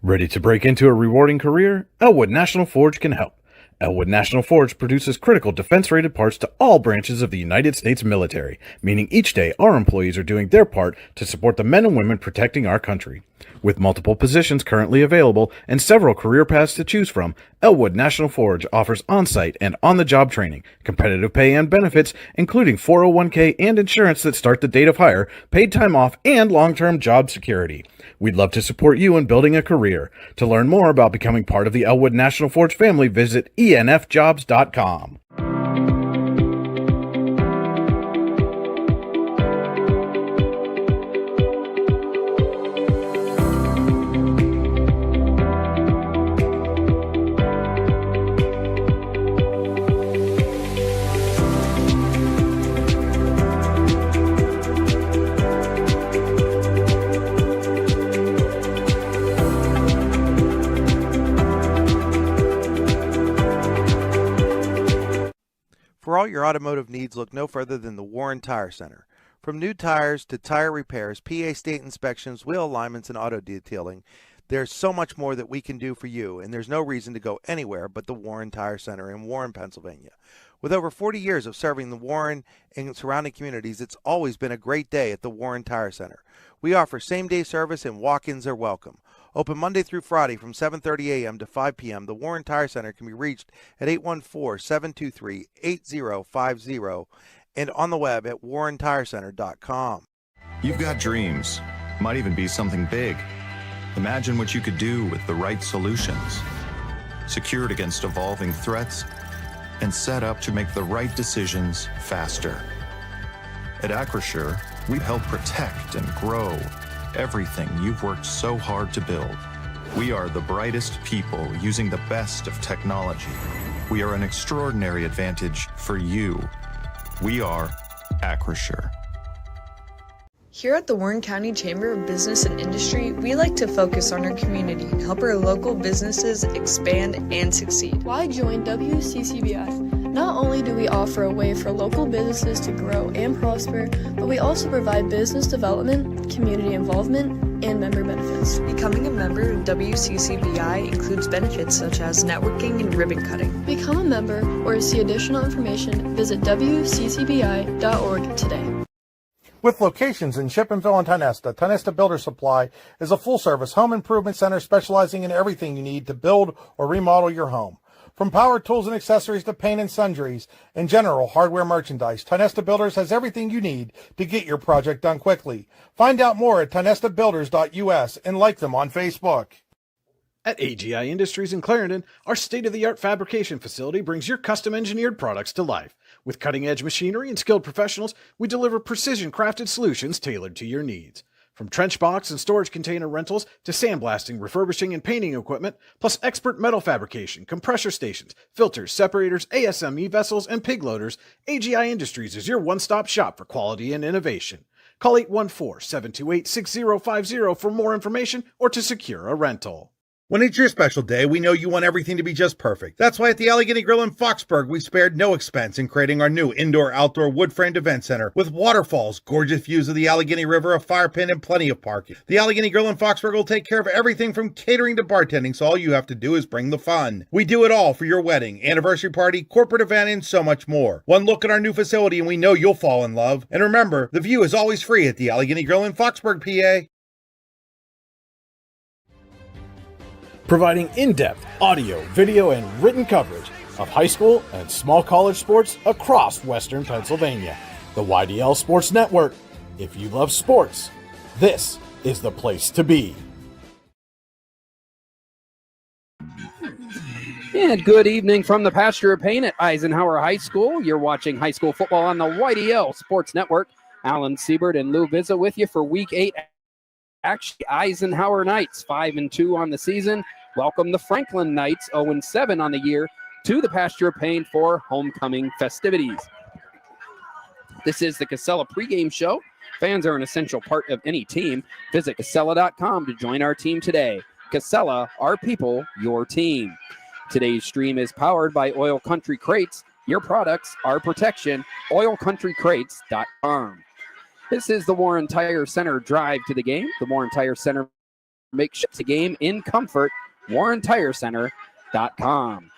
Ready to break into a rewarding career? Elwood National Forge can help. Elwood National Forge produces critical defense-rated parts to all branches of the United States military, meaning each day our employees are doing their part to support the men and women protecting our country. With multiple positions currently available and several career paths to choose from, Elwood National Forge offers on-site and on-the-job training, competitive pay and benefits, including 401k and insurance that start the date of hire, paid time off, and long-term job security. We'd love to support you in building a career. To learn more about becoming part of the Elwood National Forge family, visit enfjobs.com. For all your automotive needs, look no further than the Warren Tire Center. From new tires to tire repairs, PA state inspections, wheel alignments, and auto detailing, there's so much more that we can do for you, and there's no reason to go anywhere but the Warren Tire Center in Warren, Pennsylvania. With over 40 years of serving the Warren and surrounding communities, it's always been a great day at the Warren Tire Center. We offer same-day service and walk-ins are welcome. Open Monday through Friday from 7:30 a.m. to 5 p.m., the Warren Tire Center can be reached at 814-723-8050 and on the web at warrentirecenter.com. You've got dreams. Might even be something big. Imagine what you could do with the right solutions. Secured against evolving threats and set up to make the right decisions faster. At Acrisure, we help protect and grow everything you've worked so hard to build. We are the brightest people using the best of technology. We are an extraordinary advantage for you. We are Acrisure. Here at the Warren County Chamber of Business and Industry, we like to focus on our community and help our local businesses expand and succeed. Why join WCCBI? Not only do we offer a way for local businesses to grow and prosper, but we also provide business development, community involvement, and member benefits. Becoming a member of WCCBI includes benefits such as networking and ribbon cutting. Become a member or to see additional information, visit WCCBI.org today. With locations in Shippenville and Tionesta Builder Supply is a full-service home improvement center specializing in everything you need to build or remodel your home. From power tools and accessories to paint and sundries and general hardware merchandise, Tionesta Builders has everything you need to get your project done quickly. Find out more at tionestabuilders.us and like them on Facebook. At AGI Industries in Clarendon, our state-of-the-art fabrication facility brings your custom-engineered products to life. With cutting-edge machinery and skilled professionals, we deliver precision-crafted solutions tailored to your needs. From trench box and storage container rentals to sandblasting, refurbishing, and painting equipment, plus expert metal fabrication, compressor stations, filters, separators, ASME vessels, and pig loaders, AGI Industries is your one-stop shop for quality and innovation. Call 814-728-6050 for more information or to secure a rental. When it's your special day, we know you want everything to be just perfect. That's why at the Allegheny Grill in Foxburg, we spared no expense in creating our new indoor-outdoor wood-framed event center with waterfalls, gorgeous views of the Allegheny River, a fire pit, and plenty of parking. The Allegheny Grill in Foxburg will take care of everything from catering to bartending, so all you have to do is bring the fun. We do it all for your wedding, anniversary party, corporate event, and so much more. One look at our new facility and we know you'll fall in love. And remember, the view is always free at the Allegheny Grill in Foxburg, PA. Providing in-depth audio, video, and written coverage of high school and small college sports across Western Pennsylvania. The YDL Sports Network. If you love sports, this is the place to be. And good evening from the Pasture of Pain at Eisenhower High School. You're watching high school football on the YDL Sports Network. Alan Siebert and Lou Vizza with you for Week 8. Actually, Eisenhower Knights 5-2 on the season. Welcome the Franklin Knights 0-7 on the year to the Pasture of Pain for homecoming festivities. This is the Casella pregame show. Fans are an essential part of any team. Visit Casella.com to join our team today. Casella, our people, your team. Today's stream is powered by Oil Country Crates. Your products, our protection. OilCountryCrates.com. This is the Warren Tire Center drive to the game. The Warren Tire Center make ships a game in comfort. WarrenTireCenter.com.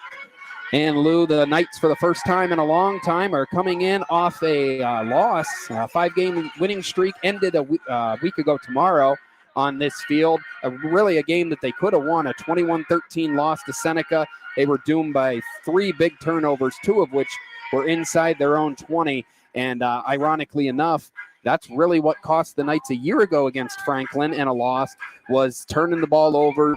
And Lou, the Knights for the first time in a long time are coming in off a loss. A 5-game winning streak ended a week ago tomorrow on this field. Really a game that they could have won, a 21-13 loss to Seneca. They were doomed by 3 big turnovers, 2 of which were inside their own 20. And ironically enough, that's really what cost the Knights a year ago against Franklin in a loss, was turning the ball over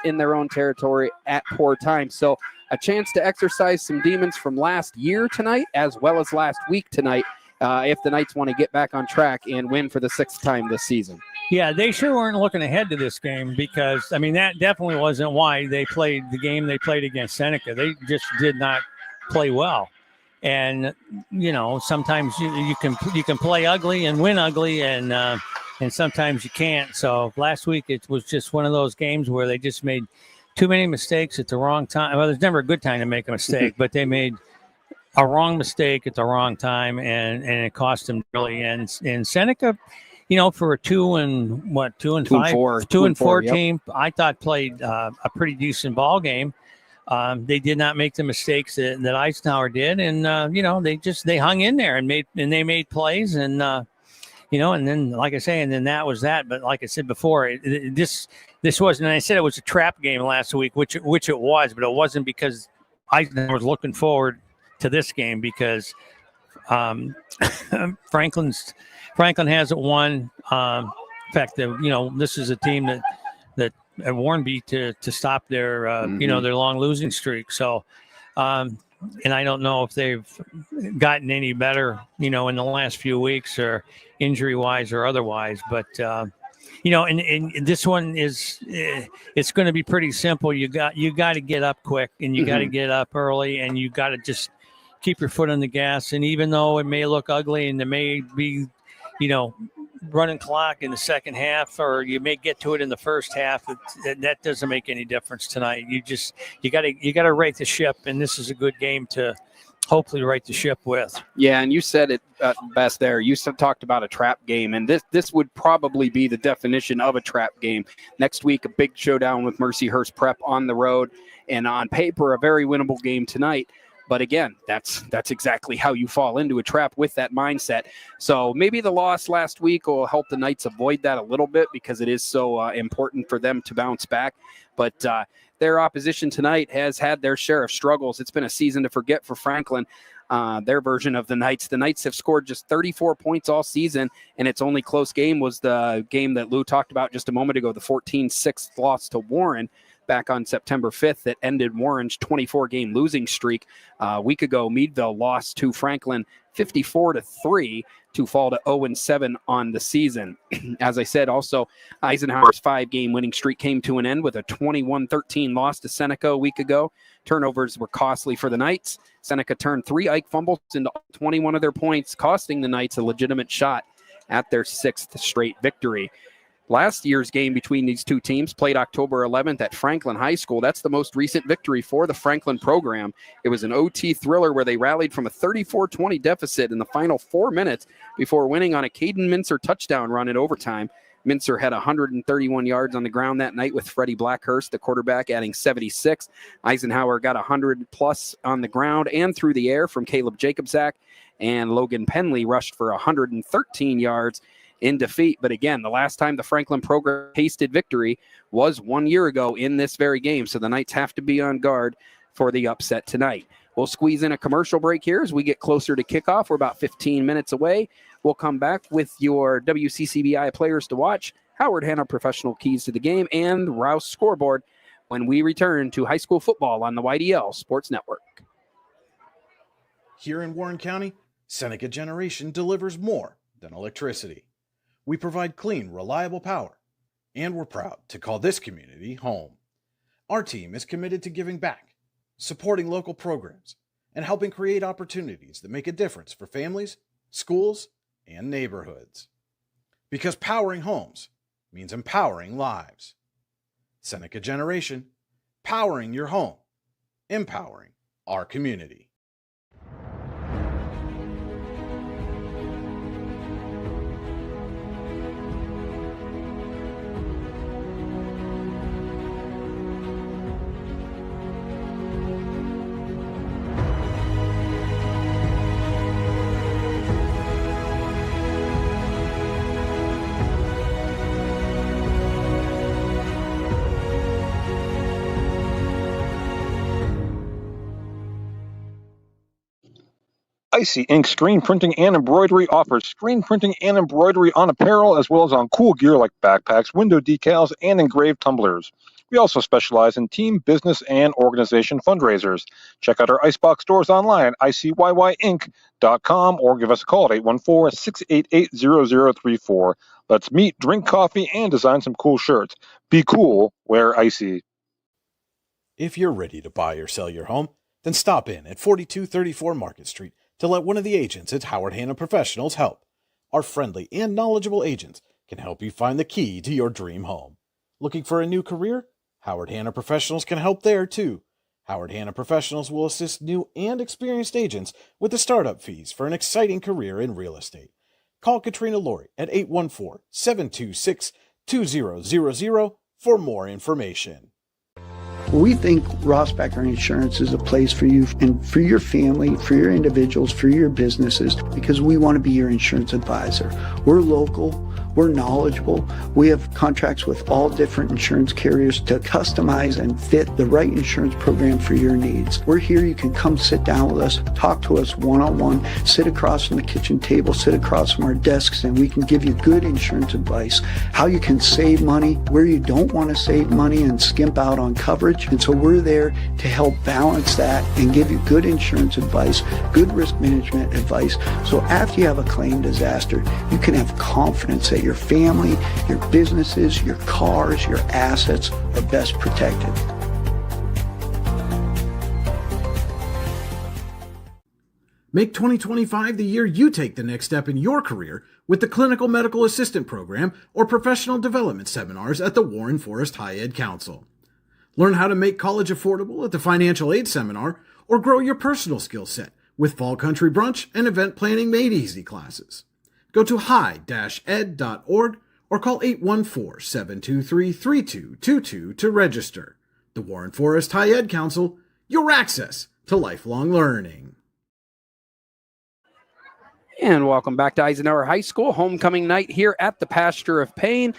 in their own territory at poor times. So a chance to exercise some demons from last year tonight, as well as last week tonight, if the Knights want to get back on track and win for the 6th time this season. Yeah, they sure weren't looking ahead to this game because, I mean, that definitely wasn't why they played the game they played against Seneca. They just did not play well. And, you know, sometimes you can play ugly and win ugly, and sometimes you can't. So last week it was just one of those games where they just made too many mistakes at the wrong time. Well, there's never a good time to make a mistake, but they made a wrong mistake at the wrong time, and it cost them really. And Seneca, you know, for a 2 and 4 team, yep, I thought played a pretty decent ball game. They did not make the mistakes that Eisenhower did, and you know, they hung in there and they made plays, and you know, and then like I say, and then that was that. But like I said before, this wasn't. And I said it was a trap game last week, which it was, but it wasn't because Eisenhower was looking forward to this game because Franklin hasn't won. In fact, you know, this is a team that Warren beat to stop their you know, their long losing streak. So, and I don't know if they've gotten any better, you know, in the last few weeks, or injury wise or otherwise. But you know, and this one is, it's going to be pretty simple. You got to get up quick, and you got to get up early, and you got to just keep your foot on the gas. And even though it may look ugly and there may be, you know, running clock in the second half, or you may get to it in the first half, that doesn't make any difference tonight. You got to right the ship, and this is a good game to hopefully right the ship with. Yeah, and you said it best there. You talked about a trap game, and this would probably be the definition of a trap game. Next week, a big showdown with Mercyhurst Prep on the road, and on paper, a very winnable game tonight. But again, that's exactly how you fall into a trap with that mindset. So maybe the loss last week will help the Knights avoid that a little bit, because it is so important for them to bounce back. But their opposition tonight has had their share of struggles. It's been a season to forget for Franklin, their version of the Knights. The Knights have scored just 34 points all season, and its only close game was the game that Lou talked about just a moment ago, the 14-6 loss to Warren back on September 5th that ended Warren's 24-game losing streak. A week ago, Meadville lost to Franklin 54-3 to fall to 0-7 on the season. As I said, also, Eisenhower's 5-game winning streak came to an end with a 21-13 loss to Seneca a week ago. Turnovers were costly for the Knights. Seneca turned 3 Ike fumbles into 21 of their points, costing the Knights a legitimate shot at their 6th straight victory. Last year's game between these two teams, played October 11th at Franklin High School. That's the most recent victory for the Franklin program. It was an OT thriller where they rallied from a 34-20 deficit in the final 4 minutes before winning on a Caden Mincer touchdown run in overtime. Mincer had 131 yards on the ground that night, with Freddie Blackhurst, the quarterback, adding 76. Eisenhower got 100-plus on the ground and through the air from Caleb Jacobzak, and Logan Penley rushed for 113 yards in defeat. But again, the last time the Franklin program tasted victory was 1 year ago in this very game. So the Knights have to be on guard for the upset tonight. We'll squeeze in a commercial break here as we get closer to kickoff. We're about 15 minutes away. We'll come back with your WCCBI players to watch, Howard Hanna professional keys to the game, and Rouse scoreboard when we return to high school football on the YDL Sports Network. Here in Warren County, Seneca Generation delivers more than electricity. We provide clean, reliable power, and we're proud to call this community home. Our team is committed to giving back, supporting local programs, and helping create opportunities that make a difference for families, schools, and neighborhoods. Because powering homes means empowering lives. Seneca Generation, powering your home, empowering our community. Icy Ink Screen Printing and Embroidery offers screen printing and embroidery on apparel as well as on cool gear like backpacks, window decals, and engraved tumblers. We also specialize in team, business, and organization fundraisers. Check out our Icebox stores online at icyinc.com or give us a call at 814-688-0034. Let's meet, drink coffee, and design some cool shirts. Be cool, wear Icy. If you're ready to buy or sell your home, then stop in at 4234 Market Street to let one of the agents at Howard Hanna Professionals help. Our friendly and knowledgeable agents can help you find the key to your dream home. Looking for a new career? Howard Hanna Professionals can help there too. Howard Hanna Professionals will assist new and experienced agents with the startup fees for an exciting career in real estate. Call Katrina Laurie at 814-726-2000 for more information. We think Ross Becker Insurance is a place for you and for your family, for your individuals, for your businesses, because we want to be your insurance advisor. We're local, we're knowledgeable, we have contracts with all different insurance carriers to customize and fit the right insurance program for your needs. We're here, you can come sit down with us, talk to us one-on-one, sit across from the kitchen table, sit across from our desks, and we can give you good insurance advice, how you can save money, where you don't want to save money and skimp out on coverage. And so we're there to help balance that and give you good insurance advice, good risk management advice. So after you have a claim disaster, you can have confidence that your family, your businesses, your cars, your assets are best protected. Make 2025 the year you take the next step in your career with the Clinical Medical Assistant Program or Professional Development Seminars at the Warren Forest High Ed Council. Learn how to make college affordable at the Financial Aid Seminar or grow your personal skill set with Fall Country Brunch and Event Planning Made Easy classes. Go to high-ed.org or call 814-723-3222 to register. The Warren Forest High Ed Council, your access to lifelong learning. And welcome back to Eisenhower High School, homecoming night here at the Pasture of Pain.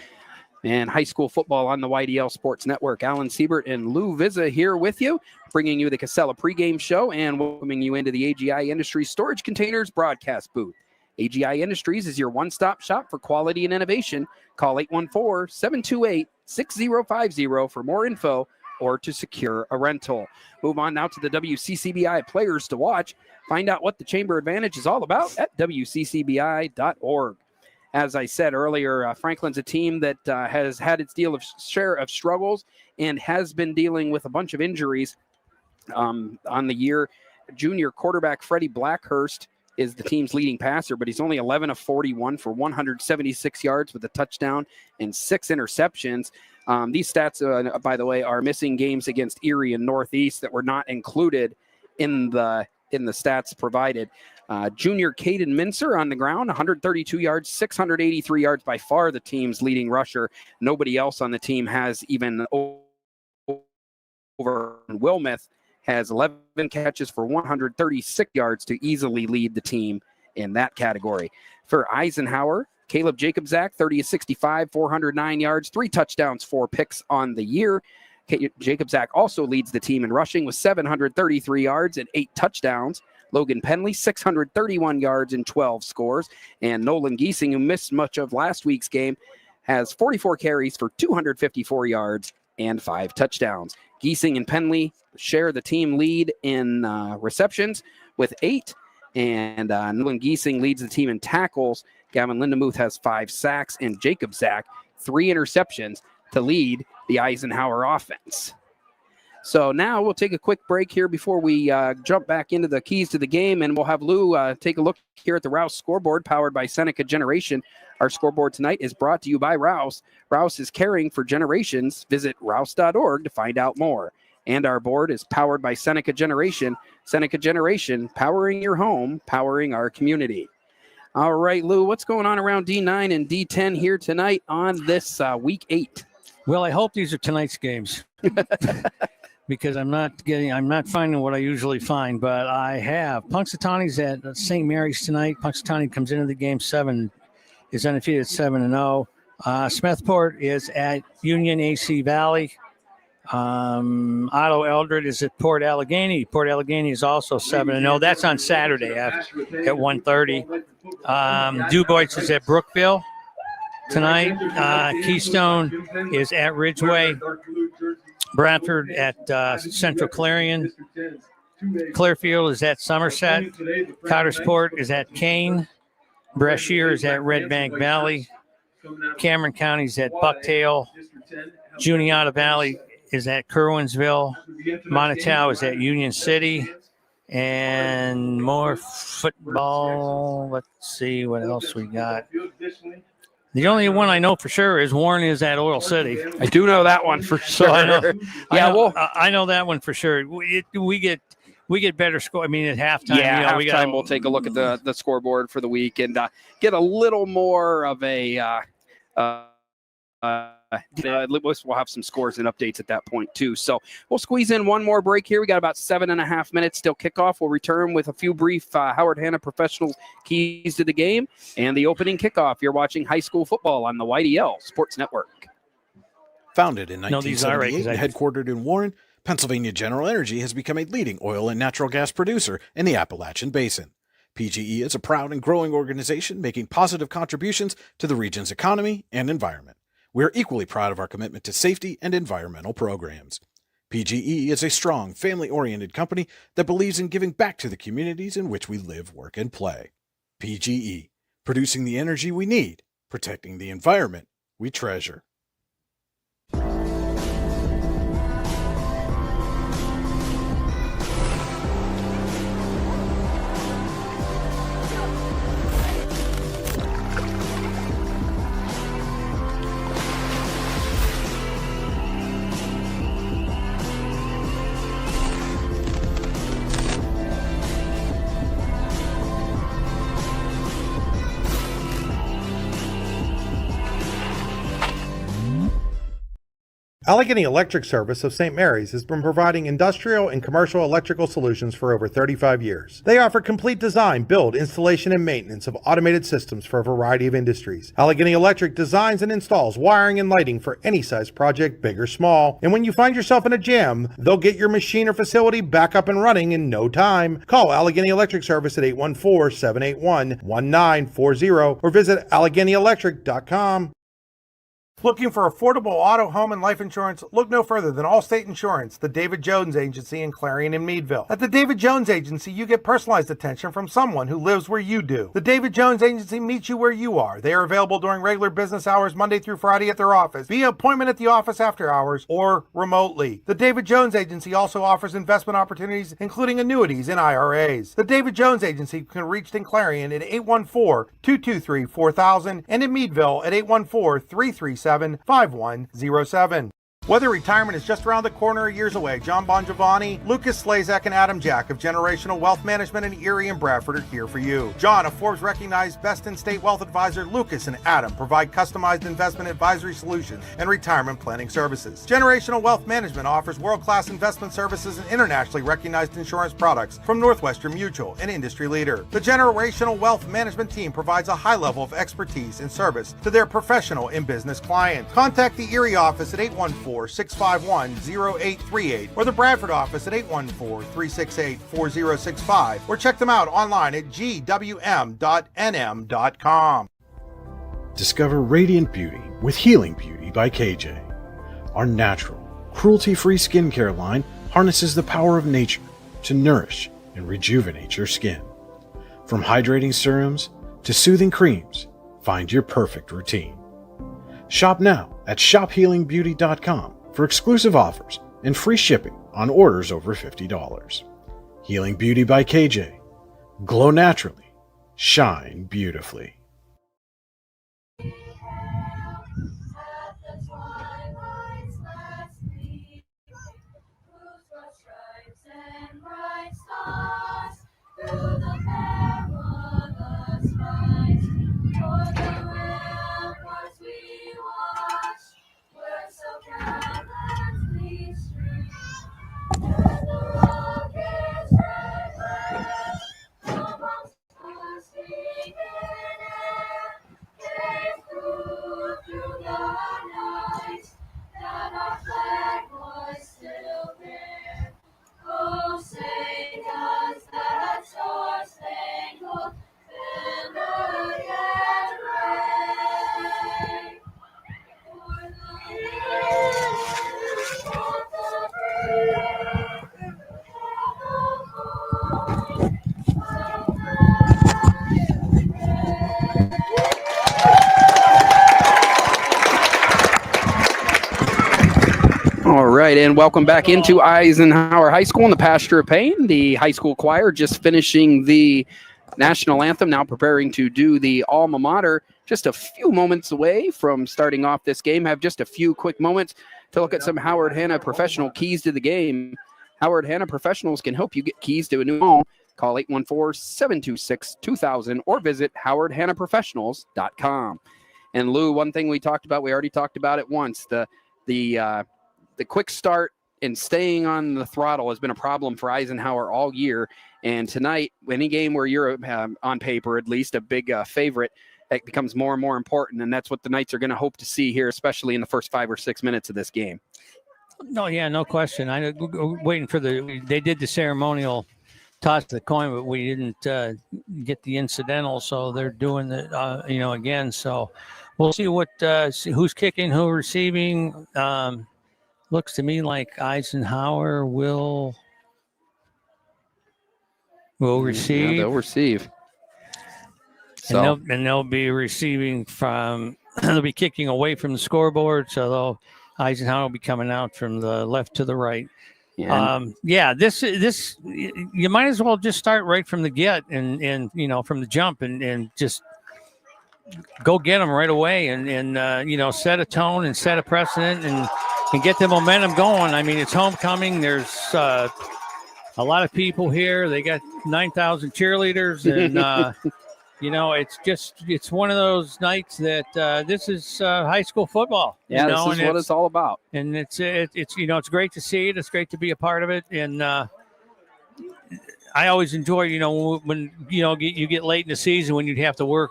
And high school football on the YDL Sports Network. Alan Siebert and Lou Vizza here with you, bringing you the Casella pregame show and welcoming you into the AGI Industries Storage Containers broadcast booth. AGI Industries is your one-stop shop for quality and innovation. Call 814-728-6050 for more info or to secure a rental. Move on now to the WCCBI players to watch. Find out what the Chamber Advantage is all about at WCCBI.org. As I said earlier, Franklin's a team that has had its share of struggles and has been dealing with a bunch of injuries on the year. Junior quarterback Freddie Blackhurst is the team's leading passer, but he's only 11 of 41 for 176 yards with a touchdown and 6 interceptions. These stats, by the way, are missing games against Erie and Northeast that were not included in the stats provided. Junior Caden Mincer on the ground, 132 yards, 683 yards, by far the team's leading rusher. Nobody else on the team has even over. Wilmeth has 11 catches for 136 yards to easily lead the team in that category. For Eisenhower, Caleb Jacobzak, 30 of 65, 409 yards, 3 touchdowns, 4 picks on the year. Jacobzak also leads the team in rushing with 733 yards and 8 touchdowns. Logan Penley, 631 yards and 12 scores. And Nolan Giesing, who missed much of last week's game, has 44 carries for 254 yards and 5 touchdowns. Giesing and Penley share the team lead in receptions with 8. And Nolan Giesing leads the team in tackles. Gavin Lindemuth has 5 sacks. And Jacob Zach, 3 interceptions to lead the Eisenhower offense. So now we'll take a quick break here before we jump back into the keys to the game, and we'll have Lou take a look here at the Rouse scoreboard powered by Seneca Generation. Our scoreboard tonight is brought to you by Rouse. Rouse is caring for generations. Visit rouse.org to find out more. And our board is powered by Seneca Generation. Seneca Generation, powering your home, powering our community. All right, Lou, what's going on around D9 and D10 here tonight on this week 8? Well, I hope these are tonight's games. Because I'm not finding what I usually find, but I have Punxsutawney's at St. Mary's tonight. Punxsutawney comes into the game is undefeated 7-0. Smethport is at Union AC Valley. Otto Eldred is at Port Allegheny. Port Allegheny is also 7-0. That's on Saturday at 1:30. Du Bois is at Brookville tonight. Keystone is at Ridgeway. Bradford at Central Clarion. Clearfield is at Somerset. Cottersport is at Kane. Brashear is at Red Bank Valley. Cameron County is at Bucktail. Juniata Valley is at Kerwinsville. Monotau is at Union City. And more football. Let's see what else we got. The only one I know for sure is Warren is at Oil City. I do know that one for sure. So I know that one for sure. We get better score. I mean, at halftime. Yeah, halftime we'll take a look at the scoreboard for the week and get a little more of a. We'll have some scores and updates at that point too. So we'll squeeze in one more break here. We got about 7.5 minutes till kickoff. We'll return with a few brief Howard Hanna professional keys to the game and the opening kickoff. You're watching high school football on the YDL Sports Network. Founded in 1978 and headquartered in Warren, Pennsylvania General Energy has become a leading oil and natural gas producer in the Appalachian Basin. PGE is a proud and growing organization making positive contributions to the region's economy and environment. We are equally proud of our commitment to safety and environmental programs. PGE is a strong, family-oriented company that believes in giving back to the communities in which we live, work, and play. PGE, producing the energy we need, protecting the environment we treasure. Allegheny Electric Service of St. Mary's has been providing industrial and commercial electrical solutions for over 35 years. They offer complete design, build, installation, and maintenance of automated systems for a variety of industries. Allegheny Electric designs and installs wiring and lighting for any size project, big or small. And when you find yourself in a jam, they'll get your machine or facility back up and running in no time. Call Allegheny Electric Service at 814-781-1940 or visit AlleghenyElectric.com. Looking for affordable auto, home, and life insurance? Look no further than Allstate Insurance, the David Jones Agency in Clarion and Meadville. At the David Jones Agency, you get personalized attention from someone who lives where you do. The David Jones Agency meets you where you are. They are available during regular business hours, Monday through Friday at their office, via appointment at the office after hours, or remotely. The David Jones Agency also offers investment opportunities, including annuities and IRAs. The David Jones Agency can be reached in Clarion at 814-223-4000 and in Meadville at 814-337-5107. Whether retirement is just around the corner or years away, John Bongiovanni, Lucas Slazak, and Adam Jack of Generational Wealth Management in Erie and Bradford are here for you. John, a Forbes-recognized best-in-state wealth advisor, Lucas and Adam provide customized investment advisory solutions and retirement planning services. Generational Wealth Management offers world-class investment services and internationally recognized insurance products from Northwestern Mutual, an industry leader. The Generational Wealth Management team provides a high level of expertise and service to their professional and business clients. Contact the Erie office at 814-651-0838 or the Bradford office at 814-368-4065 or check them out online at gwm.nm.com. Discover radiant beauty with Healing Beauty by KJ. Our natural, cruelty-free skincare line harnesses the power of nature to nourish and rejuvenate your skin. From hydrating serums to soothing creams, find your perfect routine. Shop now at shophealingbeauty.com for exclusive offers and free shipping on orders over $50. Healing Beauty by KJ. Glow naturally. Shine beautifully. All right, and welcome back into Eisenhower High School in the Pasture of Pain. The high school choir just finishing the national anthem, now preparing to do the alma mater. Just a few moments away from starting off this game. Have just a few quick moments to look at some Howard Hanna Professional keys to the game. Howard Hanna Professionals can help you get keys to a new home. Call 814-726-2000 or visit howardhannaprofessionals.com. And Lou, one thing we already talked about it once, the quick start and staying on the throttle has been a problem for Eisenhower all year. And tonight, any game where you're on paper, at least a big favorite, it becomes more and more important. And that's what the Knights are going to hope to see here, especially in the first 5 or 6 minutes of this game. No, yeah, no question. I waiting for they did the ceremonial toss the coin, but we didn't get the incidental. So they're doing it, again. So we'll see who's kicking, who's receiving. Looks to me like Eisenhower will receive. Yeah, they'll receive. So. And they'll be receiving from. They'll be kicking away from the scoreboard. So Eisenhower will be coming out from the left to the right. Yeah. This you might as well just start right from the get and from the jump and just go get them right away and set a tone and set a precedent and get the momentum going. I mean, it's homecoming. There's a lot of people here. They got 9,000 cheerleaders, and it's one of those nights that this is high school football. Yeah, this is what it's all about. And it's great to see it. It's great to be a part of it. And I always enjoy when you get late in the season when you'd have to work.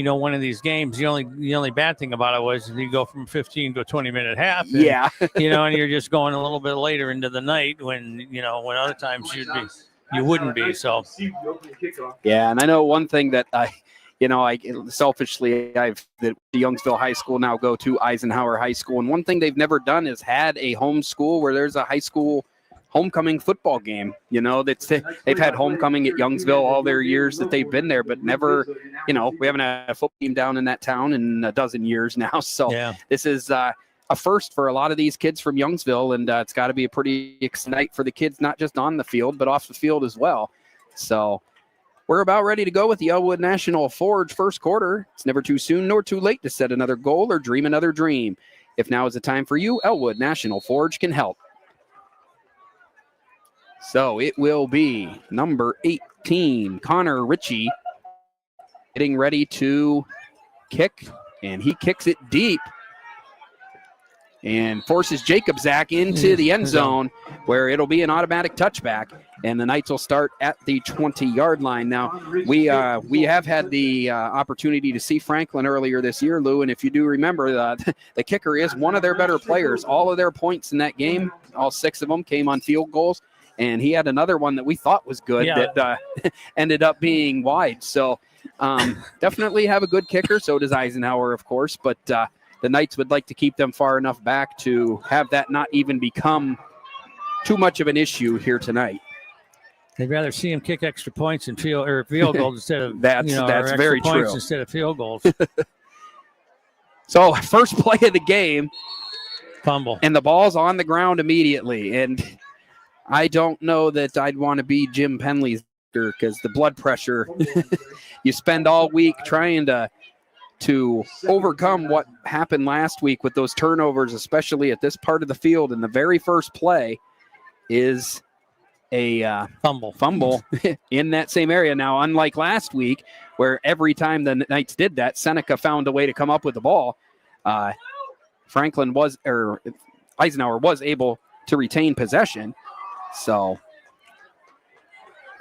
One of these games, the only bad thing about it was you go from 15 to a 20-minute half. And, and you're just going a little bit later into the night when other times you wouldn't be. So. Yeah, and I know one thing that the Youngsville High School now go to Eisenhower High School, and one thing they've never done is had a home school where there's a high school homecoming football game. They've had homecoming at Youngsville all their years that they've been there, but never, we haven't had a football team down in that town in a dozen years now. So This is a first for a lot of these kids from Youngsville, and it's got to be a pretty exciting night for the kids, not just on the field, but off the field as well. So we're about ready to go with the Elwood National Forge first quarter. It's never too soon nor too late to set another goal or dream another dream. If now is the time for you, Elwood National Forge can help. So it will be number 18, Connor Ritchie, getting ready to kick, and he kicks it deep and forces Jacob Zach into the end zone where it'll be an automatic touchback, and the Knights will start at the 20-yard line. Now, we have had the opportunity to see Franklin earlier this year, Lou, and if you do remember, the kicker is one of their better players. All of their points in that game, all 6 of them, came on field goals. And he had another one that we thought was good that ended up being wide. So definitely have a good kicker. So does Eisenhower, of course. But the Knights would like to keep them far enough back to have that not even become too much of an issue here tonight. They'd rather see him kick extra points and field goals instead of that's very points true instead of field goals. So first play of the game, fumble, and the ball's on the ground immediately. And I don't know that I'd want to be Jim Penley's because the blood pressure you spend all week trying to overcome what happened last week with those turnovers, especially at this part of the field. And the very first play is a fumble in that same area. Now, unlike last week, where every time the Knights did that, Seneca found a way to come up with the ball. Eisenhower was able to retain possession. So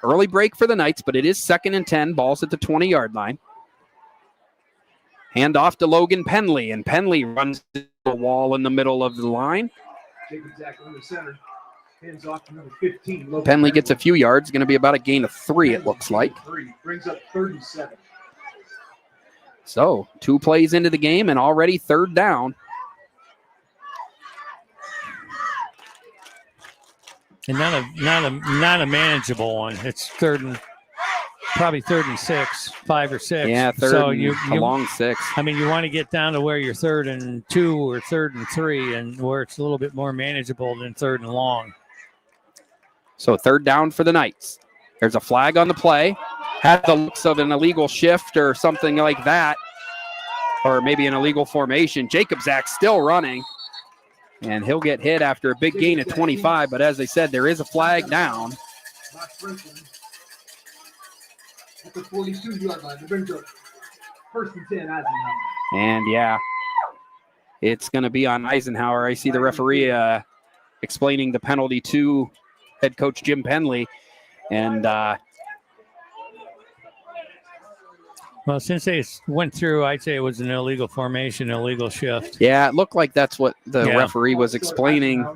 early break for the Knights, but it is 2nd and 10. Ball's at the 20-yard line. Hand off to Logan Penley, and Penley runs to the wall in the middle of the line. Penley gets a few yards, going to be about a gain of 3, it looks like. Brings up 37. So 2 plays into the game and already 3rd down. And not a manageable one. It's third probably 3rd and 6, 5 or 6. Yeah, third so and a long 6. I mean, you want to get down to where you're 3rd and 2 or 3rd and 3, and where it's a little bit more manageable than 3rd and long. So 3rd down for the Knights. There's a flag on the play. Had the looks of an illegal shift or something like that, or maybe an illegal formation. Jacobzak still running, and he'll get hit after a big gain of 25. But as I said, there is a flag down. At the 42-yard line, it brings up 1st and 10, Eisenhower. And yeah, it's going to be on Eisenhower. I see the referee explaining the penalty to head coach Jim Penley. And well, since they went through, I'd say it was an illegal formation, illegal shift. yeah, it looked like that's what the referee was explaining.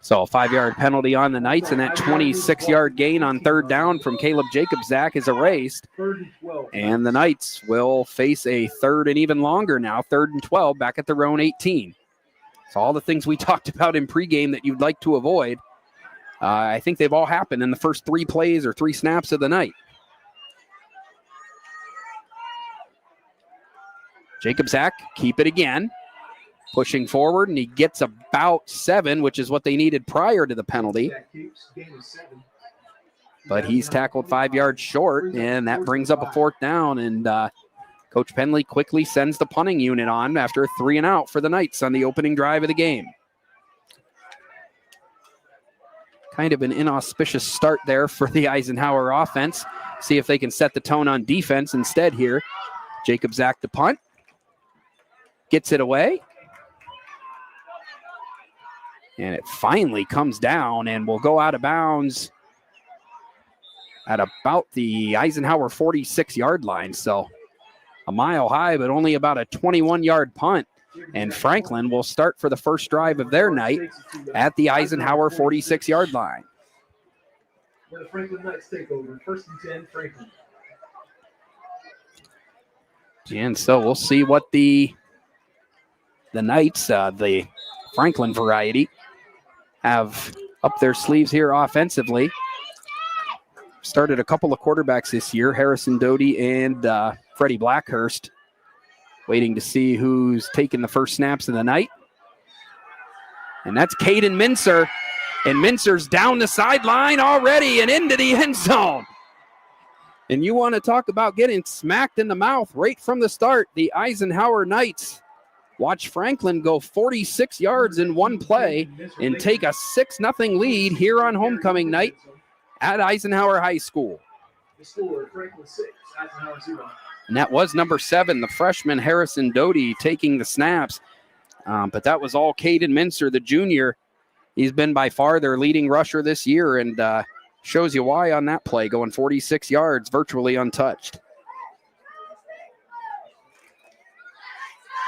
So a 5-yard penalty on the Knights, and that 26-yard gain on 3rd down from Caleb Jacobzak is erased. And the Knights will face a 3rd and even longer now, 3rd and 12, back at their own 18. So all the things we talked about in pregame that you'd like to avoid, I think they've all happened in the first 3 plays or 3 snaps of the night. Jacobzak, keep it again. Pushing forward, and he gets about 7, which is what they needed prior to the penalty. But he's tackled 5 yards short, and that brings up a 4th down. And Coach Penley quickly sends the punting unit on after a 3 and out for the Knights on the opening drive of the game. Kind of an inauspicious start there for the Eisenhower offense. See if they can set the tone on defense instead here. Jacobzak to punt. Gets it away. And it finally comes down and will go out of bounds at about the Eisenhower 46-yard line. So a mile high, but only about a 21-yard punt. And Franklin will start for the first drive of their night at the Eisenhower 46-yard line. The Franklin Knights take over. 1st and 10, Franklin. And so we'll see what the Knights, the Franklin variety, have up their sleeves here offensively. Started a couple of quarterbacks this year, Harrison Doty and Freddie Blackhurst. Waiting to see who's taking the first snaps of the night. And that's Caden Mincer. And Mincer's down the sideline already and into the end zone. And you want to talk about getting smacked in the mouth right from the start. The Eisenhower Knights watch Franklin go 46 yards in one play and take a 6-0 lead here on homecoming night at Eisenhower High School. The score, Franklin 6, Eisenhower 0. And that was number 7, the freshman Harrison Doty, taking the snaps. But that was all Caden Mincer, the junior. He's been by far their leading rusher this year, and shows you why on that play, going 46 yards, virtually untouched.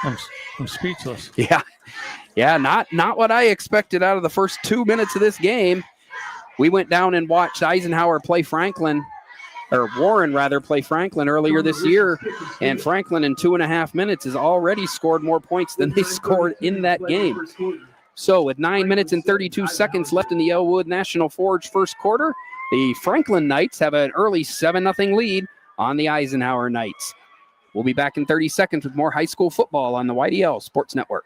I'm speechless. Yeah, not what I expected out of the first 2 minutes of this game. We went down and watched Eisenhower play Franklin, or Warren rather, play Franklin earlier this year, and Franklin in 2.5 minutes has already scored more points than they scored in that game. So with 9 minutes and 32 seconds left in the Elwood National Forge first quarter, the Franklin Knights have an early 7-0 lead on the Eisenhower Knights. We'll be back in 30 seconds with more high school football on the YDL Sports Network.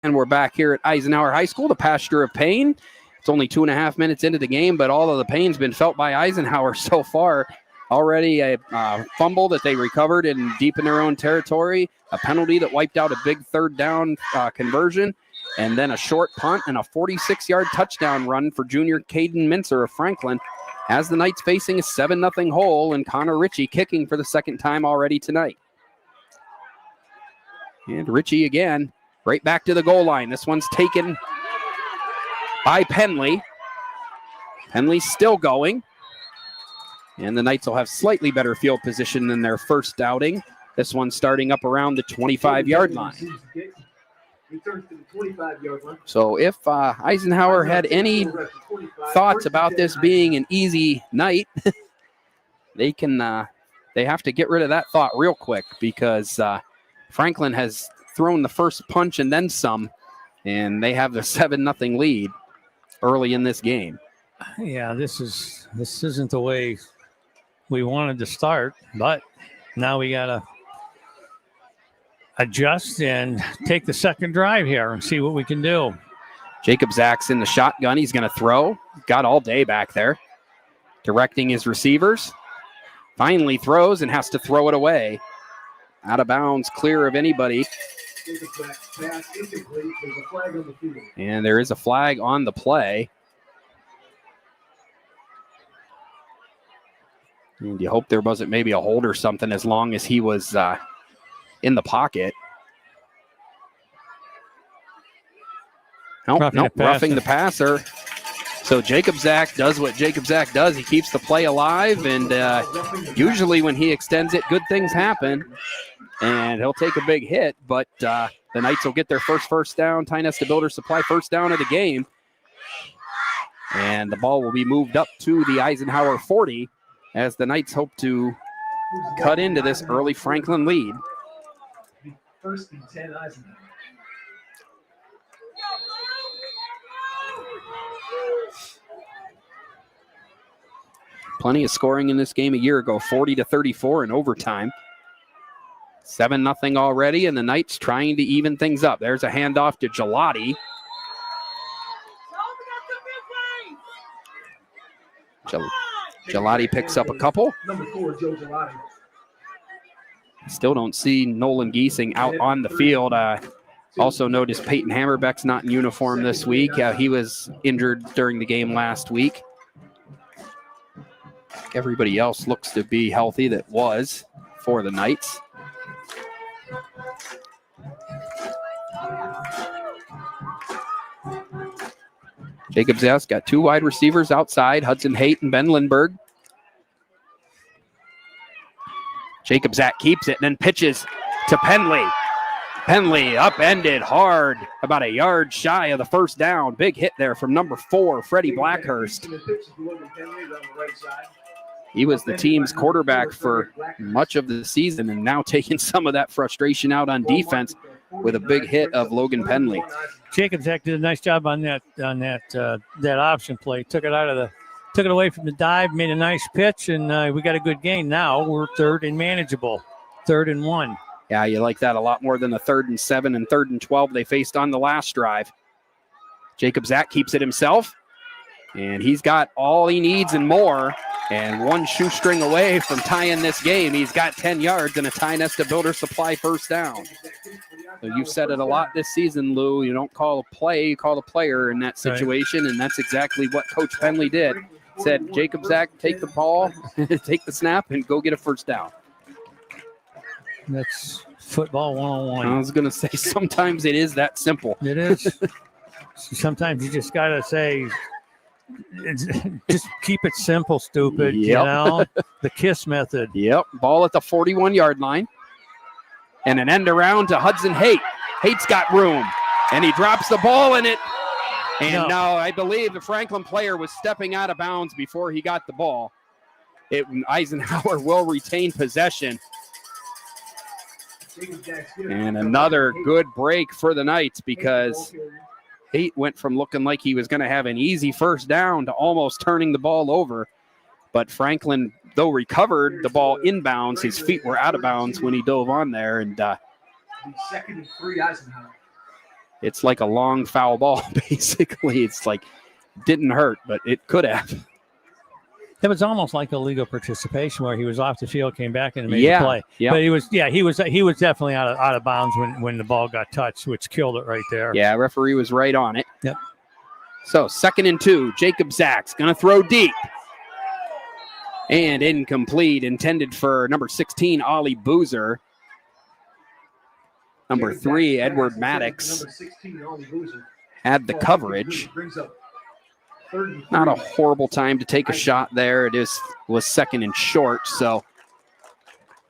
And we're back here at Eisenhower High School, the pasture of pain. It's only 2.5 minutes into the game, but all of the pain's been felt by Eisenhower so far. Already a fumble that they recovered in deep in their own territory, a penalty that wiped out a big 3rd down conversion, and then a short punt and a 46-yard touchdown run for junior Caden Mincer of Franklin. As the Knights facing a 7-0 hole, and Connor Ritchie kicking for the second time already tonight. And Ritchie again, right back to the goal line. This one's taken by Penley. Penley's still going. And the Knights will have slightly better field position than their first outing. This one starting up around the 25-yard line. So if Eisenhower had any thoughts about this being an easy night, they have to get rid of that thought real quick, because Franklin has thrown the first punch and then some, and they have the 7-0 lead early in this game. Yeah, this isn't the way we wanted to start, but now we got to adjust and take the second drive here and see what we can do. Jacob Zach's in the shotgun. He's going to throw. Got all day back there, directing his receivers. Finally throws and has to throw it away. Out of bounds, clear of anybody. And there is a flag on the play. And you hope there wasn't maybe a hold or something, as long as he was in the pocket. Roughing the passer. So Jacob Zach does what Jacob Zach does. He keeps the play alive, and usually when he extends it, good things happen. And he'll take a big hit, but the Knights will get their first down. Ty Nesta Builder Supply first down of the game. And the ball will be moved up to the Eisenhower 40, as the Knights hope to cut into this early Franklin lead. First and 10 Eisenhower. Plenty of scoring in this game a year ago, 40-34 in overtime. 7-0 already, and the Knights trying to even things up. There's a handoff to Gelati. Gelati picks up a couple. Number 4, Joe Gelati. Still don't see Nolan Giesing out on the field. Also noticed Peyton Hammerbeck's not in uniform this week. He was injured during the game last week. Everybody else looks to be healthy that was for the Knights. Jacob Zest got 2 wide receivers outside, Hudson Haight and Ben Lindbergh. Jacob Zach keeps it and then pitches to Penley. Penley upended hard, about a yard shy of the first down. Big hit there from number 4, Freddie Blackhurst. He was the team's quarterback for much of the season, and now taking some of that frustration out on defense with a big hit of Logan Penley. Jacob Zach did a nice job on that option play. Took it away from the dive, made a nice pitch, and we got a good gain. Now we're 3rd and manageable, 3rd and 1. Yeah, you like that a lot more than the 3rd and 7 and 3rd and 12 they faced on the last drive. Jacob Zach keeps it himself, and he's got all he needs and more, and one shoestring away from tying this game. He's got 10 yards and a Ty Nesta Builder Supply first down. So you've said it a lot this season, Lou. You don't call a play, you call a player in that situation, and that's exactly what Coach Penley did. Said, Jacob Zach, take the ball, take the snap, and go get a first down. That's football 101. I was going to say, sometimes it is that simple. It is. Sometimes you just got to say, just keep it simple, stupid. Yep. You know, the KISS method. Yep. Ball at the 41-yard line. And an end around to Hudson Haight. Haight's got room. And he drops the ball in it. And now I believe the Franklin player was stepping out of bounds before he got the ball. Eisenhower will retain possession. And another good break for the Knights, because Haight went from looking like he was going to have an easy first down to almost turning the ball over. But Franklin, though recovered the ball inbounds, his feet were out of bounds when he dove on there. And 2nd and 3 Eisenhower. It's like a long foul ball, basically. It's like, didn't hurt, but it could have. It was almost like illegal participation, where he was off the field, came back and made the play. Yep. But he was definitely out of bounds when the ball got touched, which killed it right there. Yeah, referee was right on it. Yep. So 2nd and 2, Jacob Zach's going to throw deep. And incomplete, intended for number 16, Ollie Boozer. Number 3, Edward Maddox had the coverage. Not a horrible time to take a shot there. It was second and short, so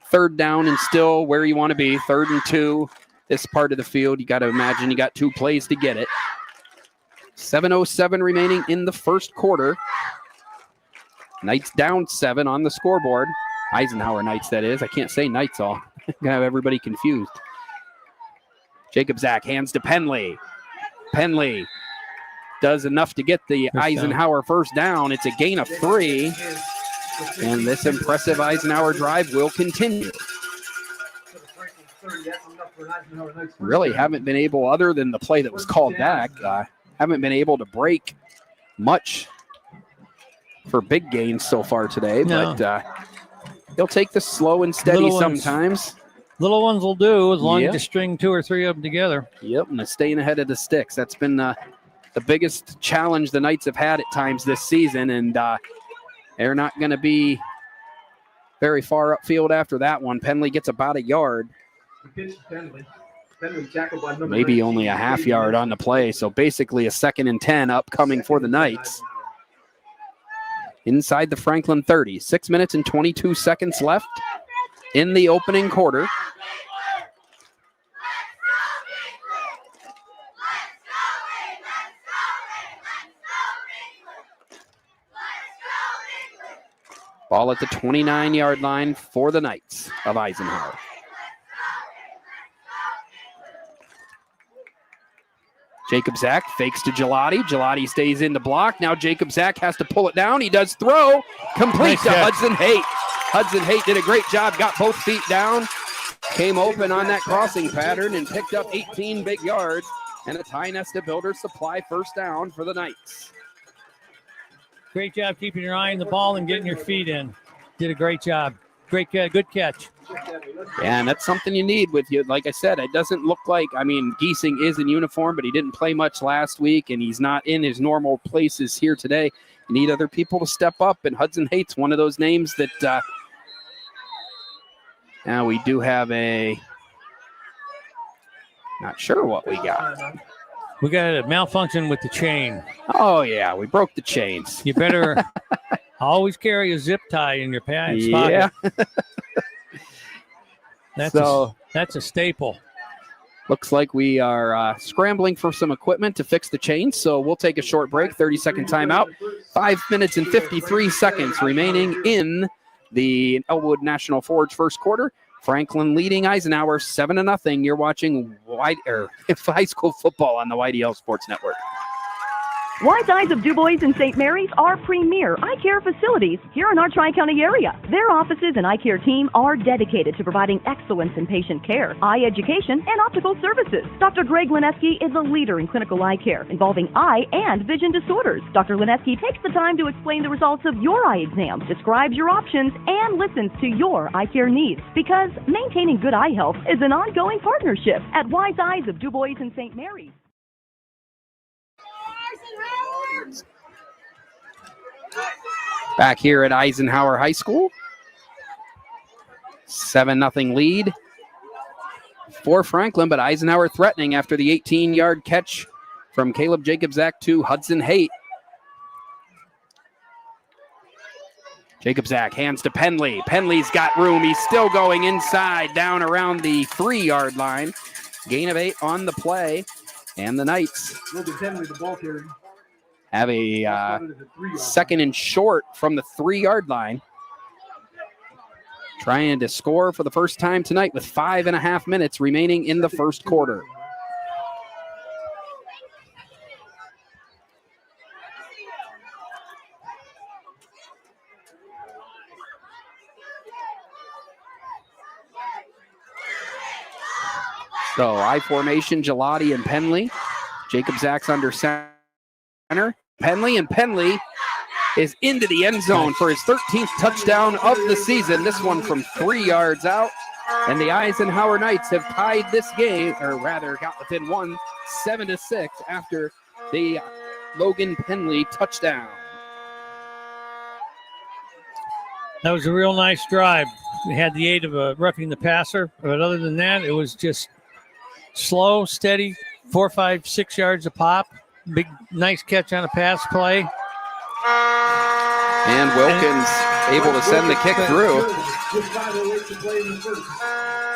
third down and still where you want to be. 3rd and 2. This part of the field, you got to imagine you got 2 plays to get it. 7:07 remaining in the first quarter. Knights down 7 on the scoreboard. Eisenhower Knights, that is. I can't say Knights all. I'm going to have everybody confused. Jacob Zach hands to Penley. Penley does enough to get the Eisenhower first down. It's a gain of 3. And this impressive Eisenhower drive will continue. Really haven't been able, other than the play that was called back, haven't been able to break much for big gains so far today. No. But he'll take this slow and steady sometimes. Little ones will do as long as you string 2 or 3 of them together. Yep, and staying ahead of the sticks. That's been the biggest challenge the Knights have had at times this season, and they're not going to be very far upfield after that one. Penley gets about a yard. Maybe only a half yard on the play, so basically a 2nd and 10 upcoming for the Knights. Inside the Franklin 30. 6 minutes and 22 seconds left in the opening quarter. Ball at the 29-yard line for the Knights of Eisenhower. Jacob Zach fakes to Gelati. Gelati stays in the block. Now Jacob Zach has to pull it down. He does throw. Complete to Hudson Haight. Hudson Haight did a great job. Got both feet down. Came open on that crossing pattern and picked up 18 big yards. And a Tie Nesta Builder Supply first down for the Knights. Great job keeping your eye on the ball and getting your feet in. Did a great job. Good catch. Yeah, and that's something you need with you. Like I said, it doesn't look like, Giesing is in uniform, but he didn't play much last week, and he's not in his normal places here today. You need other people to step up, and Hudson Haight's one of those names that now we do have not sure what we got. We got a malfunction with the chain. Oh, yeah, we broke the chains. You better always carry a zip tie in your pants pocket. That's a staple. Looks like we are scrambling for some equipment to fix the chains, so we'll take a short break, 30-second timeout. 5 minutes and 53 seconds remaining in the Elwood National Forge first quarter. Franklin leading Eisenhower 7-0. You're watching high school football on the YDL Sports Network. Wise Eyes of DuBois and St. Mary's are premier eye care facilities here in our Tri-County area. Their offices and eye care team are dedicated to providing excellence in patient care, eye education, and optical services. Dr. Greg Lineski is a leader in clinical eye care involving eye and vision disorders. Dr. Lineski takes the time to explain the results of your eye exam, describes your options, and listens to your eye care needs, because maintaining good eye health is an ongoing partnership at Wise Eyes of DuBois and St. Mary's. Back here at Eisenhower High School. 7-0 lead for Franklin, but Eisenhower threatening after the 18-yard catch from Caleb Jacobzak to Hudson Haight. Jacobzak hands to Penley. Penley's got room. He's still going inside, down around the 3-yard line. Gain of 8 on the play, and the Knights have a 2nd and short from the 3-yard line. Trying to score for the first time tonight with 5.5 minutes remaining in the first quarter. So I formation, Gelati and Penley. Jacob Zach's under center. Penley is into the end zone for his 13th touchdown of the season. This one from 3 yards out. And the Eisenhower Knights have tied this game, or rather got within one, 7-6 after the Logan Penley touchdown. That was a real nice drive. We had the aid of roughing the passer, but other than that, it was just slow, steady, 4, 5, 6 yards a pop. Big, nice catch on a pass play. And Wilkins able to send the kick through.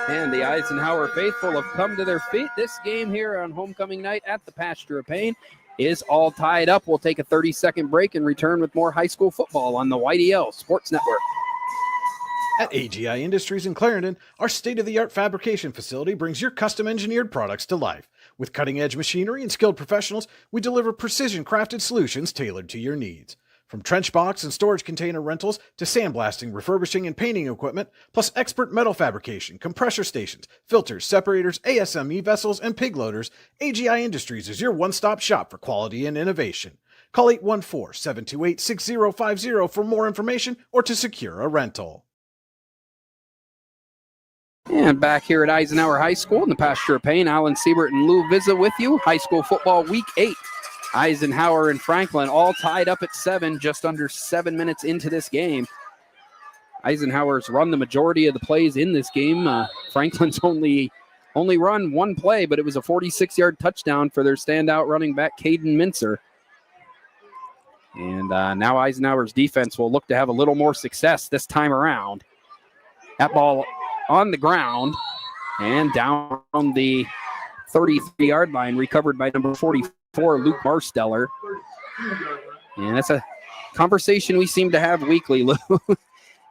And the Eisenhower faithful have come to their feet. This game here on homecoming night at the Pasture of Pain is all tied up. We'll take a 30-second break and return with more high school football on the YDL Sports Network. At AGI Industries in Clarendon, our state-of-the-art fabrication facility brings your custom-engineered products to life. With cutting-edge machinery and skilled professionals, we deliver precision-crafted solutions tailored to your needs. From trench box and storage container rentals to sandblasting, refurbishing, and painting equipment, plus expert metal fabrication, compressor stations, filters, separators, ASME vessels, and pig loaders, AGI Industries is your one-stop shop for quality and innovation. Call 814-728-6050 for more information or to secure a rental. And back here at Eisenhower High School in the Pasture of Pain, Alan Siebert and Lou Vizza with you. High school football week 8. Eisenhower and Franklin all tied up at 7, just under 7 minutes into this game. Eisenhower's run the majority of the plays in this game. Franklin's only run one play, but it was a 46-yard touchdown for their standout running back, Caden Mincer. And now Eisenhower's defense will look to have a little more success this time around. That ball on the ground and down the 33-yard line, recovered by number 44, Luke Marsteller. And that's a conversation we seem to have weekly, Lou,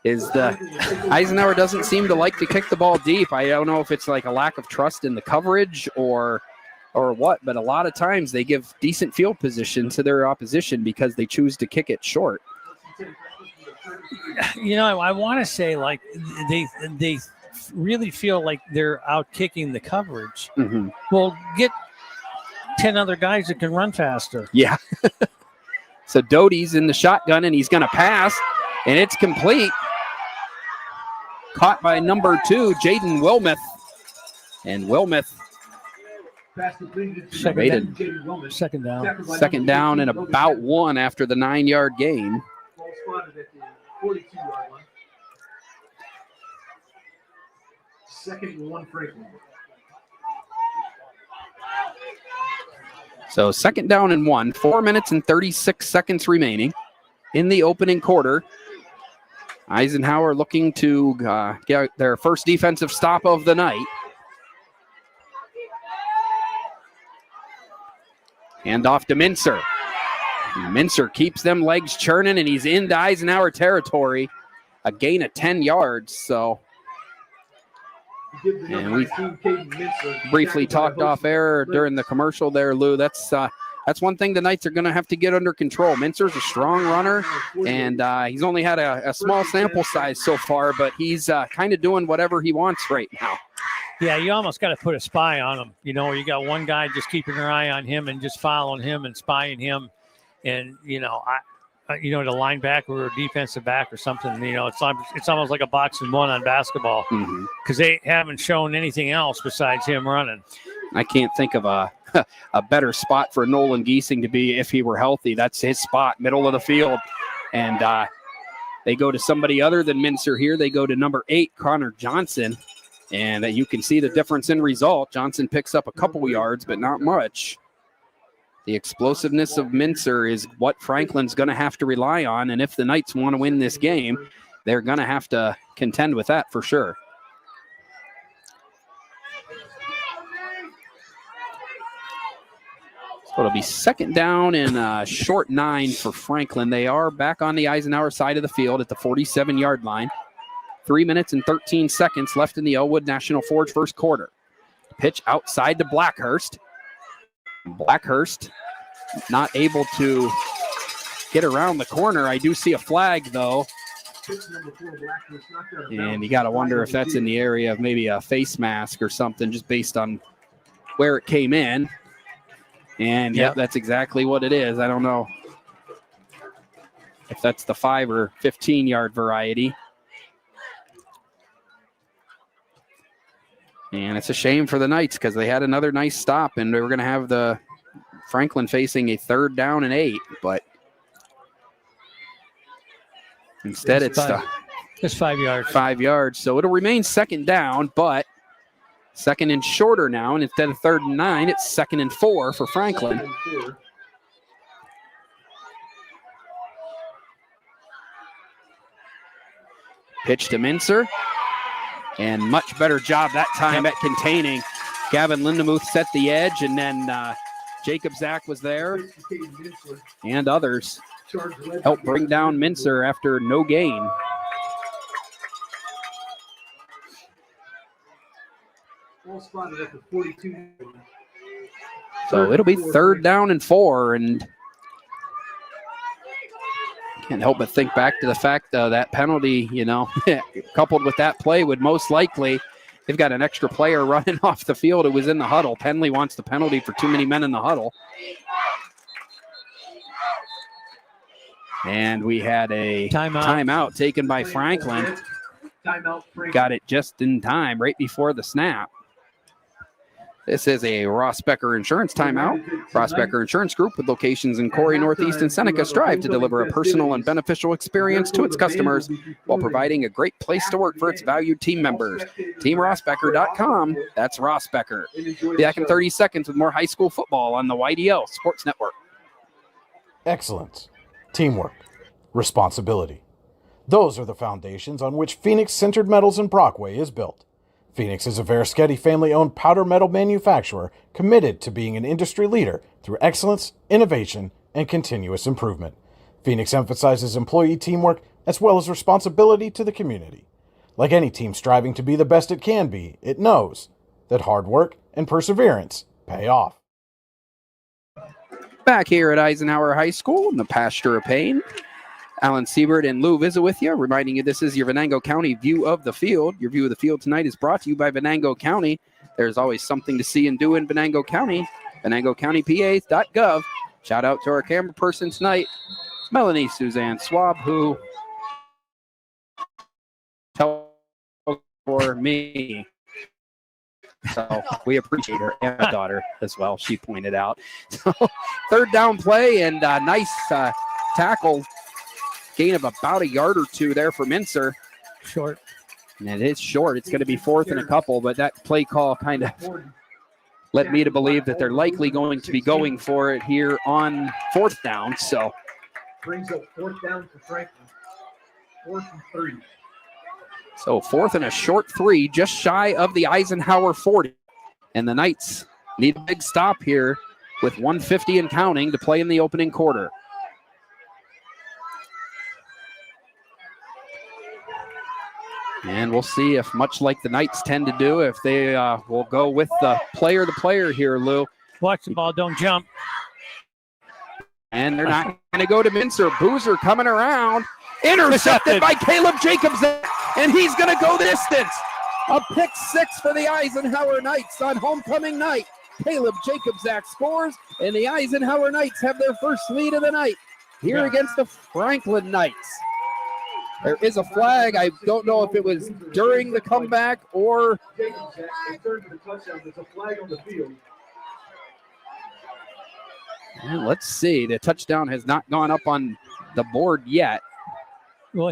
is Eisenhower doesn't seem to like to kick the ball deep. I don't know if it's like a lack of trust in the coverage or what, but a lot of times they give decent field position to their opposition because they choose to kick it short. You know, I want to say like they really feel like they're out kicking the coverage. Mm-hmm. Well, get 10 other guys that can run faster. Yeah. So Doty's in the shotgun and he's going to pass, and it's complete. Caught by number 2, Jaden Wilmuth. And Wilmuth second down and about 1 after the 9-yard gain. Second and 1, Franklin. So 2nd down and 1, 4 minutes and 36 seconds remaining in the opening quarter. Eisenhower looking to get their first defensive stop of the night. Hand off to Mincer. Mincer keeps them legs churning, and he's into Eisenhower territory. A gain of 10 yards, so. And we briefly talked off air during the commercial there, Lou. That's one thing the Knights are going to have to get under control. Mincer's a strong runner, and he's only had a small sample size so far, but he's kind of doing whatever he wants right now. Yeah, you almost got to put a spy on him. You know, you got one guy just keeping their eye on him and just following him and spying him. And, the linebacker or defensive back or something, it's almost like a boxing one on basketball because they haven't shown anything else besides him running. I can't think of a better spot for Nolan Giesing to be if he were healthy. That's his spot, middle of the field. And they go to somebody other than Mincer here. They go to number 8, Connor Johnson. And you can see the difference in result. Johnson picks up a couple yards, but not much. The explosiveness of Mincer is what Franklin's going to have to rely on. And if the Knights want to win this game, they're going to have to contend with that for sure. So it'll be 2nd down and short 9 for Franklin. They are back on the Eisenhower side of the field at the 47-yard line. 3 minutes and 13 seconds left in the Elwood National Forge first quarter. Pitch outside to Blackhurst. Blackhurst not able to get around the corner. I do see a flag, though. And you got to wonder if that's in the area of maybe a face mask or something, just based on where it came in. And, yep, that's exactly what it is. I don't know if that's the 5 or 15-yard variety. And it's a shame for the Knights because they had another nice stop, and they were going to have the Franklin facing a 3rd down and 8, but instead it's Just 5 yards. 5 yards. So it'll remain second down, but second and shorter now. And instead of 3rd and 9, it's 2nd and 4 for Franklin. Pitch to Mincer. And much better job that time at containing. Gavin Lindemuth set the edge, and then Jacob Zach was there, and others helped bring down Mincer after no gain. So it'll be 3rd down and 4, and can't help but think back to the fact that penalty, coupled with that play would most likely, they've got an extra player running off the field who was in the huddle. Penley wants the penalty for too many men in the huddle. And we had a timeout taken by Franklin. Got it just in time, right before the snap. This is a Ross Becker Insurance timeout. Ross Becker Insurance Group, with locations in Corey, Northeast, and Seneca, strive to deliver a personal and beneficial experience to its customers while providing a great place to work for its valued team members. TeamRossBecker.com. That's Ross Becker. Be back in 30 seconds with more high school football on the YDL Sports Network. Excellence, teamwork, responsibility. Those are the foundations on which Phoenix Sintered Metals in Brockway is built. Phoenix is a Verischetti family-owned powder metal manufacturer committed to being an industry leader through excellence, innovation, and continuous improvement. Phoenix emphasizes employee teamwork as well as responsibility to the community. Like any team striving to be the best it can be, it knows that hard work and perseverance pay off. Back here at Eisenhower High School in the Pasture of Pain, Alan Siebert and Lou Vizza with you, reminding you this is your Venango County view of the field. Your view of the field tonight is brought to you by Venango County. There's always something to see and do in Venango County. VenangoCountyPA.gov. Shout out to our camera person tonight, Melanie Suzanne Swab, who tells for me. So we appreciate her, and my daughter as well, she pointed out. So 3rd down play, and nice tackle. Gain of about a yard or two there for Mincer. Short. And it is short. It's going to be 4th and a couple, but that play call kind of led me to believe that they're likely going to be going for it here on 4th down. So brings up 4th down for Franklin. 4th and 3. So 4th and a short 3, just shy of the Eisenhower 40. And the Knights need a big stop here with 1:50 and counting to play in the opening quarter. And we'll see if, much like the Knights tend to do, if they will go with the player here, Lou. Watch the ball, don't jump. And they're not going to go to Mincer. Boozer coming around. Intercepted by Caleb Jacobs. And he's going to go the distance. A pick 6 for the Eisenhower Knights on homecoming night. Caleb Jacobzak scores, and the Eisenhower Knights have their first lead of the night here against the Franklin Knights. There is a flag. I don't know if it was during the comeback or. There's a flag on the field. And let's see. The touchdown has not gone up on the board yet. Well,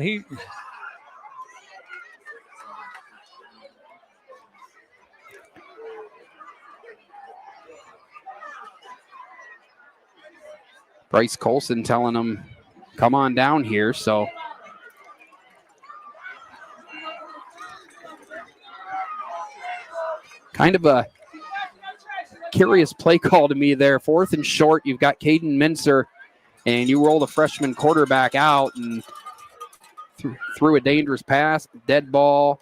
Bryce Colson telling him, come on down here. So kind of a curious play call to me there. 4th and short. You've got Caden Mincer, and you roll the freshman quarterback out and threw a dangerous pass, dead ball,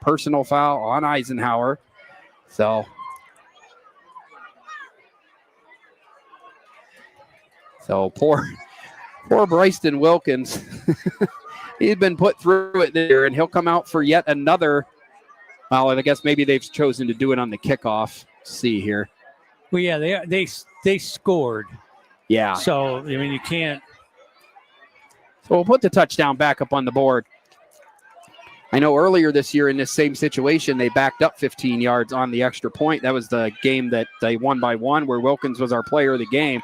personal foul on Eisenhower. So poor Bryceton Wilkins. He's been put through it there, and he'll come out for yet another. Well, and I guess maybe they've chosen to do it on the kickoff. Let's see here. Well, yeah, they scored. Yeah. So, I mean, you can't. So we'll put the touchdown back up on the board. I know earlier this year in this same situation, they backed up 15 yards on the extra point. That was the game that they won by 1, where Wilkins was our player of the game.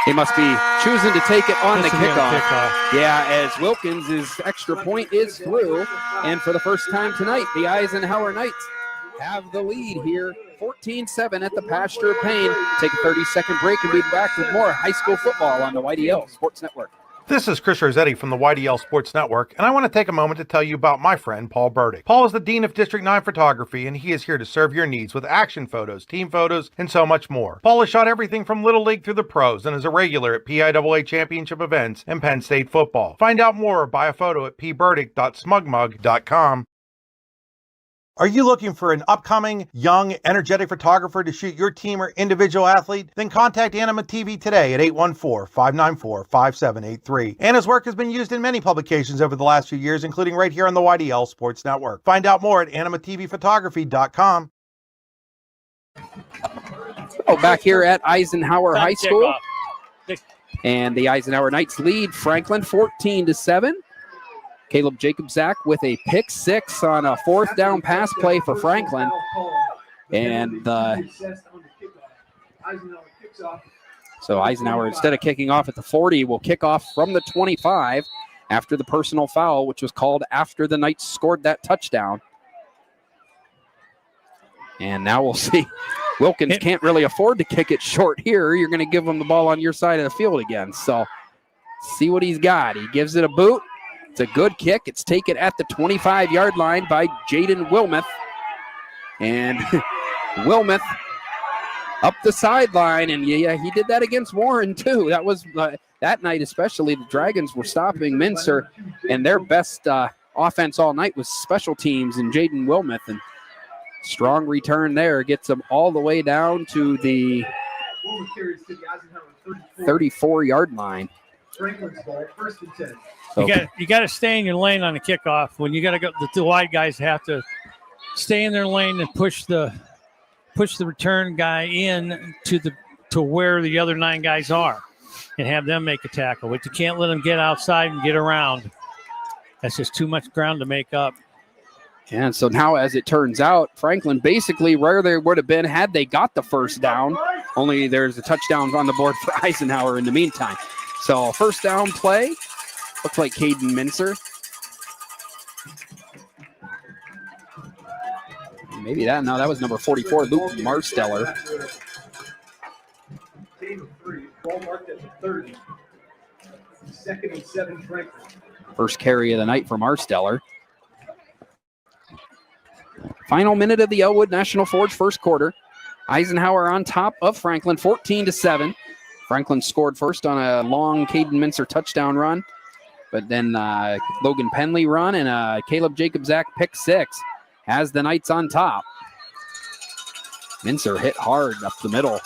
He must be choosing to take it on the This will be on the kickoff. kickoff. Yeah, as Wilkins' extra point is through. And for the first time tonight, the Eisenhower Knights have the lead here, 14-7 at the Pasture Payne. Take a 30-second break and be back with more high school football on the YDL Sports Network. This is Chris Rossetti from the YDL Sports Network, and I want to take a moment to tell you about my friend Paul Burdick. Paul is the Dean of District 9 Photography, and he is here to serve your needs with action photos, team photos, and so much more. Paul has shot everything from Little League through the pros and is a regular at PIAA championship events and Penn State football. Find out more or buy a photo at pburdick.smugmug.com. Are you looking for an upcoming, young, energetic photographer to shoot your team or individual athlete? Then contact Anima TV today at 814-594-5783. Anna's work has been used in many publications over the last few years, including right here on the YDL Sports Network. Find out more at animatvphotography.com. Oh, back here at Eisenhower High School. And the Eisenhower Knights lead Franklin 14-7. Caleb Jacobzak with a pick six on a fourth down pass play for Franklin. And so Eisenhower, instead of kicking off at the 40, will kick off from the 25 after the personal foul, which was called after the Knights scored that touchdown. And now we'll see. Wilkins can't really afford to kick it short here. You're going to give him the ball on your side of the field again. So see what he's got. He gives it a boot. It's a good kick. It's taken at the 25-yard line by Jaden Wilmoth. And Wilmoth up the sideline. And, yeah, he did that against Warren, too. That was that night especially. The Dragons were stopping Mincer, and their best offense all night was special teams and Jaden Wilmoth. And strong return there gets them all the way down to the 34-yard line. Franklin's ball, 1st and 10. You got to stay in your lane on the kickoff. When you got to go, the wide guys have to stay in their lane and push the return guy in to where the other 9 guys are, and have them make a tackle. But you can't let them get outside and get around. That's just too much ground to make up. And so now, as it turns out, Franklin basically where they would have been had they got the first down. Only there's a touchdown on the board for Eisenhower in the meantime. So first down play. Looks like Caden Mincer. Maybe that. No, that was number 44, Luke Marsteller. Ball marked at the 30. 2nd and 7, Franklin. First carry of the night for Marsteller. Final minute of the Elwood National Forge first quarter. Eisenhower on top of Franklin, 14-7. Franklin scored first on a long Caden Mincer touchdown run. But then Logan Penley run and Caleb Jacobzak pick six has the Knights on top. Mincer hit hard up the middle.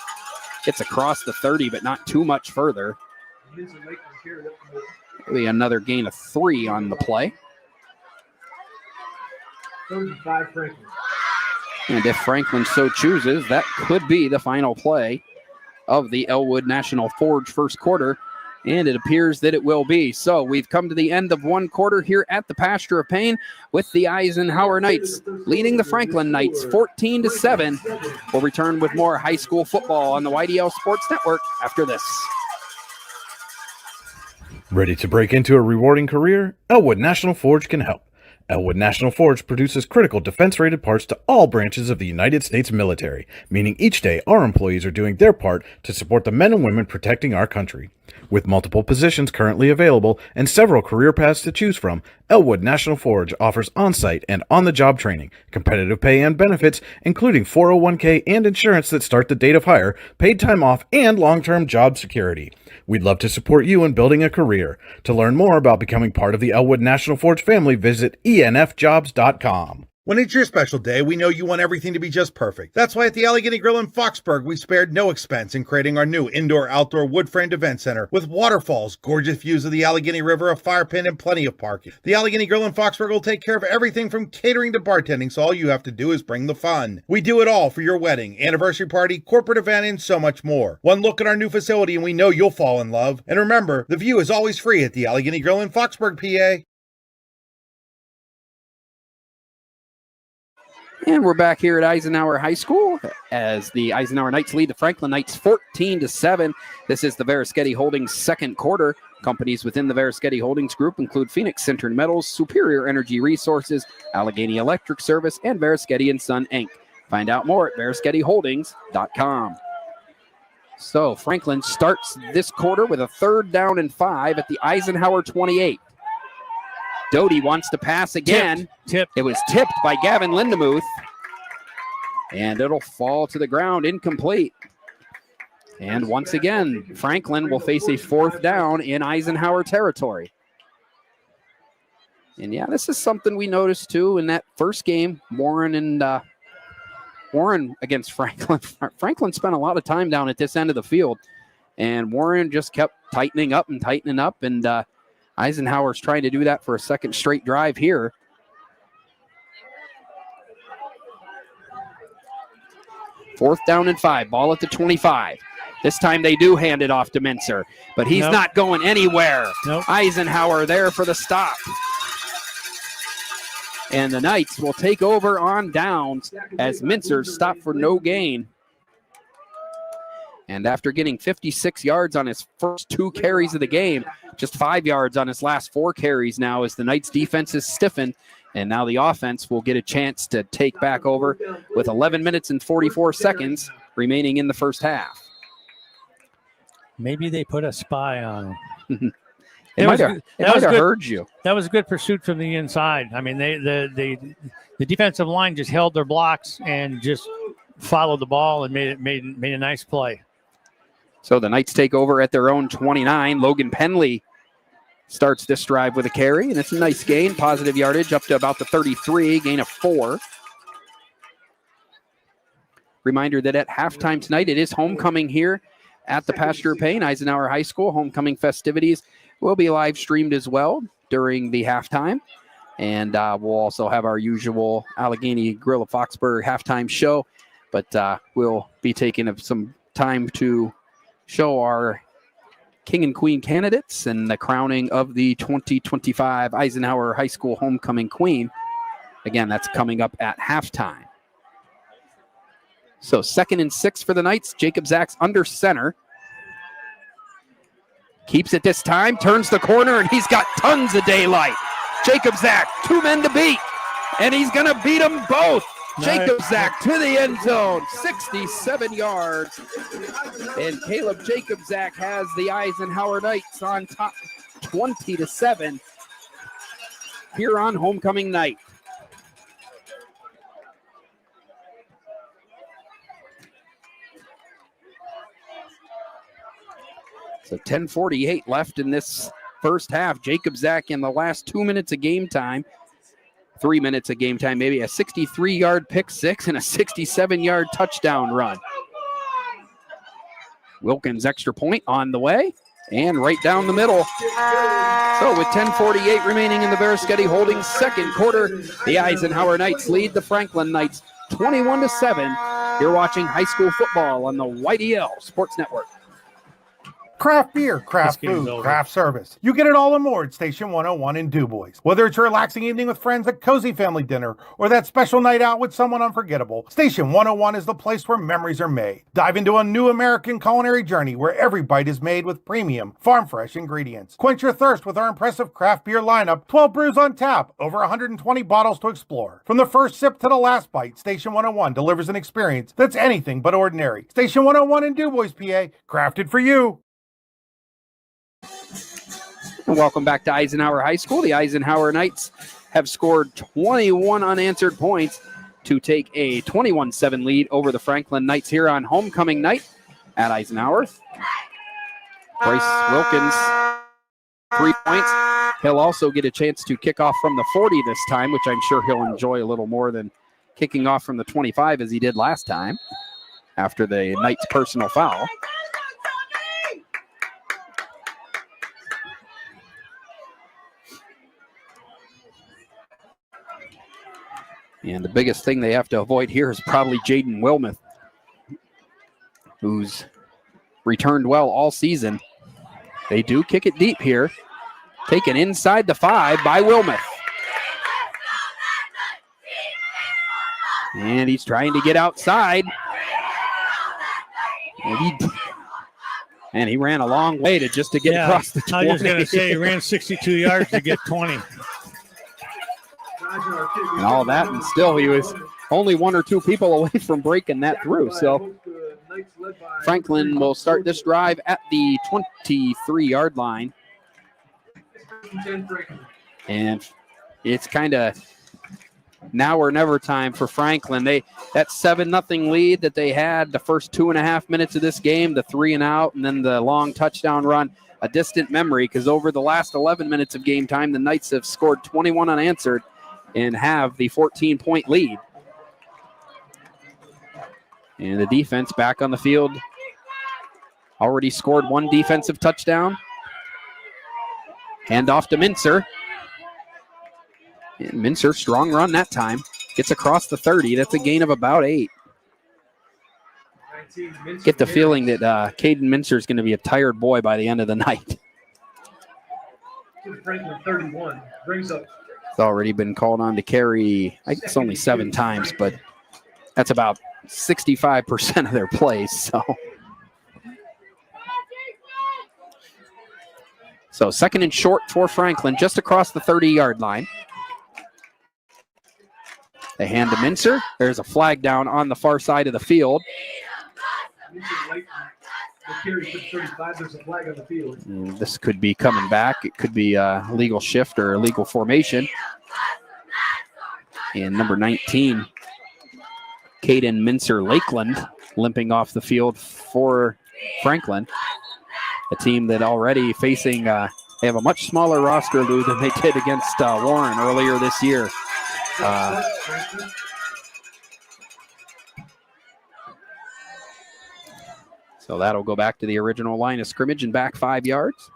Gets across the 30, but not too much further. Maybe another gain of 3 on the play. 35 Franklin. And if Franklin so chooses, that could be the final play of the Elwood National Forge first quarter. And it appears that it will be. So we've come to the end of one quarter here at the Pasture of Payne with the Eisenhower Knights leading the Franklin Knights 14-7. We'll return with more high school football on the YDL Sports Network after this. Ready to break into a rewarding career? Elwood National Forge can help. Elwood National Forge produces critical defense-rated parts to all branches of the United States military, meaning each day our employees are doing their part to support the men and women protecting our country. With multiple positions currently available and several career paths to choose from, Elwood National Forge offers on-site and on-the-job training, competitive pay and benefits, including 401k and insurance that start the date of hire, paid time off, and long-term job security. We'd love to support you in building a career. To learn more about becoming part of the Elwood National Forge family, visit enfjobs.com. When it's your special day, we know you want everything to be just perfect. That's why at the Allegheny Grill in Foxburg, we spared no expense in creating our new indoor-outdoor wood-framed event center with waterfalls, gorgeous views of the Allegheny River, a fire pit, and plenty of parking. The Allegheny Grill in Foxburg will take care of everything from catering to bartending, so all you have to do is bring the fun. We do it all for your wedding, anniversary party, corporate event, and so much more. One look at our new facility and we know you'll fall in love. And remember, the view is always free at the Allegheny Grill in Foxburg, PA. And we're back here at Eisenhower High School as the Eisenhower Knights lead the Franklin Knights 14-7. This is the Veriskety Holdings second quarter. Companies within the Veriskety Holdings Group include Phoenix Center Metals, Superior Energy Resources, Allegheny Electric Service, and Veriskety & Son, Inc. Find out more at VerisketyHoldings.com. So Franklin starts this quarter with a 3rd down and 5 at the Eisenhower 28. Doty wants to pass again. Tipped. It was tipped by Gavin Lindemuth. And it'll fall to the ground, incomplete. And once again, Franklin will face a 4th down in Eisenhower territory. And yeah, this is something we noticed too in that first game, Warren against Franklin. Franklin spent a lot of time down at this end of the field, and Warren just kept tightening up, and Eisenhower's trying to do that for a second straight drive here. Fourth down and 5, ball at the 25. This time they do hand it off to Mincer, but he's not going anywhere. Eisenhower there for the stop. And the Knights will take over on downs as Mincer stopped for no gain. And after getting 56 yards on his first 2 carries of the game, just 5 yards on his last 4 carries now as the Knights defense is stiffened. And now the offense will get a chance to take back over with 11 minutes and 44 seconds remaining in the first half. Maybe they put a spy on him. It might have heard you. That was a good pursuit from the inside. I mean, the defensive line just held their blocks and just followed the ball and made a nice play. So the Knights take over at their own 29. Logan Penley starts this drive with a carry, and it's a nice gain, positive yardage up to about the 33, gain of 4. Reminder that at halftime tonight, it is homecoming here at the Pasture Payne Eisenhower High School. Homecoming festivities will be live streamed as well during the halftime. And we'll also have our usual Allegheny Grill of Foxburg halftime show. But we'll be taking some time to show our King and Queen candidates and the crowning of the 2025 Eisenhower High School Homecoming Queen. Again, that's coming up at halftime. So 2nd and 6 for the Knights. Jacob Zach's under center. Keeps it this time, turns the corner, and he's got tons of daylight. Jacob Zach, 2 men to beat, and he's going to beat them both. Jacob Zach to the end zone, 67 yards. And Caleb Jacob Zach has the Eisenhower Knights on top 20-7 here on homecoming night. So 10:48 left in this first half. Jacob Zach in the last 2 minutes of game time, 3 minutes of game time, maybe a 63-yard pick six and a 67-yard touchdown run. Wilkins extra point on the way and right down the middle. So with 10:48 remaining in the Veriskety Holdings second quarter, the Eisenhower Knights lead the Franklin Knights 21-7. You're watching high school football on the YDL Sports Network. Craft beer, craft food, craft service. You get it all and more at Station 101 in DuBois. Whether it's a relaxing evening with friends at Cozy Family Dinner or that special night out with someone unforgettable, Station 101 is the place where memories are made. Dive into a new American culinary journey where every bite is made with premium, farm-fresh ingredients. Quench your thirst with our impressive craft beer lineup, 12 brews on tap, over 120 bottles to explore. From the first sip to the last bite, Station 101 delivers an experience that's anything but ordinary. Station 101 in DuBois, PA, crafted for you. Welcome back to Eisenhower High School. The Eisenhower Knights have scored 21 unanswered points to take a 21-7 lead over the Franklin Knights here on homecoming night at Eisenhower. Bryce Wilkins, 3 points. He'll also get a chance to kick off from the 40 this time, which I'm sure he'll enjoy a little more than kicking off from the 25 as he did last time after the Knights' personal foul. And the biggest thing they have to avoid here is probably Jaden Wilmuth, who's returned well all season. They do kick it deep here. Taken inside the 5 by Wilmuth. And he's trying to get outside. And he ran a long way to get across the 20. I was just going to say he ran 62 yards to get 20. And all that, and still he was only one or two people away from breaking that through. So Franklin will start this drive at the 23-yard line. And it's kind of now or never time for Franklin. That 7-0 lead that they had the first 2.5 minutes of this game, the 3 and out, and then the long touchdown run, a distant memory, because over the last 11 minutes of game time, the Knights have scored 21 unanswered and have the 14-point lead. And the defense back on the field already scored one defensive touchdown. Hand off to Mincer. And Mincer, strong run that time. Gets across the 30. That's a gain of about 8. Get the feeling that Caden Mincer is going to be a tired boy by the end of the night. Franklin 31 brings up. It's already been called on to carry, I guess only 7 times, but that's about 65% of their plays. So second and short for Franklin, just across the 30-yard line. They hand to Mincer. There's a flag down on the far side of the field. And this could be coming back. It could be a legal shift or a legal formation. And number 19, Caden Mincer Lakeland, limping off the field for Franklin. A team that already facing, they have a much smaller roster, Lou, than they did against Warren earlier this year. So that'll go back to the original line of scrimmage and back 5 yards.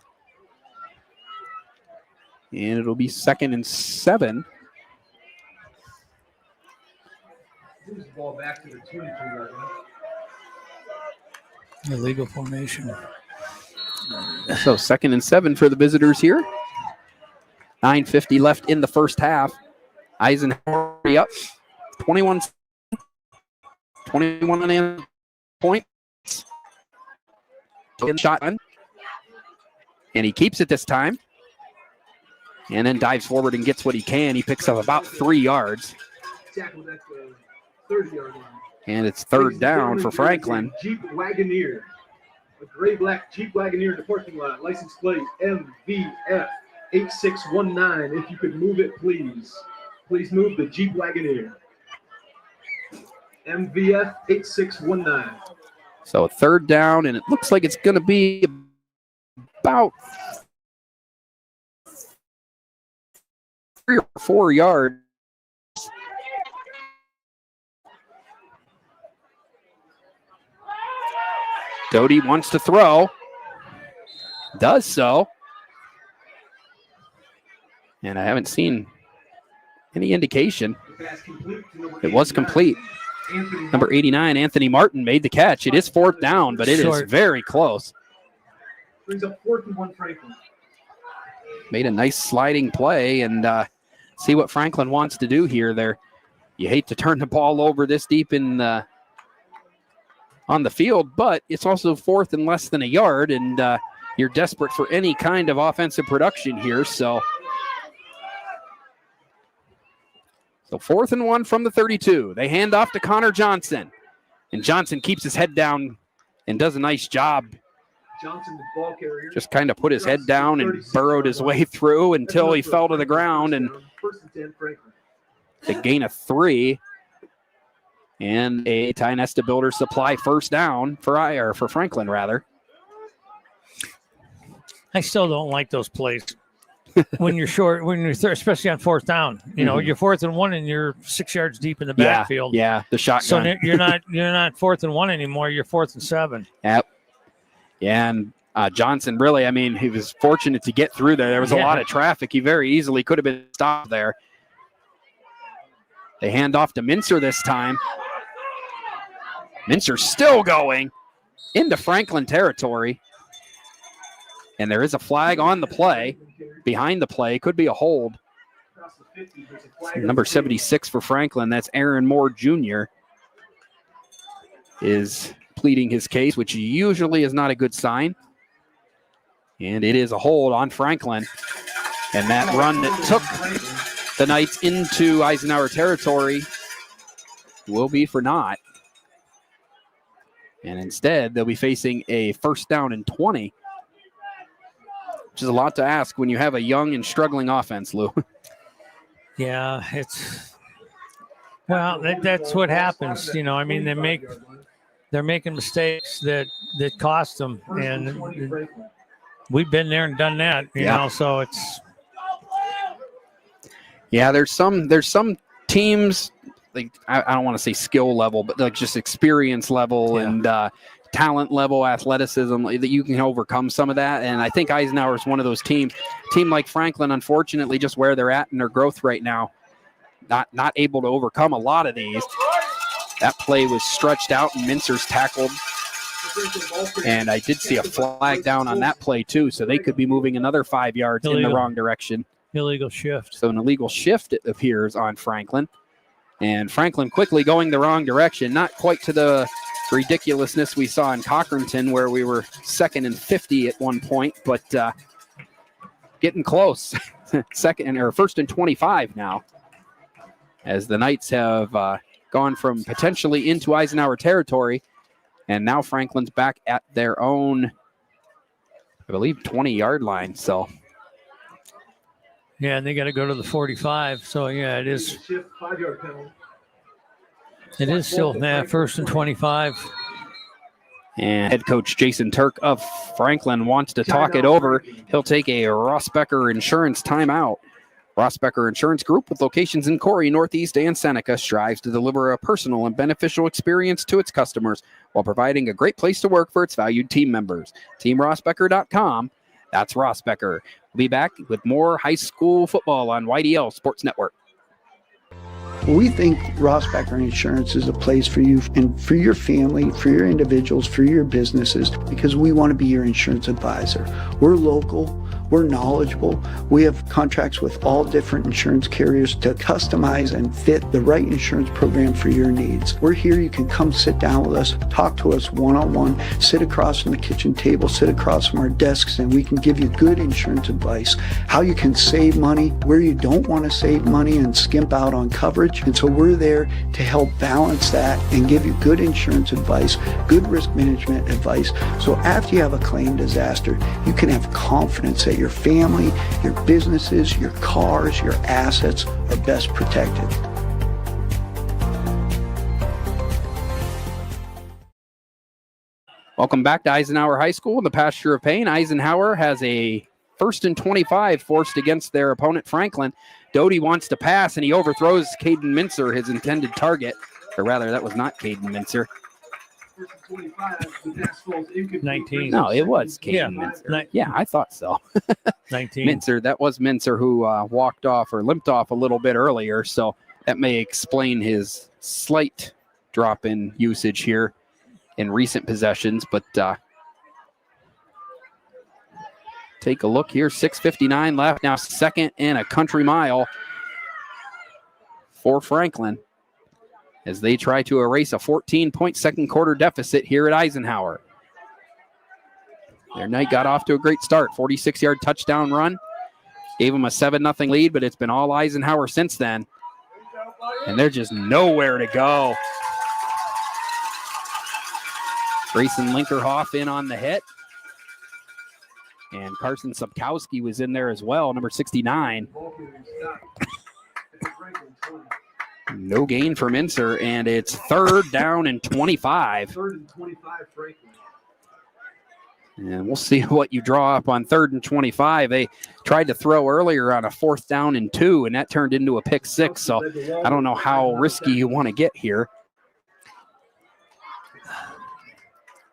And it'll be 2nd and 7. Moves the ball back to the 22-yard line. Illegal formation. So 2nd and 7 for the visitors here. 9:50 left in the first half. Eisenhower up 21 and points. Shotgun. And he keeps it this time. And then dives forward and gets what he can. He picks up about 3 yards. Tackled at the 30-yard line. And it's 3rd down for Franklin. Jeep Wagoneer. A gray-black Jeep Wagoneer to parking lot. License plate MVF 8619. If you could move it, please. Please move the Jeep Wagoneer. MVF 8619. So 3rd down, and it looks like it's going to be about 3 or 4 yards. Doty wants to throw. Does so. And I haven't seen any indication. It was complete. Number 89, Anthony Martin, made the catch. It is 4th down, but it is very close. Brings up 4th and 1 Franklin. Made a nice sliding play, and see what Franklin wants to do here. You hate to turn the ball over this deep in on the field, but it's also 4th and less than a yard, and you're desperate for any kind of offensive production here. So 4th and 1 from the 32. They hand off to Connor Johnson, and Johnson keeps his head down and does a nice job. Johnson, the ball carrier, just kind of put his head down and burrowed his way through until he fell to the ground, and the gain of 3 and a Ty Nesta Builder Supply 1st down for Franklin, rather. I still don't like those plays. When you're short, especially on 4th down, you're 4th and 1 and you're 6 yards deep in the backfield. Yeah, the shotgun. So you're not 4th and 1 anymore. You're 4th and 7. Yep. Yeah, and Johnson really, he was fortunate to get through there. There was a lot of traffic. He very easily could have been stopped there. They hand off to Mincer this time. Mincer still going into Franklin territory. And there is a flag on the play. Behind the play, could be a hold. Number 76 for Franklin, that's Aaron Moore Jr., is pleading his case, which usually is not a good sign. And it is a hold on Franklin. And that run that took the Knights into Eisenhower territory will be for naught. And instead, they'll be facing a first down and 20, which is a lot to ask when you have a young and struggling offense, Lou. Yeah, that's what happens. You know, I mean, they're making mistakes that cost them, and we've been there and done that. You know, so it's. Yeah, there's some teams, like I don't want to say skill level, but like just experience level and talent level, athleticism, that you can overcome some of that. And I think Eisenhower is one of those teams. Team like Franklin, unfortunately, just where they're at in their growth right now, not able to overcome a lot of these. That play was stretched out and Mincer's tackled. And I did see a flag down on that play too, so they could be moving another 5 yards in the wrong direction. Illegal shift. So an illegal shift, it appears, on Franklin. And Franklin quickly going the wrong direction, not quite to the ridiculousness we saw in Cochranton where we were 2nd and 50 at one point, but getting close. 1st and 25 now, as the Knights have gone from potentially into Eisenhower territory, and now Franklin's back at their own, I believe, 20-yard line. So. Yeah, and they got to go to the 45. So, yeah, it is. 5-yard penalty. It is still 1st and 25. And head coach Jason Turk of Franklin wants to talk it over. He'll take a Rossbecker Insurance timeout. Rossbecker Insurance Group, with locations in Corey, Northeast, and Seneca, strives to deliver a personal and beneficial experience to its customers while providing a great place to work for its valued team members. TeamRossbecker.com. That's Rossbecker. We'll be back with more high school football on YDL Sports Network. We think Rossbecker Insurance is a place for you and for your family, for your individuals, for your businesses, because we want to be your insurance advisor. We're local, we're knowledgeable, we have contracts with all different insurance carriers to customize and fit the right insurance program for your needs. We're here, you can come sit down with us, talk to us one-on-one, sit across from the kitchen table, sit across from our desks, and we can give you good insurance advice, how you can save money, where you don't want to save money and skimp out on coverage. And so we're there to help balance that and give you good insurance advice, good risk management advice. So after you have a claim disaster, you can have confidence that your family, your businesses, your cars, your assets are best protected. Welcome back to Eisenhower High School in the pasture of pain. Eisenhower has a 1st and 25 forced against their opponent, Franklin. Doty wants to pass, and he overthrows Caden Mincer, his intended target. Or rather, that was not Caden Mincer. 19. No, it was Caden Mincer. Yeah, I thought so. 19. Mincer, that was Mincer who walked off or limped off a little bit earlier, so that may explain his slight drop in usage here in recent possessions, but take a look here. 6:59 left. Now 2nd and a country mile for Franklin as they try to erase a 14-point second quarter deficit here at Eisenhower. Their night got off to a great start. 46-yard touchdown run. Gave them a 7-0 lead, but it's been all Eisenhower since then. And they're just nowhere to go. Grayson Linkerhoff in on the hit. And Carson Sapkowski was in there as well, number 69. No gain for Mincer, and it's 3rd down and 25. 3rd and 25, Franklin. And we'll see what you draw up on 3rd and 25. They tried to throw earlier on a 4th down and 2, and that turned into a pick 6. So I don't know how risky you want to get here.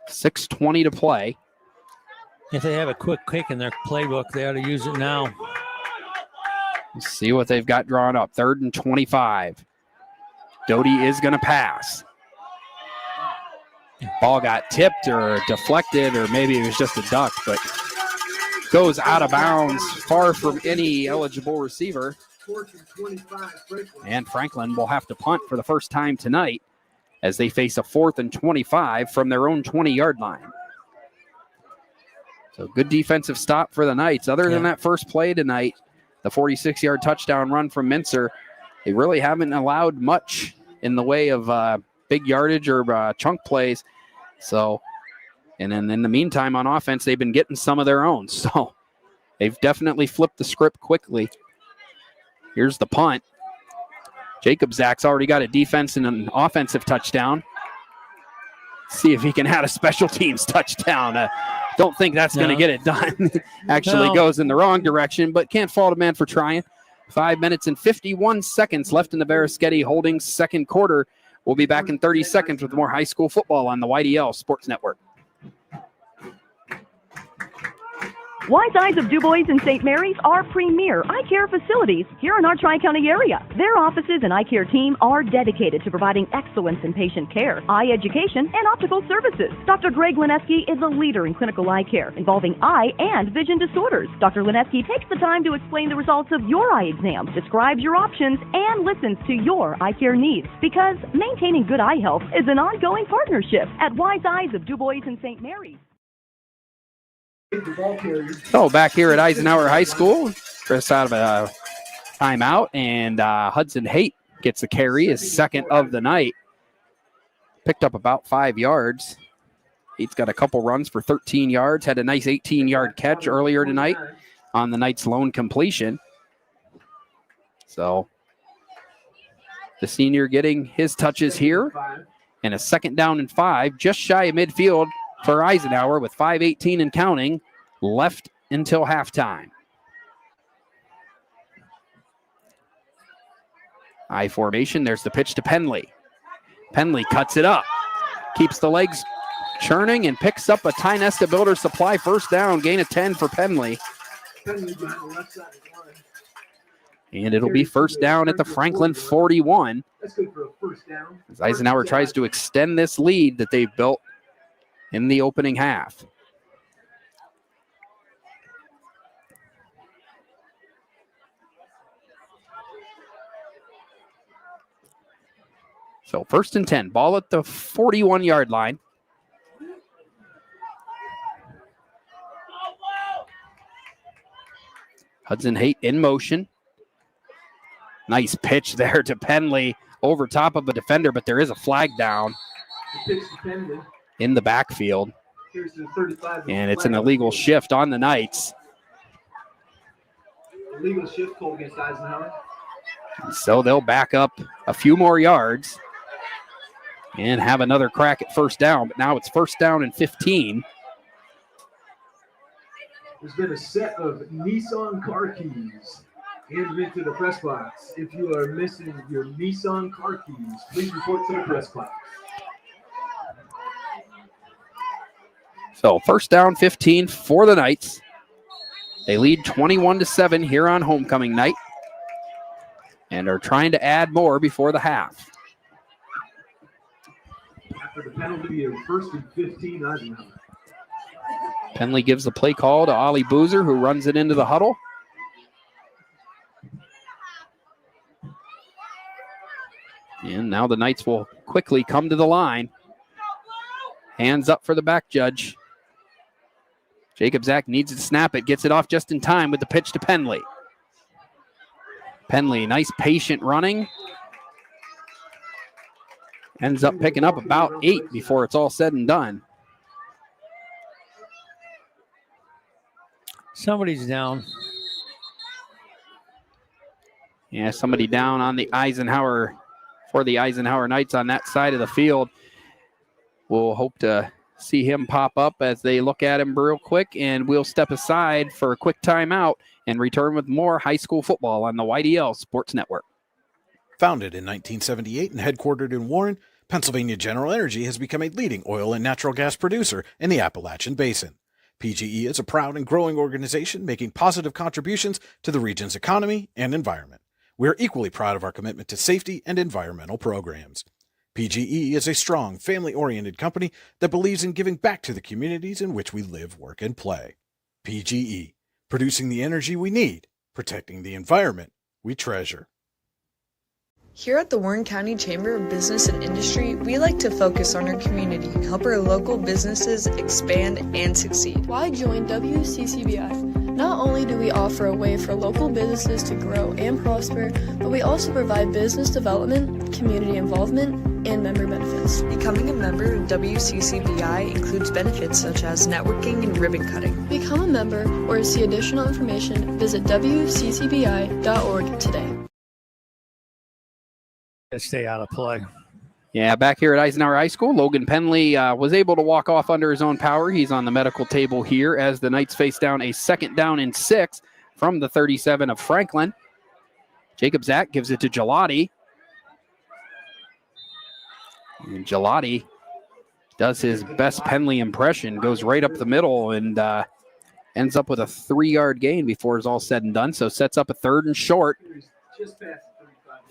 6:20 to play. If they have a quick kick in their playbook, they ought to use it now. Let's see what they've got drawn up. 3rd and 25. Doty is going to pass. Ball got tipped or deflected, or maybe it was just a duck, but goes out of bounds far from any eligible receiver. 4th and 25, Franklin. And Franklin will have to punt for the first time tonight as they face a 4th and 25 from their own 20-yard line. So good defensive stop for the Knights. Other than that first play tonight, the 46-yard touchdown run from Mincer, they really haven't allowed much in the way of big yardage or chunk plays. So, and then in the meantime on offense, they've been getting some of their own. So they've definitely flipped the script quickly. Here's the punt. Jacob Zach's already got a defense and an offensive touchdown. See if he can add a special teams touchdown. Don't think that's going to get it done. Actually goes in the wrong direction, but can't fault a man for trying. 5 minutes and 51 seconds left in the Veriskety Holdings second quarter. We'll be back in 30 seconds with more high school football on the YDL Sports Network. Wise Eyes of DuBois and St. Mary's are premier eye care facilities here in our Tri-County area. Their offices and eye care team are dedicated to providing excellence in patient care, eye education, and optical services. Dr. Greg Lineski is a leader in clinical eye care involving eye and vision disorders. Dr. Lineski takes the time to explain the results of your eye exam, describes your options, and listens to your eye care needs, because maintaining good eye health is an ongoing partnership at Wise Eyes of DuBois and St. Mary's. So back here at Eisenhower High School, Chris out of a timeout, and Hudson Haight gets the carry, his second of the night. Picked up about 5 yards. Haight's got a couple runs for 13 yards, had a nice 18-yard catch earlier tonight on the Knights' lone completion. So the senior getting his touches here, and a 2nd down and 5, just shy of midfield for Eisenhower with 5:18 and counting left until halftime. I formation, there's the pitch to Penley. Penley cuts it up, keeps the legs churning, and picks up a Ty Nesta Builder Supply first down, gain of 10 for Penley. And it'll be first down at the Franklin 41. That's good for a first down. As Eisenhower tries to extend this lead that they've built in the opening half. So 1st and 10, ball at the 41-yard line. Hudson Haight in motion. Nice pitch there to Penley over top of a defender, but there is a flag down in the backfield. And it's an illegal shift on the Knights. Illegal shift called against Eisenhower. So they'll back up a few more yards and have another crack at first down. But now it's 1st down and 15. There's been a set of Nissan car keys handed into the press box. If you are missing your Nissan car keys, please report to the press box. So 1st down 15 for the Knights. They lead 21-7 here on homecoming night and are trying to add more before the half. After the penalty of 1st and 15, Eisenhower. Penley gives the play call to Ollie Boozer, who runs it into the huddle. And now the Knights will quickly come to the line. Hands up for the back judge. Jacob Zach needs to snap it, gets it off just in time with the pitch to Penley. Penley, nice patient running. Ends up picking up about 8 before it's all said and done. Somebody's down. Yeah, somebody down on the Eisenhower, for the Eisenhower Knights on that side of the field. We'll hope to see him pop up as they look at him real quick, and we'll step aside for a quick timeout and return with more high school football on the YDL Sports Network. Founded in 1978 and headquartered in Warren, Pennsylvania General Energy has become a leading oil and natural gas producer in the Appalachian Basin. PGE is a proud and growing organization making positive contributions to the region's economy and environment. We are equally proud of our commitment to safety and environmental programs. PGE is a strong, family-oriented company that believes in giving back to the communities in which we live, work, and play. PGE, producing the energy we need, protecting the environment we treasure. Here at the Warren County Chamber of Business and Industry, we like to focus on our community and help our local businesses expand and succeed. Why join WCCBI? Not only do we offer a way for local businesses to grow and prosper, but we also provide business development, community involvement, and member benefits. Becoming a member of WCCBI includes benefits such as networking and ribbon cutting. Become a member or to see additional information, visit WCCBI.org today. Stay out of play. Yeah, back here at Eisenhower High School, Logan Penley was able to walk off under his own power. He's on the medical table here as the Knights face down a 2nd down and 6 from the 37 of Franklin. Jacob Zach gives it to Gelati. And Gelati does his best Penley impression, goes right up the middle and ends up with a 3-yard gain before it's all said and done. So sets up a 3rd and short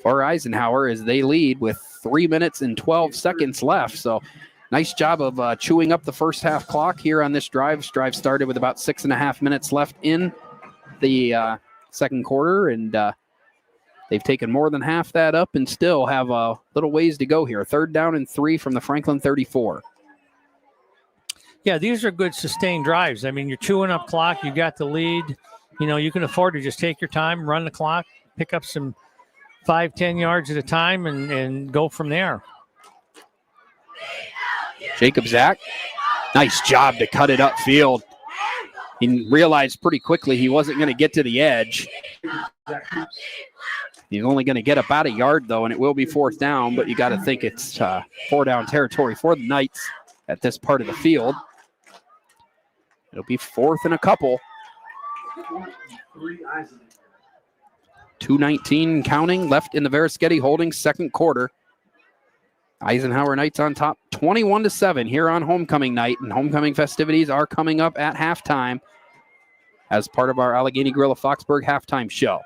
for Eisenhower as they lead with 3 minutes and 12 seconds left. So nice job of chewing up the first half clock here on this drive. This drive started with about 6.5 minutes left in the second quarter, and they've taken more than half that up and still have a little ways to go here. 3rd down and 3 from the Franklin 34. Yeah, these are good sustained drives. I mean, you're chewing up clock. You got the lead. You know, you can afford to just take your time, run the clock, pick up some 5-10 yards at a time and go from there. Jacob Zach, nice job to cut it upfield. He realized pretty quickly he wasn't going to get to the edge. He's only going to get about a yard, though, and it will be 4th down, but you got to think it's 4-down territory for the Knights at this part of the field. It'll be 4th and a couple. 2:19 counting left in the Verischetti Holdings second quarter. Eisenhower Knights on top 21-7 here on homecoming night, and homecoming festivities are coming up at halftime as part of our Allegheny Grill of Foxburg halftime show.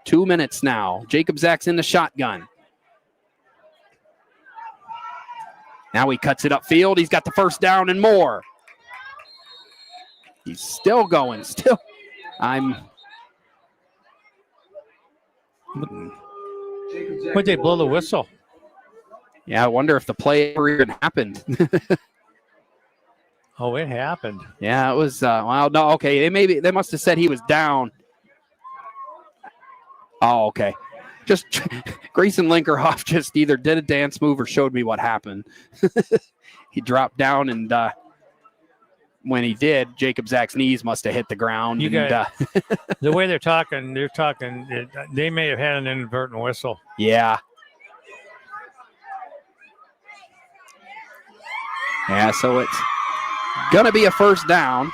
2 minutes now. Jacob Zach's in the shotgun. Now he cuts it upfield. He's got the 1st down and more. He's still going. Would they blow the whistle? Yeah, I wonder if the play ever even happened. Oh, it happened. Yeah, it was. Well, no, okay. They must have said he was down. Oh, okay. Just Grayson Linkerhoff just either did a dance move or showed me what happened. He dropped down, and when he did, Jacob Zach's knees must have hit the ground. The way they're talking, they may have had an inadvertent whistle. Yeah. Yeah, so it's going to be a 1st down.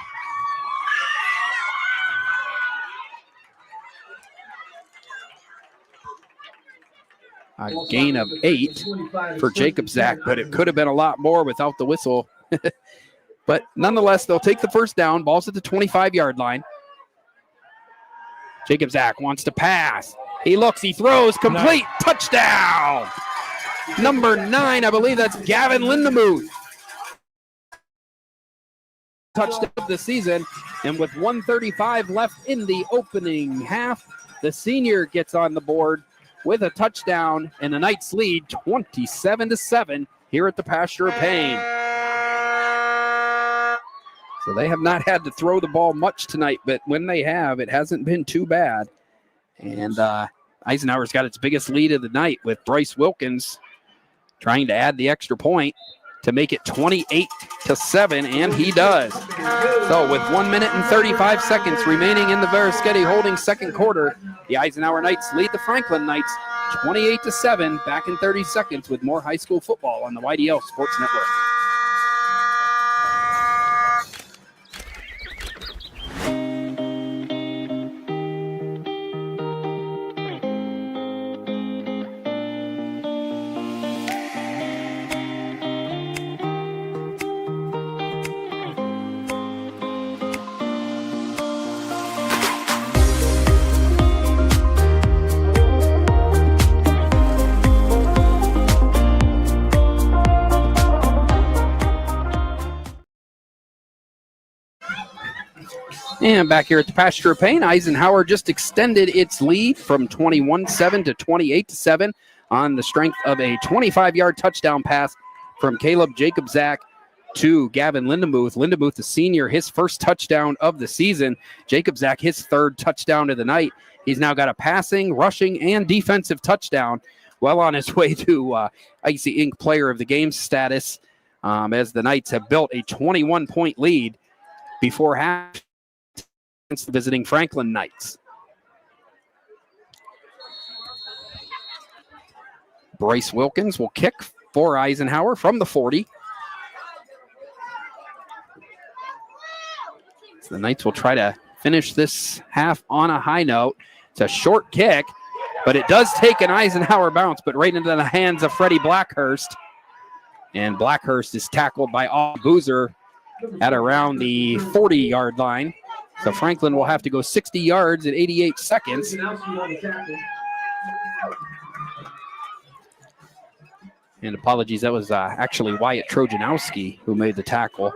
A gain of 8 for Jacob Zach, but it could have been a lot more without the whistle. But nonetheless, they'll take the 1st down. Ball's at the 25-yard line. Jacob Zach wants to pass. He looks, he throws, complete, touchdown. Number 9, I believe that's Gavin Lindemuth. Touchdown of the season, and with 1:35 left in the opening half, the senior gets on the board with a touchdown, and the Knights lead 27-7 here at the Pasture of Pain. So they have not had to throw the ball much tonight, but when they have, it hasn't been too bad. And Eisenhower's got its biggest lead of the night with Bryce Wilkins trying to add the extra point to make it 28-7, and he does. So with 1 minute and 35 seconds remaining in the Verischetti Holdings second quarter, the Eisenhower Knights lead the Franklin Knights 28-7. Back in 30 seconds with more high school football on the YDL Sports Network. And back here at the Pasture of Pain, Eisenhower just extended its lead from 21-7 to 28-7 on the strength of a 25-yard touchdown pass from Caleb Jacobzak to Gavin Lindemuth. Lindemuth, the senior, his first touchdown of the season. Jacobzak, his third touchdown of the night. He's now got a passing, rushing, and defensive touchdown. Well on his way to Icy Ink Player of the Game status as the Knights have built a 21-point lead before half against the visiting Franklin Knights. Bryce Wilkins will kick for Eisenhower from the 40. So the Knights will try to finish this half on a high note. It's a short kick, but it does take an Eisenhower bounce, but right into the hands of Freddie Blackhurst. And Blackhurst is tackled by Boozer at around the 40-yard line. So Franklin will have to go 60 yards in 88 seconds. And apologies, that was actually Wyatt Trojanowski who made the tackle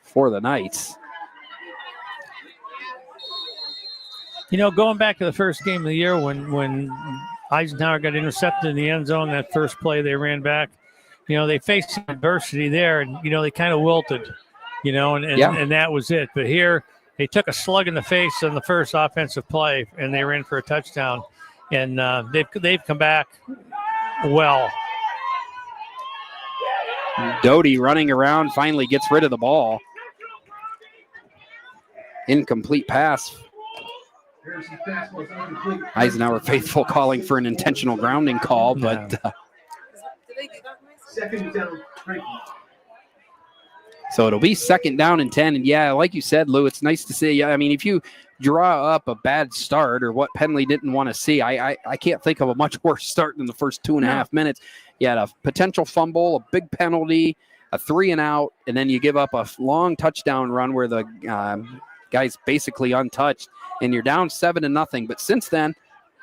for the Knights. You know, going back to the first game of the year when Eisenhower got intercepted in the end zone, that first play they ran back, you know, they faced some adversity there, and, you know, they kind of wilted, you know, and that was it. But here they took a slug in the face on the first offensive play, and they ran for a touchdown. And they've come back well. Doty running around finally gets rid of the ball. Incomplete pass. Eisenhower faithful calling for an intentional grounding call, but so it'll be 2nd down and 10. And yeah, like you said, Lou, it's nice to see. I mean, if you draw up a bad start or what Penley didn't want to see, I can't think of a much worse start than the first 2.5 minutes. You had a potential fumble, a big penalty, a 3-and-out, and then you give up a long touchdown run where the guy's basically untouched, and you're down 7-0. But since then,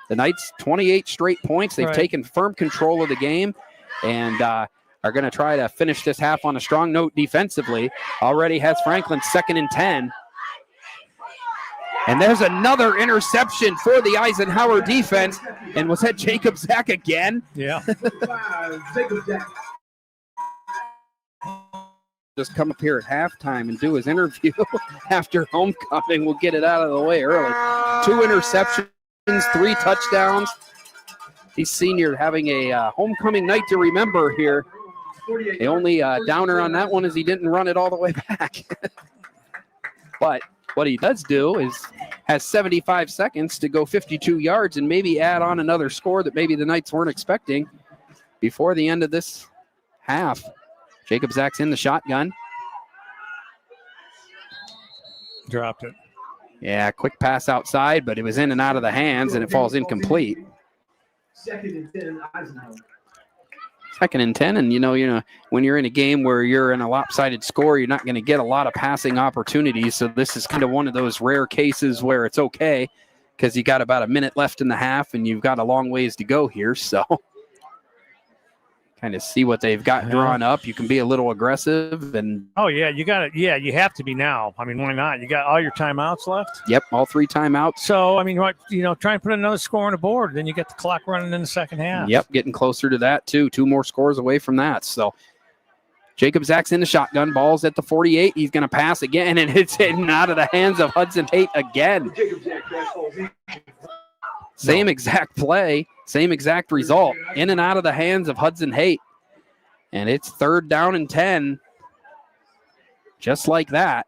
the Knights 28 straight points. They've taken firm control of the game and are going to try to finish this half on a strong note defensively. Already has Franklin 2nd and 10. And there's another interception for the Eisenhower defense. And was that Jacob Zach again? Yeah. Just come up here at halftime and do his interview after homecoming. We'll get it out of the way early. 2 interceptions, 3 touchdowns. He's senior having a homecoming night to remember here. The only downer on that one is he didn't run it all the way back. But what he does do is has 75 seconds to go 52 yards and maybe add on another score that maybe the Knights weren't expecting before the end of this half. Jacob Zach's in the shotgun. Dropped it. Yeah, quick pass outside, but it was in and out of the hands, and it falls incomplete. 2nd and 10, Eisenhower. 2nd and 10, and you know, when you're in a game where you're in a lopsided score, you're not going to get a lot of passing opportunities. So this is kind of one of those rare cases where it's okay because you got about a minute left in the half, and you've got a long ways to go here. So kind of see what they've got drawn up. You can be a little aggressive and you got it. Yeah, you have to be now. I mean, why not? You got all your timeouts left. Yep, all 3 timeouts. So I mean, try and put another score on the board. Then you get the clock running in the second half. Yep, getting closer to that too. 2 more scores away from that. So Jacob Zach's in the shotgun. Ball's at the 48. He's going to pass again, and it's in out of the hands of Hudson Haight again. Same exact play, same exact result. In and out of the hands of Hudson Haight. And it's 3rd down and 10. Just like that.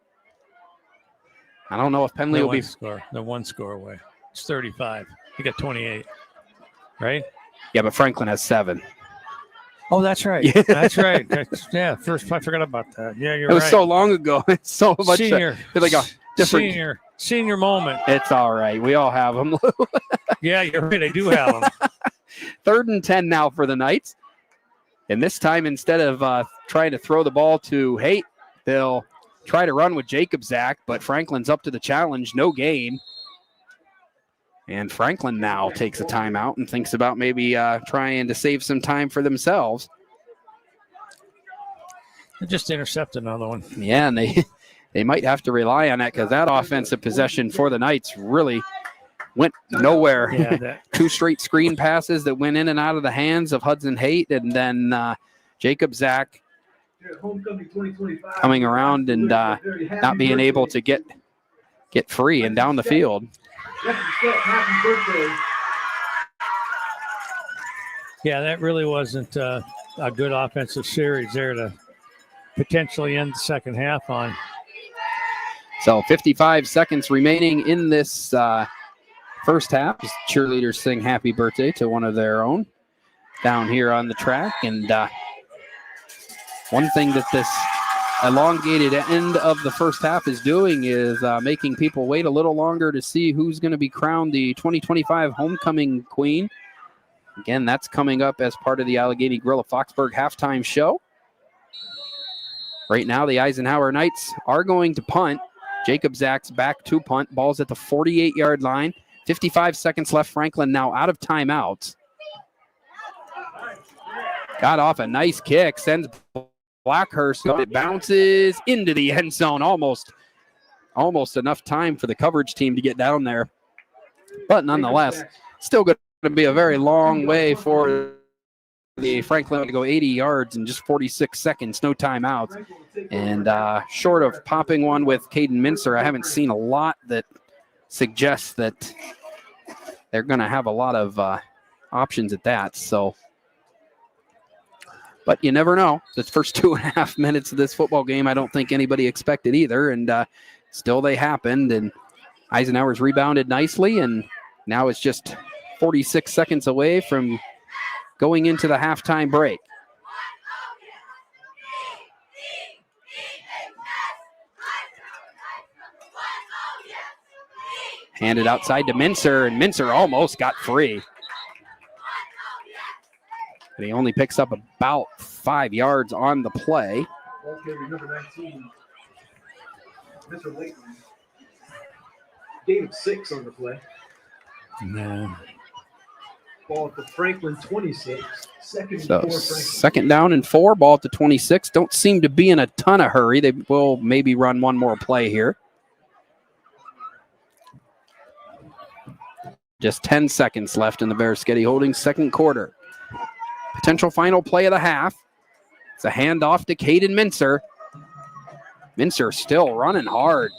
I don't know if Penley will be. They're 1 score away. It's 35. You got 28, right? Yeah, but Franklin has 7. Oh, that's right. Yeah. That's right. First I forgot about that. Yeah, you're right. It was so long ago. It's so much. Senior. Like a different senior moment. It's all right. We all have them. Yeah, you're right. I do have them. 3rd and 10 now for the Knights. And this time, instead of trying to throw the ball to Haight, they'll try to run with Jacob Zach, but Franklin's up to the challenge. No gain. And Franklin now takes a timeout and thinks about maybe trying to save some time for themselves. They just intercepted another one. Yeah, and they might have to rely on that because that offensive possession for the Knights really went nowhere. Yeah, Two straight screen passes that went in and out of the hands of Hudson Haight, and then Jacob Zach coming around and not being able to get free and down the field. Yeah, that really wasn't a good offensive series there to potentially end the second half on. So 55 seconds remaining in this first half. Cheerleaders sing happy birthday to one of their own down here on the track. And one thing that this elongated end of the first half is doing is making people wait a little longer to see who's going to be crowned the 2025 homecoming queen. Again, that's coming up as part of the Allegheny Grill of Foxburg halftime show. Right now, the Eisenhower Knights are going to punt. Jacob Zach's back to punt. Ball's at the 48-yard line. 55 seconds left. Franklin now out of timeouts. Got off a nice kick. Sends Blackhurst. It bounces into the end zone. Almost enough time for the coverage team to get down there. But nonetheless, still going to be a very long way for the Franklin to go 80 yards in just 46 seconds, no timeouts. And short of popping one with Caden Mincer, I haven't seen a lot that suggests that they're going to have a lot of options at that. So, but you never know. The first 2.5 minutes of this football game, I don't think anybody expected either. And still they happened. And Eisenhower's rebounded nicely. And now it's just 46 seconds away from going into the halftime break. Handed outside to Mincer, and Mincer almost got free. But he only picks up about 5 yards on the play. Number 19, Mr. Layton. Gain of 6 on the play. No. Ball at the Franklin 26. Second down and 4. Ball at the 26. Don't seem to be in a ton of hurry. They will maybe run one more play here. Just 10 seconds left in the Bears-Sketty Holdings second quarter. Potential final play of the half. It's a handoff to Caden Mincer. Mincer still running hard.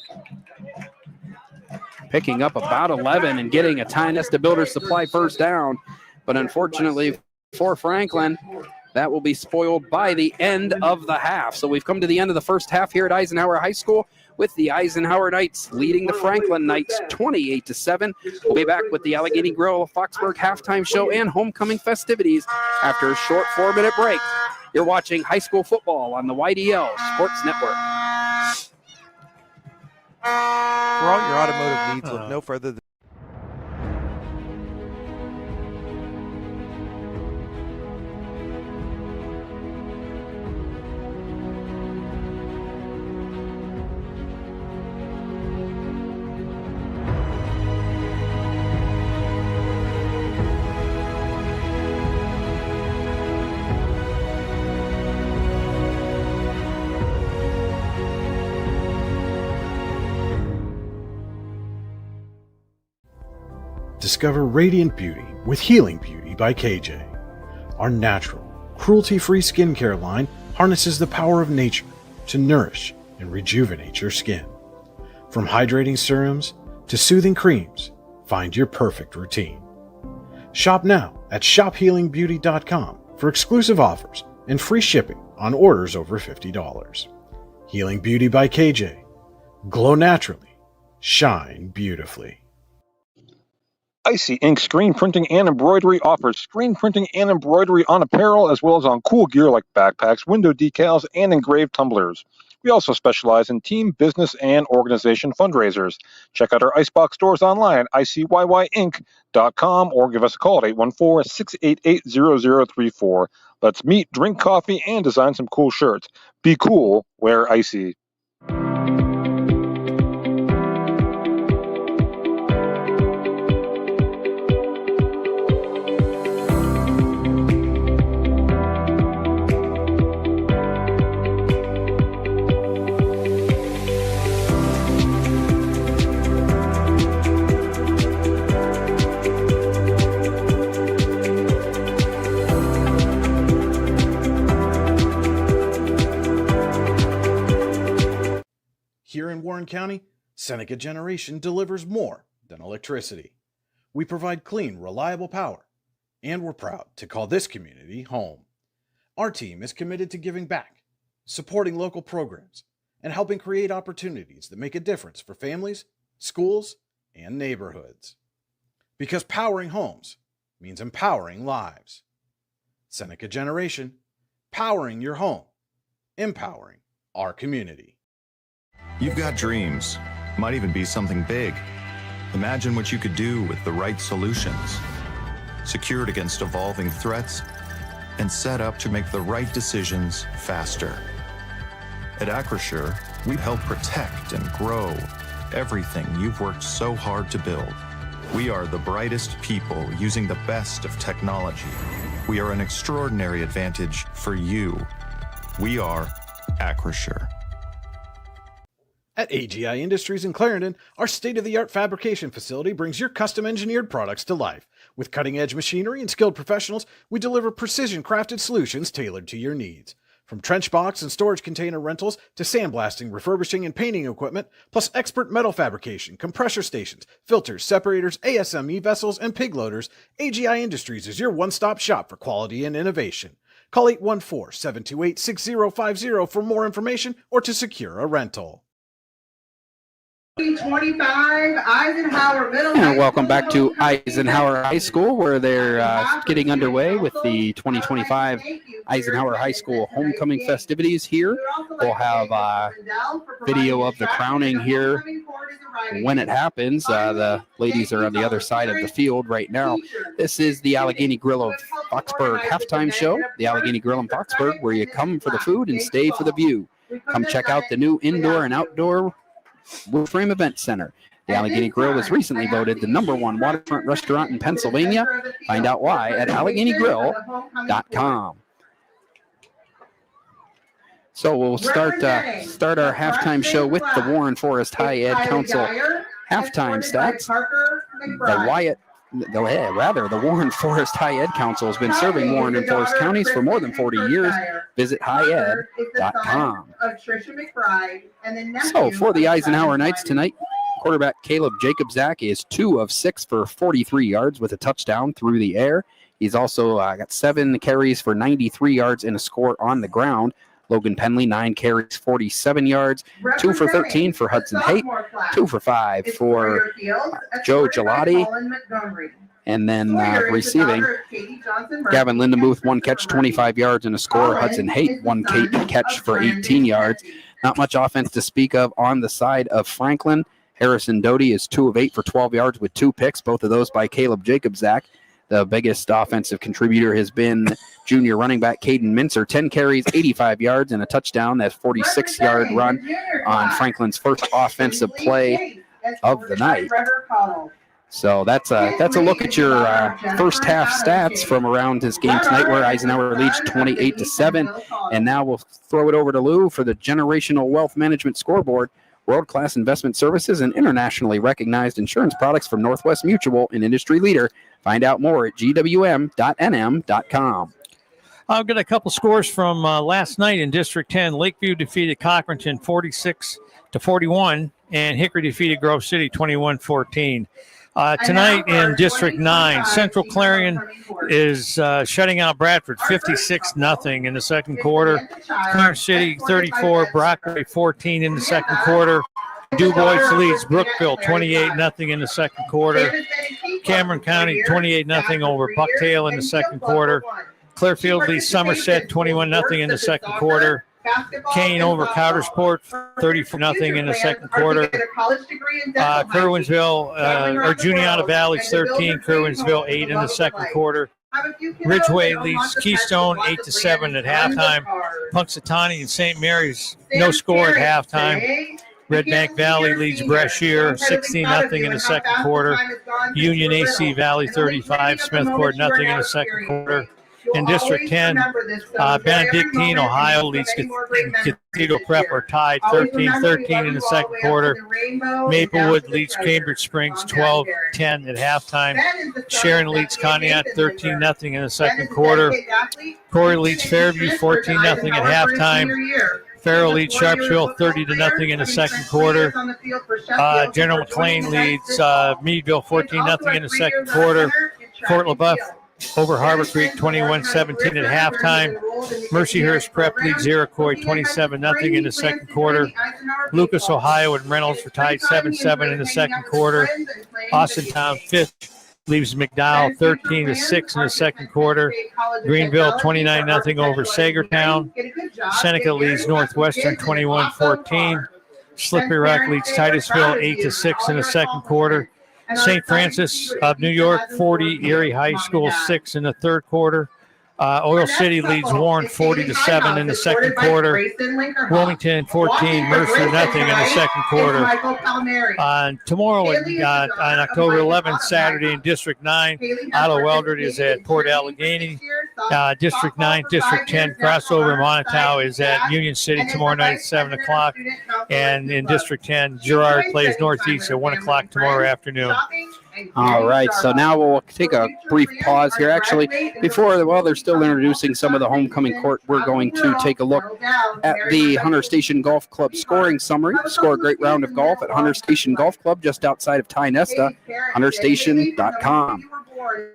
Picking up about 11 and getting a Tionesta Builders Supply first down. But unfortunately for Franklin, that will be spoiled by the end of the half. So we've come to the end of the first half here at Eisenhower High School with the Eisenhower Knights leading the Franklin Knights 28-7. We'll be back with the Allegheny Grill Foxburg halftime show and homecoming festivities after a short 4-minute break. You're watching high school football on the YDL Sports Network. For all your automotive needs, look no further than Discover radiant beauty with Healing Beauty by KJ. Our natural, cruelty-free skincare line harnesses the power of nature to nourish and rejuvenate your skin. From hydrating serums to soothing creams, find your perfect routine. Shop now at shophealingbeauty.com for exclusive offers and free shipping on orders over $50. Healing Beauty by KJ. Glow naturally. Shine beautifully. Icy Ink Screen Printing and Embroidery offers screen printing and embroidery on apparel as well as on cool gear like backpacks, window decals, and engraved tumblers. We also specialize in team, business, and organization fundraisers. Check out our Icebox stores online at ICYYInc.com or give us a call at 814-688-0034. Let's meet, drink coffee, and design some cool shirts. Be cool, wear Icy. Warren County, Seneca Generation delivers more than electricity. We provide clean, reliable power, and we're proud to call this community home. Our team is committed to giving back, supporting local programs, and helping create opportunities that make a difference for families, schools, and neighborhoods. Because powering homes means empowering lives. Seneca Generation, powering your home, empowering our community. You've got dreams, might even be something big. Imagine what you could do with the right solutions. Secured against evolving threats and set up to make the right decisions faster. At Acrisure, we help protect and grow everything you've worked so hard to build. We are the brightest people using the best of technology. We are an extraordinary advantage for you. We are Acrisure. At AGI Industries in Clarendon, our state-of-the-art fabrication facility brings your custom-engineered products to life. With cutting-edge machinery and skilled professionals, we deliver precision-crafted solutions tailored to your needs. From trench box and storage container rentals to sandblasting, refurbishing, and painting equipment, plus expert metal fabrication, compressor stations, filters, separators, ASME vessels, and pig loaders, AGI Industries is your one-stop shop for quality and innovation. Call 814-728-6050 for more information or to secure a rental. 25 Eisenhower Middle And welcome back to Eisenhower High School, where they're getting underway with the 2025 Eisenhower High School homecoming festivities here. We'll have video of the crowning here when it happens. The ladies are on the other side of the field right now. This is the Allegheny Grill of Foxburg halftime show. The Allegheny Grill in Foxburg, where you come for the food and stay for the view. Come check out the new indoor and outdoor wood frame event center. The Allegheny Grill was recently voted the #1 waterfront restaurant in Pennsylvania. Find out why at AlleghenyGrill.com. So we'll start our halftime show with the Warren Forest High Ed Council halftime stats. The Warren Forest High Ed Council has been serving Warren and Forest counties for more than 40 years. Visit highed.com. So for the Eisenhower Knights tonight, quarterback Caleb Jacobzak is 2 of 6 for 43 yards with a touchdown through the air. He's also got 7 carries for 93 yards and a score on the ground. Logan Penley, 9 carries, 47 yards, 2 for 13 for Hudson Haight, 2 for 5 for Joe Gelati. And then receiving, Gavin Lindenmuth, 1 catch, 25 yards and a score. Hudson Haight, 1 catch for 18 yards. Not much offense to speak of on the side of Franklin. Harrison Doty is 2 of 8 for 12 yards with 2 picks, both of those by Caleb Jacobzak. The biggest offensive contributor has been junior running back Caden Mincer, 10 carries, 85 yards, and a touchdown. That 46-yard run on Franklin's first offensive play of the night. So that's a look at your first half stats from around this game tonight, where Eisenhower leads 28-7. And now we'll throw it over to Lou for the Generational Wealth Management Scoreboard. World-class investment services and internationally recognized insurance products from Northwest Mutual, an industry leader. Find out more at gwm.nm.com. I'll get a couple scores from last night in District 10. Lakeview defeated Cochranton 46-41, and Hickory defeated Grove City 21-14. Tonight in District 9, Central Clarion is shutting out Bradford 56-0 in the second quarter. Clarence City 34, Brockway 14 in the second quarter. Du Bois leads Brookville 28-0 in the second quarter. Cameron County 28-0 over Bucktail in the second quarter. Clearfield leads Somerset 21-0 in the second quarter. Kane over Coudersport 34-0 in the second quarter. Juniata Valley's 13, Kerwinsville 8 in the second quarter. Ridgeway leads Keystone 8-7 at halftime. Punxsutawney and St. Mary's no score at halftime. Red Bank Valley leads Brashear 16-0 in the second quarter. Union AC Valley 35, Smithport nothing in the second quarter. In District 10, Benedictine, Ohio leads Cathedral Prep are tied 13-13 in the second quarter. Maplewood leads Cambridge Springs 12-10 at halftime. Sharon leads Conneaut 13-0 in the second quarter. Corey leads Fairview 14-0 at halftime. Farrell leads Sharpsville 30-0 in the second quarter. General McLean leads Meadville 14-0 in the second quarter. Fort LaBeouf over Harbor Creek 21-17 at halftime. Mercyhurst Prep leads Iroquois 27-0 in the second quarter. Lucas, Ohio and Reynolds were tied 7-7 in the second quarter. Austintown 5th leaves McDowell 13-6 in the second quarter. Greenville 29-0 over Sagertown. Seneca leads Northwestern 21-14. Slippery Rock leads Titusville 8-6 in the second quarter. St. Francis of New York 40, Erie High School 6 in the third quarter. Oil City leads Warren 40-7 in the second quarter. Wilmington 14, Mercer 0 in the second quarter. Tomorrow on October 11th, Saturday in District 9, Otto Weldert is at Port Allegheny. District 9, District 10 crossover Montauk is at Union City tomorrow night at 7 o'clock. And in District 10, Girard plays Northeast at 1 o'clock tomorrow afternoon. All right, so now we'll take a brief pause here. Actually, while they're still introducing some of the homecoming court, we're going to take a look at the Hunter Station Golf Club scoring summary. Score a great round of golf at Hunter Station Golf Club just outside of Tynesta, hunterstation.com.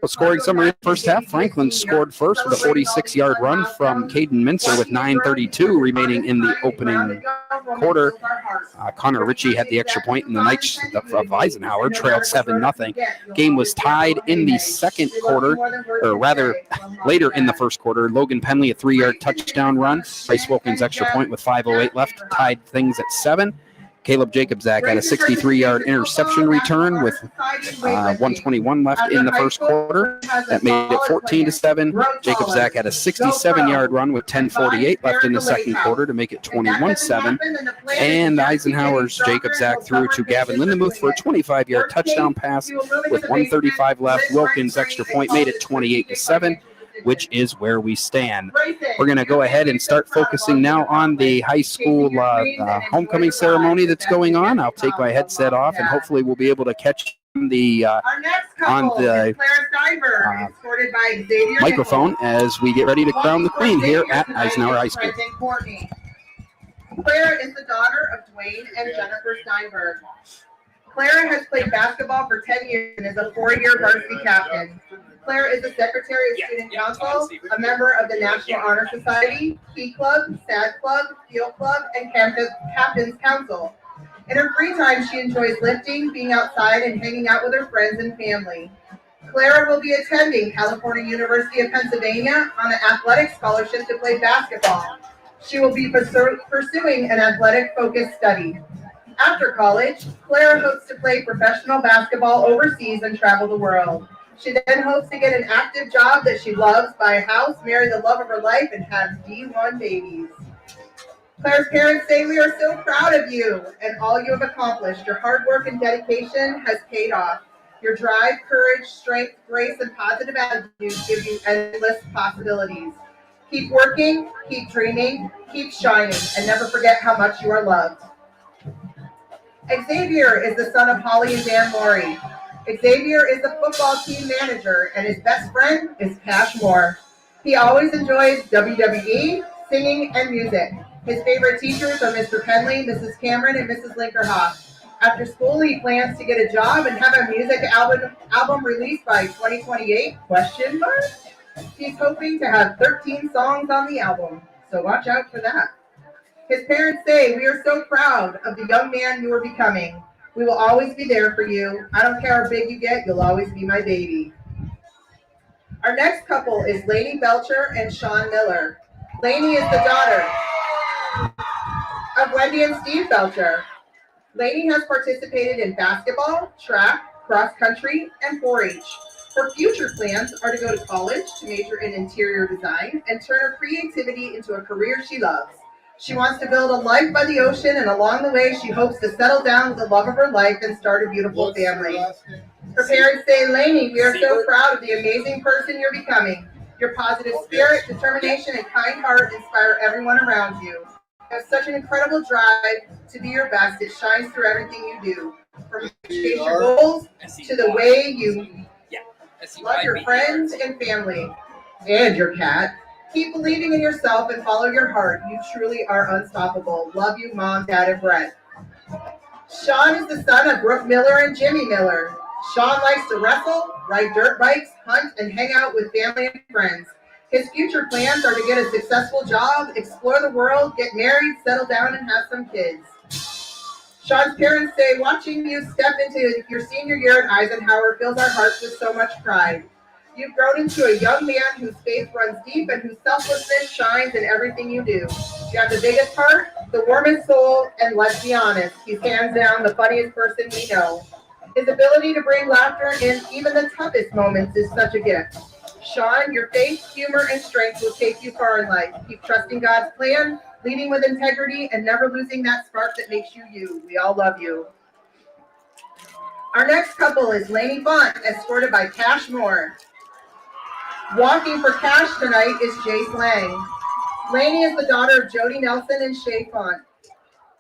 The scoring summary first half, Franklin scored first with a 46-yard run from Caden Mincer with 9:32 remaining in the opening quarter. Connor Ritchie had the extra point, and the Knights of Eisenhower trailed 7-0. Game was tied in the second quarter, or rather later in the first quarter. Logan Penley, a 3-yard touchdown run. Bryce Wilkins extra point with 5:08 left, tied things at 7. Caleb Jacobzak had a 63-yard interception return with 1:21 left in the first quarter. That made it 14-7. Jacobzak had a 67-yard run with 10:48 left in the second quarter to make it 21-7. And Eisenhower's Jacobzak threw to Gavin Lindemuth for a 25-yard touchdown pass with 1:35 left. Wilkins' extra point made it 28-7. Which is where we stand. We're going to go ahead and start focusing now on the high school homecoming ceremony that's going on. I'll take my headset off, and hopefully we'll be able to catch the microphone as we get ready to crown the queen here at Eisenhower High School. Claire is the daughter of Dwayne and Jennifer Steinberg. Claire has played basketball for 10 years and is a 4-year varsity captain. Claire is the Secretary of Student Council, a member of the National Honor Society, Key Club, SAD Club, Field Club, and Captain's Council. In her free time, she enjoys lifting, being outside, and hanging out with her friends and family. Claire will be attending California University of Pennsylvania on an athletic scholarship to play basketball. She will be pursuing an athletic-focused study. After college, Claire hopes to play professional basketball overseas and travel the world. She then hopes to get an active job that she loves, buy a house, marry the love of her life, and have D1 babies. Claire's parents say, "We are so proud of you and all you have accomplished. Your hard work and dedication has paid off. Your drive, courage, strength, grace, and positive attitudes give you endless possibilities. Keep working, keep dreaming, keep shining, and never forget how much you are loved." Xavier is the son of Holly and Dan Morey. Xavier is the football team manager, and his best friend is Cash Moore. He always enjoys WWE, singing, and music. His favorite teachers are Mr. Penley, Mrs. Cameron, and Mrs. Linkerhoff. After school, he plans to get a job and have a music album released by 2028, ? He's hoping to have 13 songs on the album, so watch out for that. His parents say, "We are so proud of the young man you are becoming. We will always be there for you. I don't care how big you get, you'll always be my baby." Our next couple is Lainey Belcher and Sean Miller. Lainey is the daughter of Wendy and Steve Belcher. Lainey has participated in basketball, track, cross country, and 4-H. Her future plans are to go to college to major in interior design and turn her creativity into a career she loves. She wants to build a life by the ocean, and along the way, she hopes to settle down with the love of her life and start a beautiful family. Her parents say, "Lainey, we are so proud of the amazing person you're becoming. Your positive spirit, determination, and kind heart inspire everyone around you. You have such an incredible drive to be your best. It shines through everything you do. From your goals to the way you love your friends and family and your cat. Keep believing in yourself and follow your heart. You truly are unstoppable. Love you, Mom, Dad, and Brett. Sean is the son of Brooke Miller and Jimmy Miller. Sean likes to wrestle, ride dirt bikes, hunt, and hang out with family and friends. His future plans are to get a successful job, explore the world, get married, settle down, and have some kids. Sean's parents say watching you step into your senior year at Eisenhower fills our hearts with so much pride. You've grown into a young man whose faith runs deep and whose selflessness shines in everything you do. You have the biggest heart, the warmest soul, and let's be honest, he's hands down the funniest person we know. His ability to bring laughter in even the toughest moments is such a gift. Sean, your faith, humor, and strength will take you far in life. Keep trusting God's plan, leading with integrity, and never losing that spark that makes you you. We all love you. Our next couple is Lainey Font, escorted by Cash Moore. Walking for Cash tonight is Jace Lang. Lainey is the daughter of Jody Nelson and Shay Font.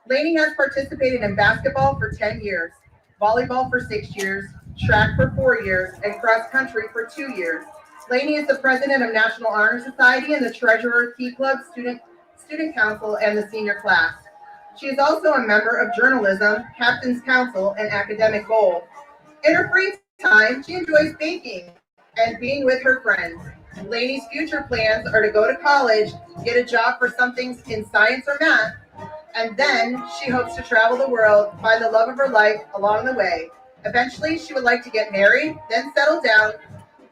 Lainey has participated in basketball for 10 years, volleyball for 6 years, track for 4 years, and cross country for 2 years. Lainey is the president of National Honor Society and the treasurer of Key Club, Student Council, and the senior class. She is also a member of Journalism, Captain's Council, and Academic Bowl. In her free time, she enjoys baking and being with her friends. Lainey's future plans are to go to college, get a job for something in science or math, and then she hopes to travel the world, find the love of her life along the way. Eventually, she would like to get married, then settle down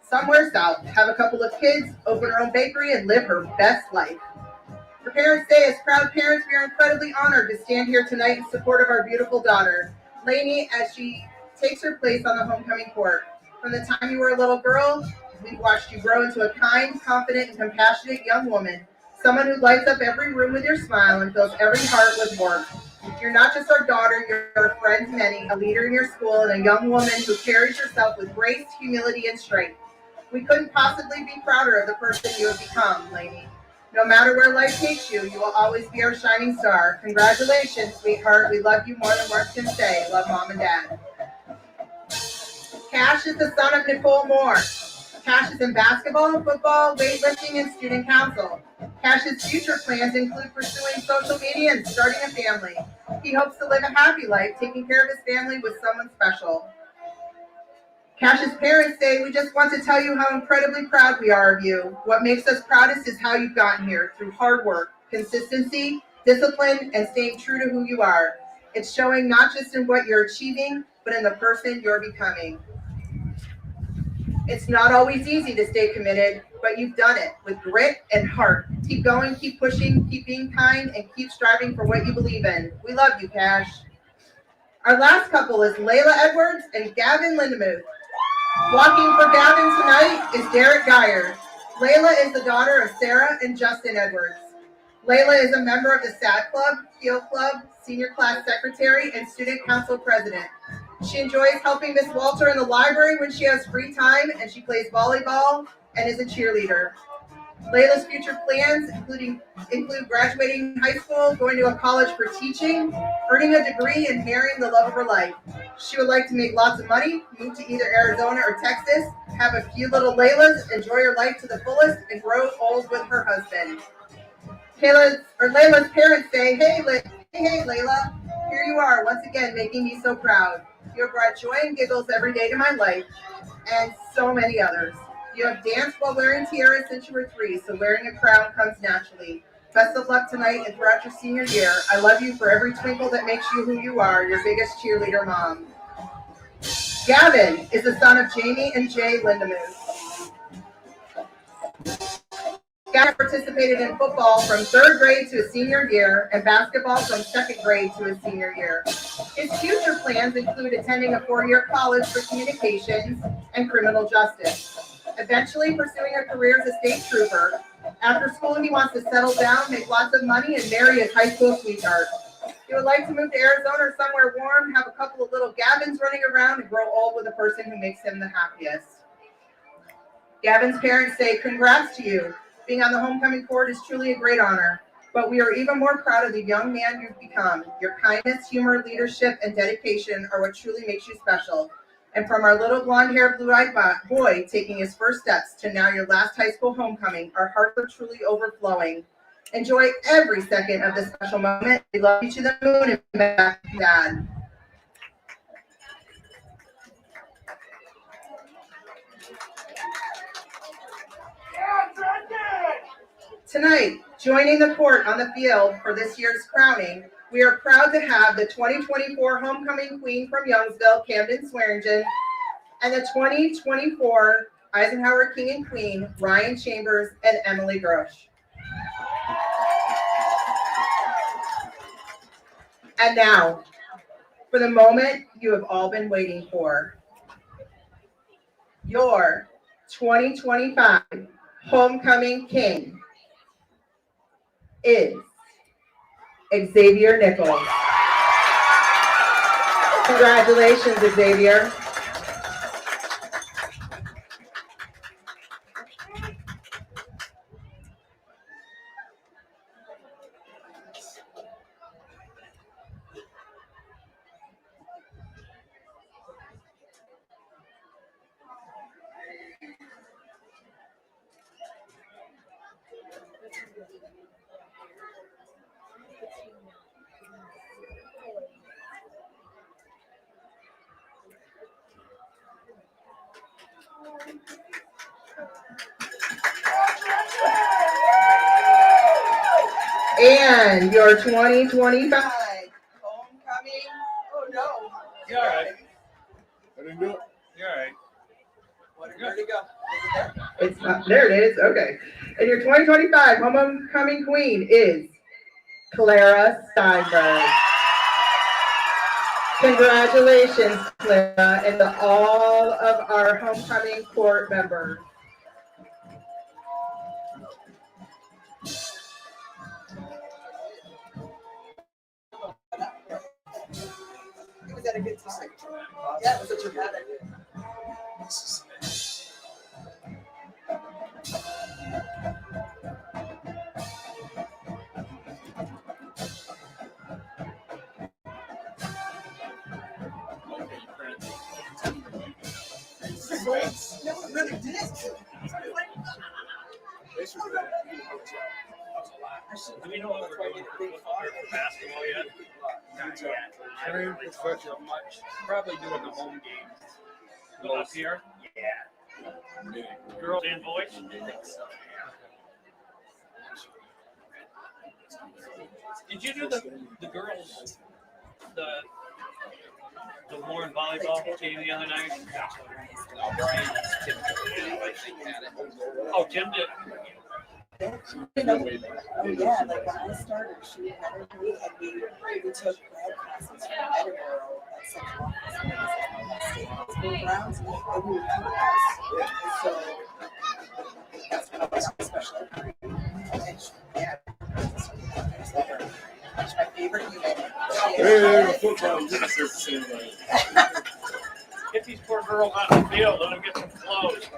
somewhere south, have a couple of kids, open her own bakery, and live her best life. Her parents say, as proud parents, we are incredibly honored to stand here tonight in support of our beautiful daughter, Lainey, as she takes her place on the homecoming court. From the time you were a little girl, we've watched you grow into a kind, confident, and compassionate young woman, someone who lights up every room with your smile and fills every heart with warmth. You're not just our daughter, you're a friend to many, a leader in your school, and a young woman who carries herself with grace, humility, and strength. We couldn't possibly be prouder of the person you have become, Lainey. No matter where life takes you, you will always be our shining star. Congratulations, sweetheart. We love you more than words can say. Love, Mom and Dad. Cash is the son of Nicole Moore. Cash is in basketball, football, weightlifting, and student council. Cash's future plans include pursuing social media and starting a family. He hopes to live a happy life, taking care of his family with someone special. Cash's parents say, we just want to tell you how incredibly proud we are of you. What makes us proudest is how you've gotten here, through hard work, consistency, discipline, and staying true to who you are. It's showing not just in what you're achieving, but in the person you're becoming. It's not always easy to stay committed, but you've done it with grit and heart. Keep going, keep pushing, keep being kind, and keep striving for what you believe in. We love you, Cash. Our last couple is Layla Edwards and Gavin Lindemuth. Walking for Gavin tonight is Derek Geyer. Layla is the daughter of Sarah and Justin Edwards. Layla is a member of the SAD Club, Field Club, Senior Class Secretary, and Student Council President. She enjoys helping Miss Walter in the library when she has free time, and she plays volleyball and is a cheerleader. Layla's future plans include graduating high school, going to a college for teaching, earning a degree, and marrying the love of her life. She would like to make lots of money, move to either Arizona or Texas, have a few little Laylas, enjoy her life to the fullest, and grow old with her husband. Layla's parents say, hey, Layla, here you are once again making me so proud. You have brought joy and giggles every day to my life, and so many others. You have danced while wearing tiaras since you were 3, so wearing a crown comes naturally. Best of luck tonight and throughout your senior year. I love you for every twinkle that makes you who you are, your biggest cheerleader, Mom. Gavin is the son of Jamie and Jay Lindemuth. Gavin participated in football from 3rd grade to his senior year and basketball from 2nd grade to his senior year. His future plans include attending a 4-year college for communications and criminal justice, eventually pursuing a career as a state trooper. After school, he wants to settle down, make lots of money, and marry his high school sweetheart. He would like to move to Arizona or somewhere warm, have a couple of little Gavins running around, and grow old with a person who makes him the happiest. Gavin's parents say, congrats to you. Being on the homecoming court is truly a great honor, but we are even more proud of the young man you've become. Your kindness, humor, leadership, and dedication are what truly makes you special. And from our little blonde-haired, blue-eyed boy taking his first steps to now your last high school homecoming, our hearts are truly overflowing. Enjoy every second of this special moment. We love you to the moon and back, Dad. Tonight, joining the court on the field for this year's crowning, we are proud to have the 2024 Homecoming Queen from Youngsville, Camden Swearingen, and the 2024 Eisenhower King and Queen, Ryan Chambers and Emily Grosh. And now, for the moment you have all been waiting for, your 2025 Homecoming King is Xavier Nichols. Congratulations, Xavier. And your 2025 homecoming. Oh no. You're all right. I didn't do it. You're all right. Where'd it go? It's not, there it is. Okay. And your 2025 homecoming queen is Clara Steinberg. Congratulations, Clara, and to all of our homecoming court members. It was at a good time. Yeah, it was such a bad idea. No, it really did. Do we know what we're going to do for basketball yet? Not yet. I don't really talk so much. Probably doing the home games. Go up here? Yeah. Girls and boys? I think so, yeah. Did you do the girls, the Warren volleyball game the other night? No, Brian. Oh, Tim did. Oh yeah, like when I started, she had her and we took grad classes from Edinburgh at Central Office School grounds, and we would do this. So that's what I was special. Yeah, that's my favorite unit. Hey, football is the same way. Get these poor girls out in the field, let them get some clothes.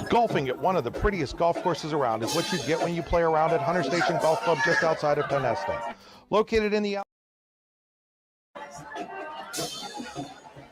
Golfing at one of the prettiest golf courses around is what you get when you play around at Hunter Station Golf Club just outside of Tonesta. Located in the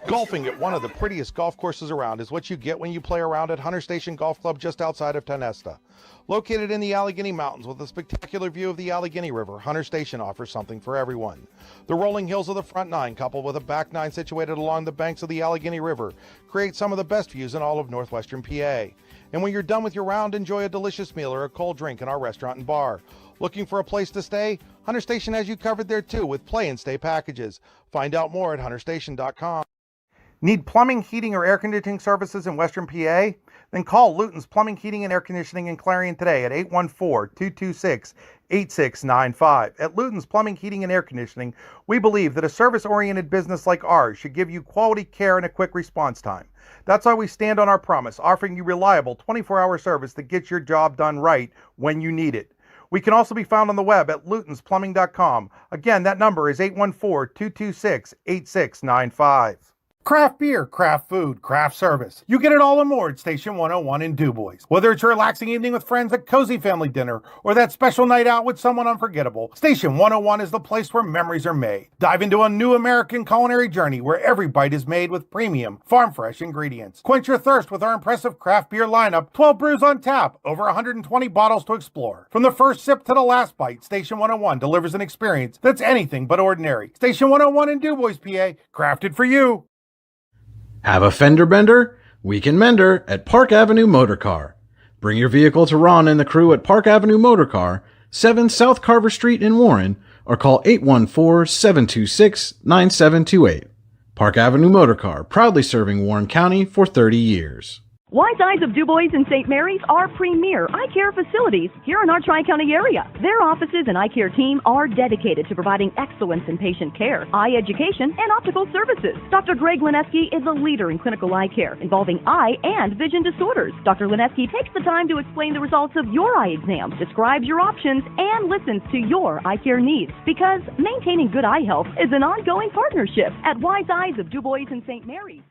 Golfing at one of the prettiest golf courses around is what you get when you play around at Hunter Station Golf Club just outside of Tonesta. Located in the Allegheny Mountains with a spectacular view of the Allegheny River, Hunter Station offers something for everyone. The rolling hills of the front nine, coupled with a back nine situated along the banks of the Allegheny River, create some of the best views in all of northwestern PA. And when you're done with your round, enjoy a delicious meal or a cold drink in our restaurant and bar. Looking for a place to stay? Hunter Station has you covered there too with play and stay packages. Find out more at hunterstation.com. Need plumbing, heating, or air conditioning services in Western PA? Then call Luton's Plumbing, Heating, and Air Conditioning in Clarion today at 814-226-8695. At Luton's Plumbing, Heating, and Air Conditioning, we believe that a service-oriented business like ours should give you quality care and a quick response time. That's why we stand on our promise, offering you reliable 24-hour service that gets your job done right when you need it. We can also be found on the web at lutonsplumbing.com. Again, that number is 814-226-8695. Craft beer, craft food, craft service. You get it all and more at Station 101 in DuBois. Whether it's a relaxing evening with friends at cozy family dinner or that special night out with someone unforgettable, Station 101 is the place where memories are made. Dive into a new American culinary journey where every bite is made with premium, farm-fresh ingredients. Quench your thirst with our impressive craft beer lineup, 12 brews on tap, over 120 bottles to explore. From the first sip to the last bite, Station 101 delivers an experience that's anything but ordinary. Station 101 in DuBois, PA, crafted for you. Have a fender bender? We can mender at Park Avenue Motor Car. Bring your vehicle to Ron and the crew at Park Avenue Motor Car, 7 South Carver Street in Warren, or call 814-726-9728. Park Avenue Motor Car, proudly serving Warren County for 30 years. Wise Eyes of DuBois and St. Mary's are premier eye care facilities here in our Tri-County area. Their offices and eye care team are dedicated to providing excellence in patient care, eye education, and optical services. Dr. Greg Lineski is a leader in clinical eye care involving eye and vision disorders. Dr. Lineski takes the time to explain the results of your eye exam, describes your options, and listens to your eye care needs, because maintaining good eye health is an ongoing partnership at Wise Eyes of DuBois and St. Mary's.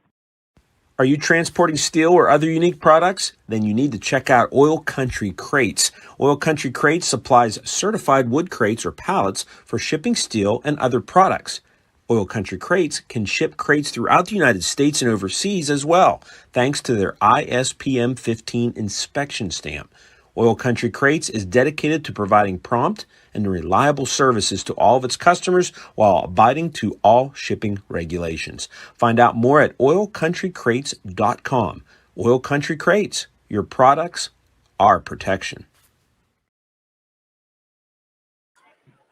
Are you transporting steel or other unique products? Then you need to check out Oil Country Crates. Oil Country Crates supplies certified wood crates or pallets for shipping steel and other products. Oil Country Crates can ship crates throughout the United States and overseas as well, thanks to their ISPM 15 inspection stamp. Oil Country Crates is dedicated to providing prompt and reliable services to all of its customers while abiding to all shipping regulations. Find out more at oilcountrycrates.com. Oil Country Crates, your products, our protection.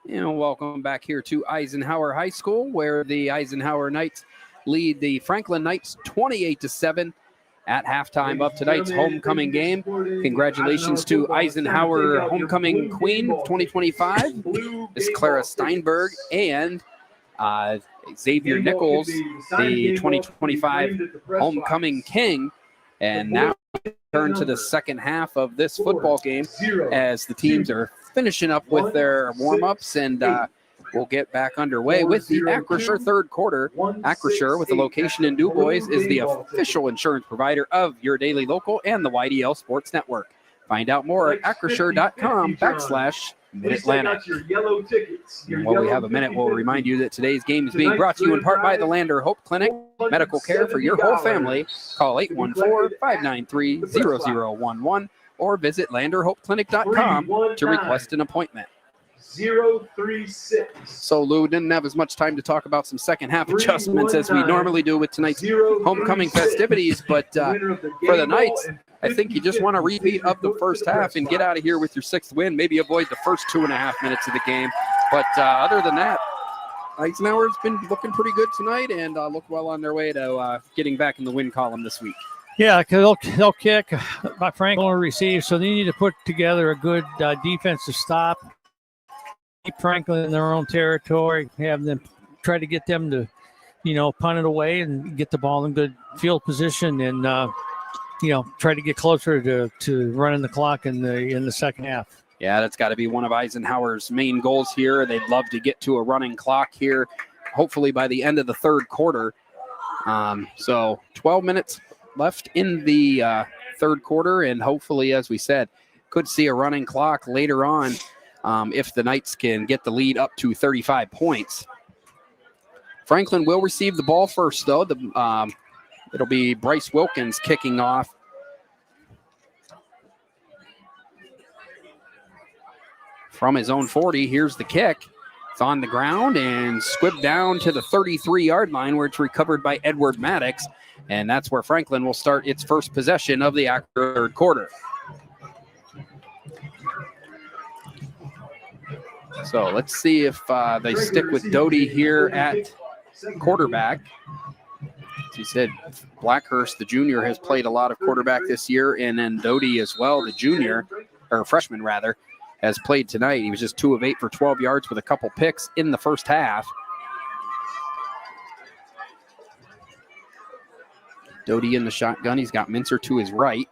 And welcome back here to Eisenhower High School, where the Eisenhower Knights lead the Franklin Knights 28-7 at halftime of tonight's homecoming game. Congratulations to Eisenhower Homecoming Queen 2025, Miss Clara Steinberg, and Xavier Nichols, the 2025 Homecoming King. And now turn to the second half of this football game as the teams are finishing up with their warm-ups, and we'll get back underway with the Acrisure third quarter. Acrisure, with a location in DuBois, is the official insurance provider of your daily local and the YDL Sports Network. Find out more at acrisure.com/Mid-Atlantic. While we have a minute, we'll remind you that today's game is being brought to you in part by the Lander Hope Clinic. Medical care for your whole family. Call 814-593-0011 or visit landerhopeclinic.com to request an appointment. 036. So Lou didn't have as much time to talk about some second half adjustments as we normally do with tonight's homecoming festivities, but for the Knights, I think you just want to repeat of the first half and get out of here with your sixth win, maybe avoid the first 2.5 minutes of the game. But other than that, Eisenhower's been looking pretty good tonight and look well on their way to getting back in the win column this week. Yeah, because they'll kick, Franklin will receive, so they need to put together a good defensive stop. Keep Franklin in their own territory, have them try to get them to, punt it away and get the ball in good field position, and try to get closer to running the clock in the second half. Yeah, that's got to be one of Eisenhower's main goals here. They'd love to get to a running clock here, hopefully by the end of the third quarter. So 12 minutes left in the third quarter, and hopefully, as we said, could see a running clock later on. If the Knights can get the lead up to 35 points. Franklin will receive the ball first, though. It'll be Bryce Wilkins kicking off. From his own 40, here's the kick. It's on the ground and squibbed down to the 33-yard line, where it's recovered by Edward Maddox. And that's where Franklin will start its first possession of the third quarter. So let's see if they stick with Doty here at quarterback. As you said, Blackhurst, the junior, has played a lot of quarterback this year, and then Doty as well, the junior, or freshman rather, has played tonight. He was just 2 of 8 for 12 yards with a couple picks in the first half. Doty in the shotgun. He's got Mincer to his right.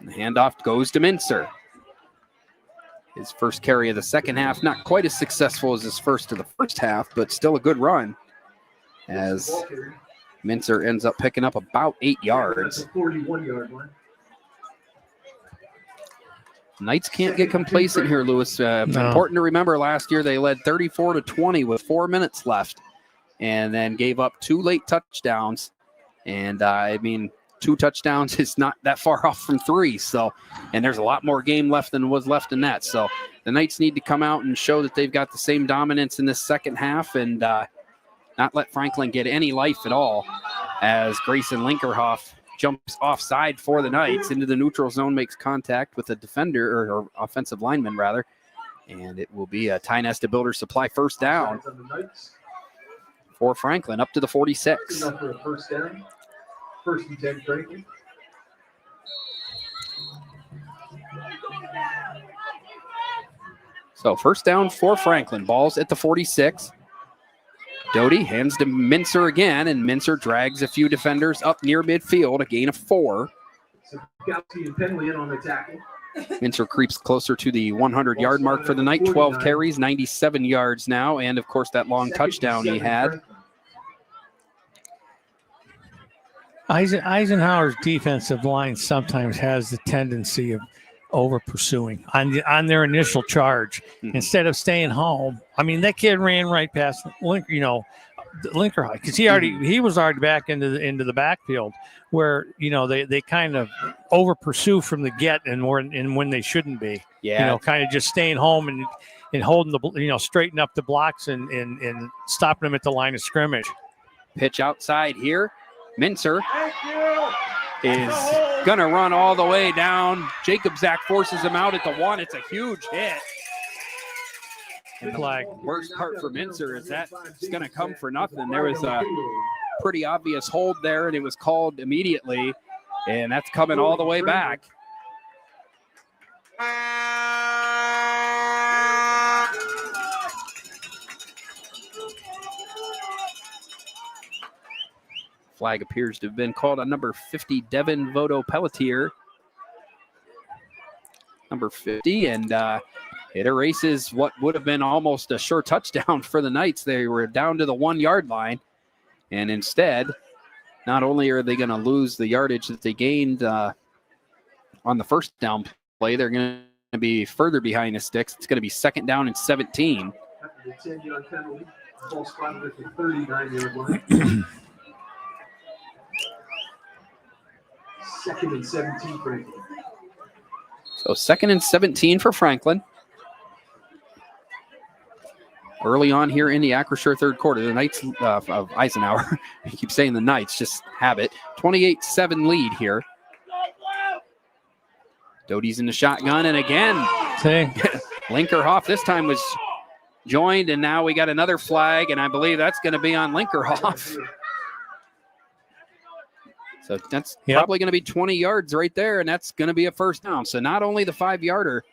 And the handoff goes to Mincer. His first carry of the second half, not quite as successful as his first of the first half, but still a good run as Mincer ends up picking up about 8 yards. That's a 41-yard line. Knights can't get complacent here, Lewis. No. Important to remember, last year they led 34-20 with 4 minutes left and then gave up 2 late touchdowns. And, 2 touchdowns is not that far off from 3. So, and there's a lot more game left than was left in that. So the Knights need to come out and show that they've got the same dominance in this second half and not let Franklin get any life at all as Grayson Linkerhoff jumps offside for the Knights into the neutral zone, makes contact with a defender or offensive lineman rather, and it will be a Ty-Nesta Builder Supply first down for Franklin up to the 46. Enough for a first down. First and 10, Franklin. So first down for Franklin. Ball's at the 46. Doty hands to Mincer again, and Mincer drags a few defenders up near midfield, a gain of 4. Gowski and Penley in on the tackle. Mincer creeps closer to the 100-yard mark for the night. 12 carries, 97 yards now, and of course that long touchdown he had. Eisenhower's defensive line sometimes has the tendency of over pursuing on their initial charge instead of staying home. I mean, that kid ran right past Linker, because he was already back into the backfield where they kind of over pursue from the get and when they shouldn't be. Yeah, kind of just staying home and holding the straighten up the blocks and stopping them at the line of scrimmage. Pitch outside here. Mincer is going to run all the way down. Jacob Zach forces him out at the 1. It's a huge hit. Flag. Worst part for Mincer is that it's going to come for nothing. There was a pretty obvious hold there, and it was called immediately, and that's coming all the way back. Flag appears to have been called on number 50, Devin Vodo Pelletier. Number 50, and it erases what would have been almost a sure touchdown for the Knights. They were down to the 1-yard line, and instead, not only are they going to lose the yardage that they gained on the first down play, they're going to be further behind the sticks. It's going to be 2nd down and 17. After the 10-yard penalty, ball spotted at the 39-yard line. 2nd and 17, Franklin. So 2nd and 17 for Franklin. Early on here in the Acrisure third quarter, the Knights of Eisenhower, I keep saying the Knights, just have it. 28-7 lead here. Doty's in the shotgun, and again, Linkerhoff this time was joined, and now we got another flag, and I believe that's going to be on Linkerhoff. So that's probably going to be 20 yards right there, and that's going to be a first down. So not only the 5-yarder.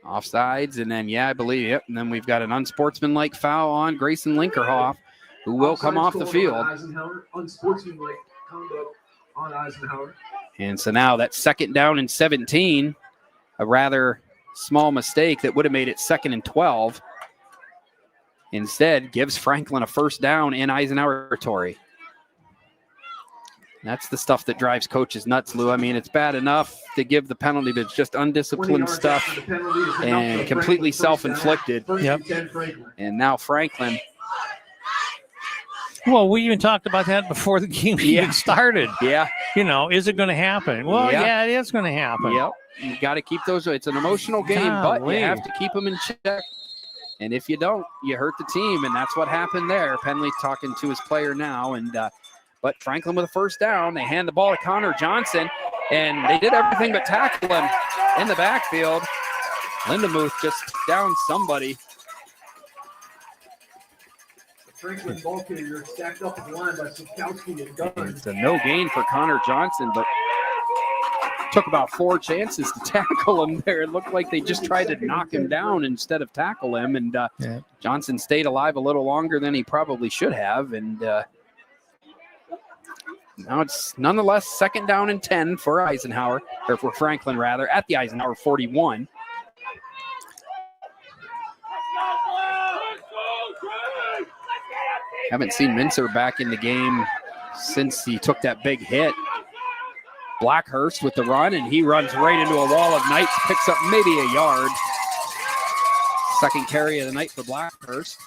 Offsides, and then, I believe, and then we've got an unsportsmanlike foul on Grayson Linkerhoff, who will come off the field. Unsportsmanlike conduct on Eisenhower. And so now that's 2nd down and 17, a rather small mistake that would have made it 2nd and 12. Instead, gives Franklin a first down in Eisenhower territory. That's the stuff that drives coaches nuts, Lou. I mean, it's bad enough to give the penalty, but it's just undisciplined stuff and completely self-inflicted. And now Franklin. Well, we even talked about that before the game even started. Yeah. Is it going to happen? Well, it is going to happen. Yep. You got to keep those. It's an emotional game, but you have to keep them in check. And if you don't, you hurt the team, and that's what happened there. Penley talking to his player now, and but Franklin with a first down. They hand the ball to Connor Johnson, and they did everything but tackle him in the backfield. Lindemuth just down somebody. The Franklin ball carrier stacked up in the line by Sikowski and Gunn. It's a no gain for Connor Johnson, but took about 4 chances to tackle him there. It looked like they just tried to knock him down instead of tackle him, and Johnson stayed alive a little longer than he probably should have, and Now it's nonetheless 2nd down and 10 for Eisenhower, or for Franklin rather, at the Eisenhower 41. Haven't seen Mincer back in the game since he took that big hit. Blackhurst with the run, and he runs right into a wall of Knights, picks up maybe a yard. 2nd carry of the night for Blackhurst.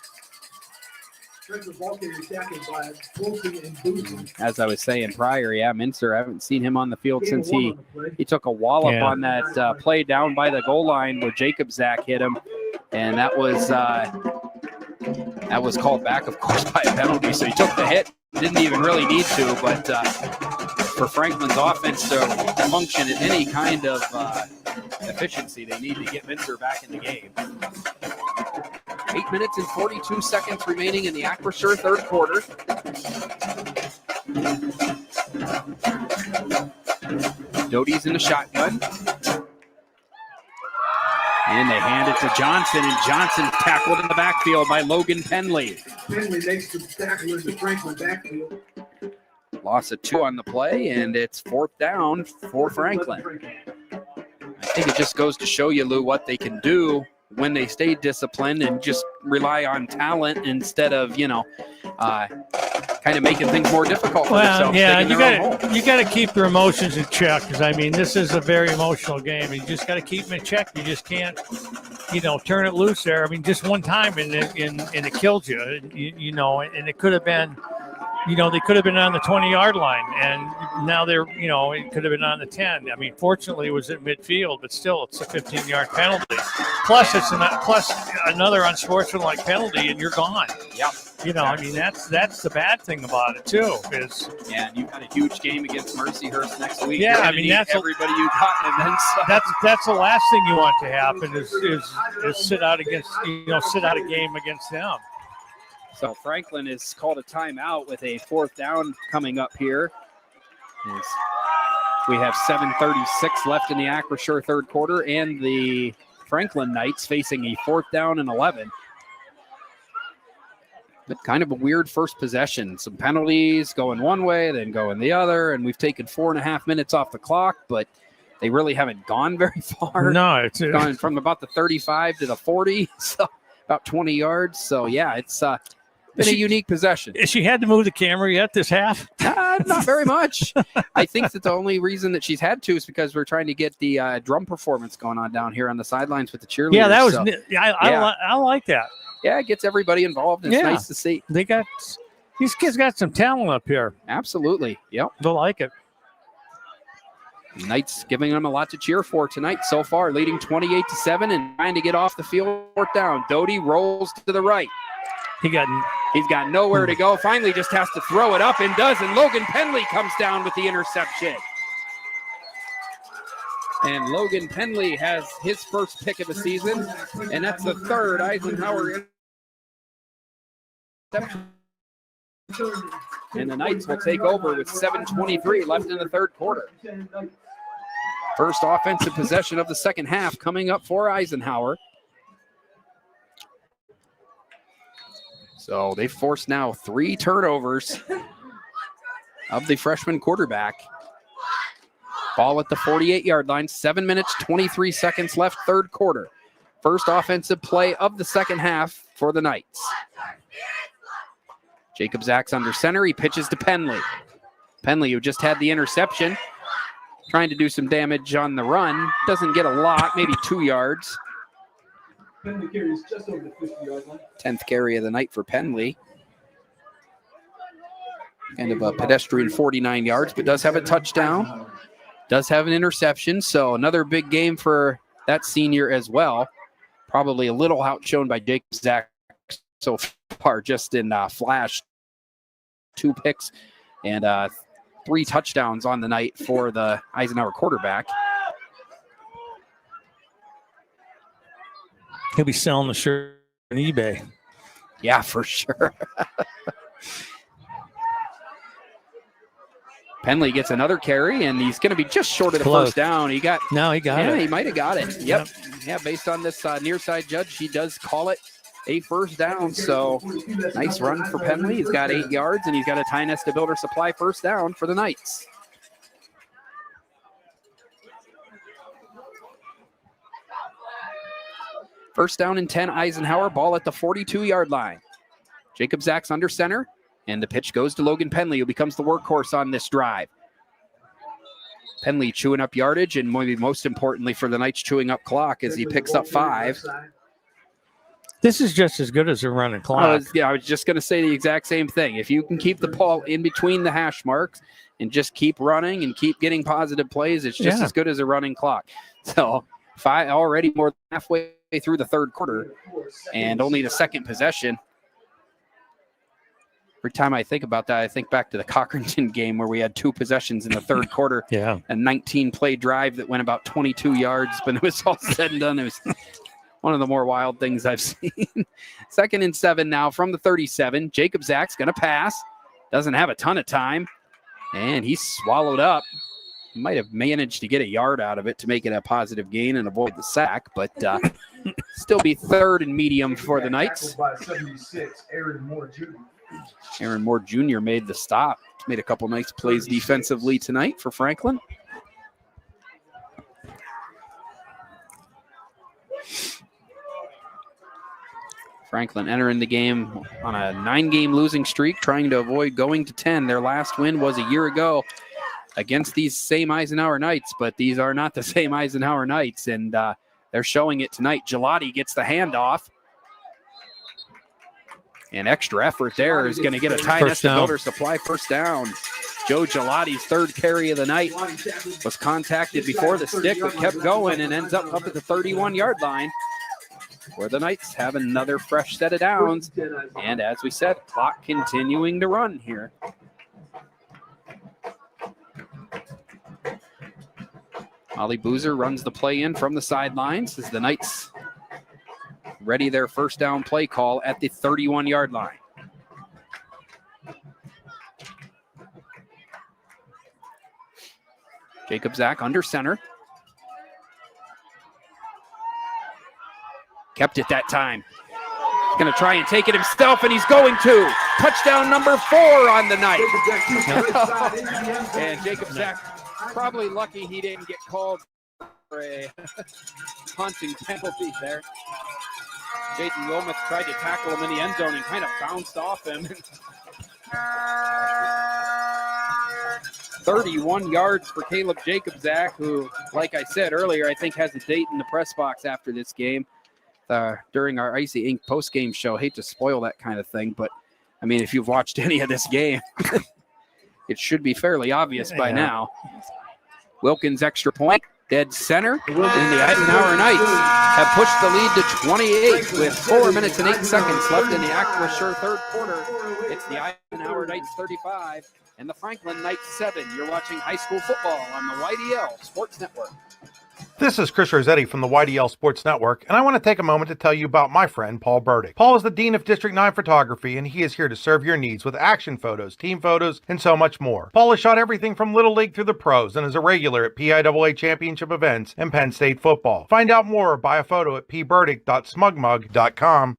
As I was saying prior, Mincer, I haven't seen him on the field since he took a wallop on that play down by the goal line where Jacob Zach hit him, and that was called back, of course, by a penalty. So he took the hit, didn't even really need to, but for Franklin's offense to function at any kind of efficiency, they need to get Mincer back in the game. 8 minutes and 42 seconds remaining in the Acrisure 3rd quarter. Doty's in the shotgun. And they hand it to Johnson, and Johnson tackled in the backfield by Logan Penley. Penley makes the tackle in the Franklin backfield. Loss of 2 on the play, and it's 4th down for Franklin. I think it just goes to show you, Lou, what they can do when they stay disciplined and just rely on talent instead of, kind of making things more difficult for themselves. Yeah, you got to keep your emotions in check, because I mean, this is a very emotional game. You just got to keep them in check. You just can't, turn it loose there. I mean, just one time and it killed you. And it could have been. They could have been on the 20-yard line, and now they're, it could have been on the 10. I mean, fortunately, it was at midfield, but still, it's a 15-yard penalty. Plus, plus another unsportsmanlike penalty, and you're gone. Yep. I mean, that's the bad thing about it too. And you've got a huge game against Mercyhurst next week. Yeah, I mean, that's everybody you got, and then some. That's the last thing you want to happen is sit out against sit out a game against them. So Franklin has called a timeout with a 4th down coming up here. We have 7:36 left in the Acrisure 3rd quarter, and the Franklin Knights facing a 4th down and 11. But kind of a weird first possession. Some penalties going one way, then going the other, and we've taken 4.5 minutes off the clock, but they really haven't gone very far. No, it's gone from about the 35 to the 40, so about 20 yards. So, yeah, it's been a unique possession. Has she had to move the camera yet this half? Not very much. I think that the only reason that she's had to is because we're trying to get the drum performance going on down here on the sidelines with the cheerleaders. Yeah, that was. I like that. Yeah, it gets everybody involved. It's nice to see. These kids got some talent up here. Absolutely. Yep. They'll like it. Knights giving them a lot to cheer for tonight so far, leading 28-7 and trying to get off the field. 4th down. Doty rolls to the right. He's got nowhere to go. Finally just has to throw it up and does, and Logan Penley comes down with the interception. And Logan Penley has his first pick of the season, and that's the 3rd Eisenhower interception. And the Knights will take over with 7:23 left in the 3rd quarter. First offensive possession of the second half coming up for Eisenhower. So they force now 3 turnovers of the freshman quarterback. Ball at the 48-yard line. 7 minutes, 23 seconds left, 3rd quarter. First offensive play of the second half for the Knights. Jacob Zach's under center. He pitches to Penley. Penley, who just had the interception, trying to do some damage on the run. Doesn't get a lot, maybe 2 yards. Penley carries just over the 50-yard line. 10th carry of the night for Penley. Kind of a pedestrian 49 yards, but does have a touchdown. Does have an interception, so another big game for that senior as well. Probably a little outshone by Jacob Zach so far, just in flash. 2 picks and 3 touchdowns on the night for the Eisenhower quarterback. He'll be selling the shirt on eBay. Yeah, for sure. Penley gets another carry, and he's going to be just short of the first down. He got it. He He might have got it. Yep. Yeah, based on this near side judge, he does call it a first down. So nice run for Penley. He's got 8 yards, and he's got a Tie Nesta Builder Supply first down for the Knights. First down and 10, Eisenhower. Ball at the 42-yard line. Jacob Zach's under center, and the pitch goes to Logan Penley, who becomes the workhorse on this drive. Penley chewing up yardage, and maybe most importantly for the Knights, chewing up clock as he picks up 5. This is just as good as a running clock. I was just going to say the exact same thing. If you can keep the ball in between the hash marks and just keep running and keep getting positive plays, it's just as good as a running clock. So 5 already more than halfway through the third quarter and only the second possession. Every time I think about that, I think back to the Cochranton game where we had 2 possessions in the third quarter. Yeah. A 19-play drive that went about 22 yards, but it was all said and done. It was one of the more wild things I've seen. 2nd and 7 now from the 37. Jacob Zach's going to pass. Doesn't have a ton of time, and he's swallowed up. He might have managed to get a yard out of it to make it a positive gain and avoid the sack, but still be 3rd and medium for the Knights. Aaron Moore Jr. made the stop. Made a couple nice plays defensively tonight for Franklin. Franklin entering the game on a 9-game losing streak, trying to avoid going to 10. Their last win was a year ago against these same Eisenhower Knights, but these are not the same Eisenhower Knights, and they're showing it tonight. Gelati gets the handoff. And extra effort there is going to get a Tie Nesta Builder Supply first down. Joe Gelati's 3rd carry of the night was contacted before the stick, but kept going and ends up at the 31-yard line, where the Knights have another fresh set of downs. And as we said, clock continuing to run here. Ollie Boozer runs the play in from the sidelines as the Knights ready their first down play call at the 31-yard line. Jacob Zach under center. Kept it that time. Going to try and take it himself, and he's going to. Touchdown number 4 on the night. And Jacob Zach probably lucky he didn't get called for a punting penalty there. Jaden Wilmoth tried to tackle him in the end zone and kind of bounced off him. 31 yards for Caleb Jacob Zach, who, like I said earlier, I think has a date in the press box after this game. During our Icy Inc. post-game show. Hate to spoil that kind of thing, but I mean, if you've watched any of this game, it should be fairly obvious by now. Wilkins extra point, dead center, and the Eisenhower Knights have pushed the lead to 28 with 4 minutes and 8 seconds left in the Aquasure third quarter. It's the Eisenhower Knights 35 and the Franklin Knights 7. You're watching high school football on the YDL Sports Network. This is Chris Rossetti from the YDL Sports Network, and I want to take a moment to tell you about my friend Paul Burdick. Paul is the Dean of District 9 Photography, and he is here to serve your needs with action photos, team photos, and so much more. Paul has shot everything from Little League through the pros and is a regular at PIAA championship events and Penn State football. Find out more or buy a photo at pburdick.smugmug.com.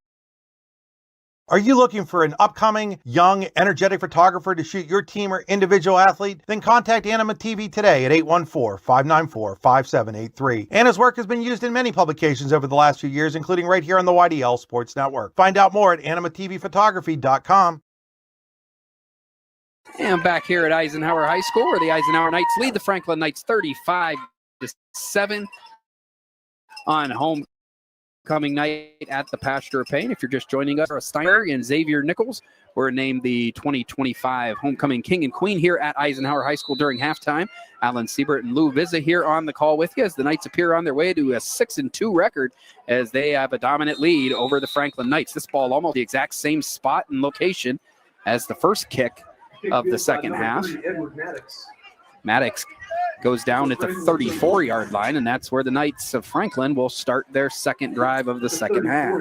Are you looking for an upcoming, young, energetic photographer to shoot your team or individual athlete? Then contact Anima TV today at 814-594-5783. Anna's work has been used in many publications over the last few years, including right here on the YDL Sports Network. Find out more at animatvphotography.com. And back here at Eisenhower High School, where the Eisenhower Knights lead the Franklin Knights 35-7 on homecoming night at the Pasture of Pain. If you're just joining us, Steiner and Xavier Nichols were named the 2025 Homecoming King and Queen here at Eisenhower High School during halftime. Alan Siebert and Lou Vizza here on the call with you as the Knights appear on their way to a 6-2 record as they have a dominant lead over the Franklin Knights. This ball almost the exact same spot and location as the first kick of the second half. Maddox goes down at the 34-yard line, and that's where the Knights of Franklin will start their second drive of the second half.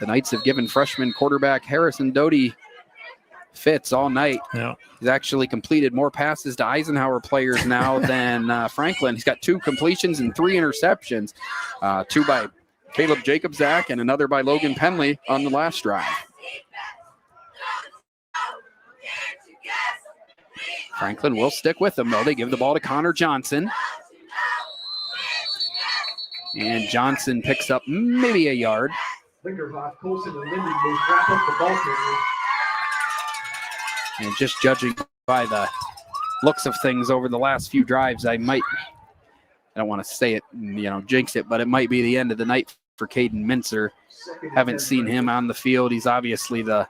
The Knights have given freshman quarterback Harrison Doty fits all night. Yeah. He's actually completed more passes to Eisenhower players now than Franklin. He's got 2 completions and 3 interceptions, 2 by Caleb Jacobzak, and another by Logan Penley on the last drive. Franklin will stick with them, though. They give the ball to Connor Johnson. And Johnson picks up maybe a yard. Linderhoff, Colson, and Lindy both wrap up the ball carrier. And just judging by the looks of things over the last few drives, I don't want to say it, jinx it, but it might be the end of the night for Caden Mincer. Haven't seen him on the field. He's obviously the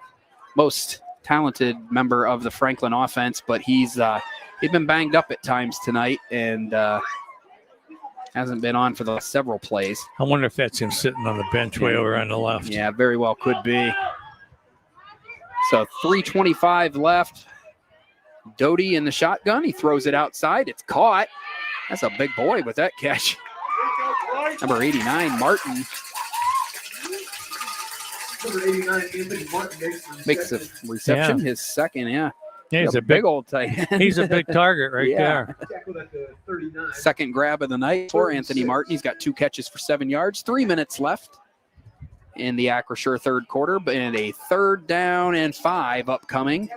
most talented member of the Franklin offense, but he's been banged up at times tonight and hasn't been on for the last several plays. I wonder if that's him sitting on the bench way over on the left. Yeah, very well could be. So 3:25 left. Doty in the shotgun. He throws it outside. It's caught. That's a big boy with that catch. Number 89, Martin. Number 89, Anthony Martin Makes the reception his second, yeah. Yeah, he's a big old tight end. He's a big target right there. Second grab of the night for Anthony Martin. He's got 2 catches for 7 yards. 3 minutes left in the Acrisure third quarter, and a 3rd down and 5 upcoming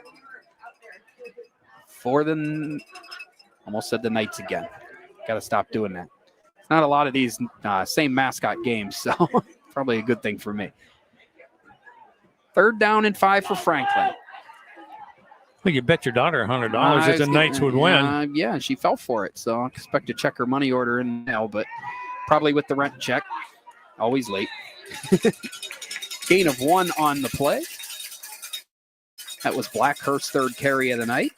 for the, almost said the Knights again. Got to stop doing that. It's not a lot of these same mascot games, so probably a good thing for me. 3rd down and 5 for Franklin. Well, you bet your daughter $100 that the Knights would win. Yeah, she fell for it, so I expect to check her money order in now, but probably with the rent check. Always late. Gain of 1 on the play. That was Blackhurst's 3rd carry of the night.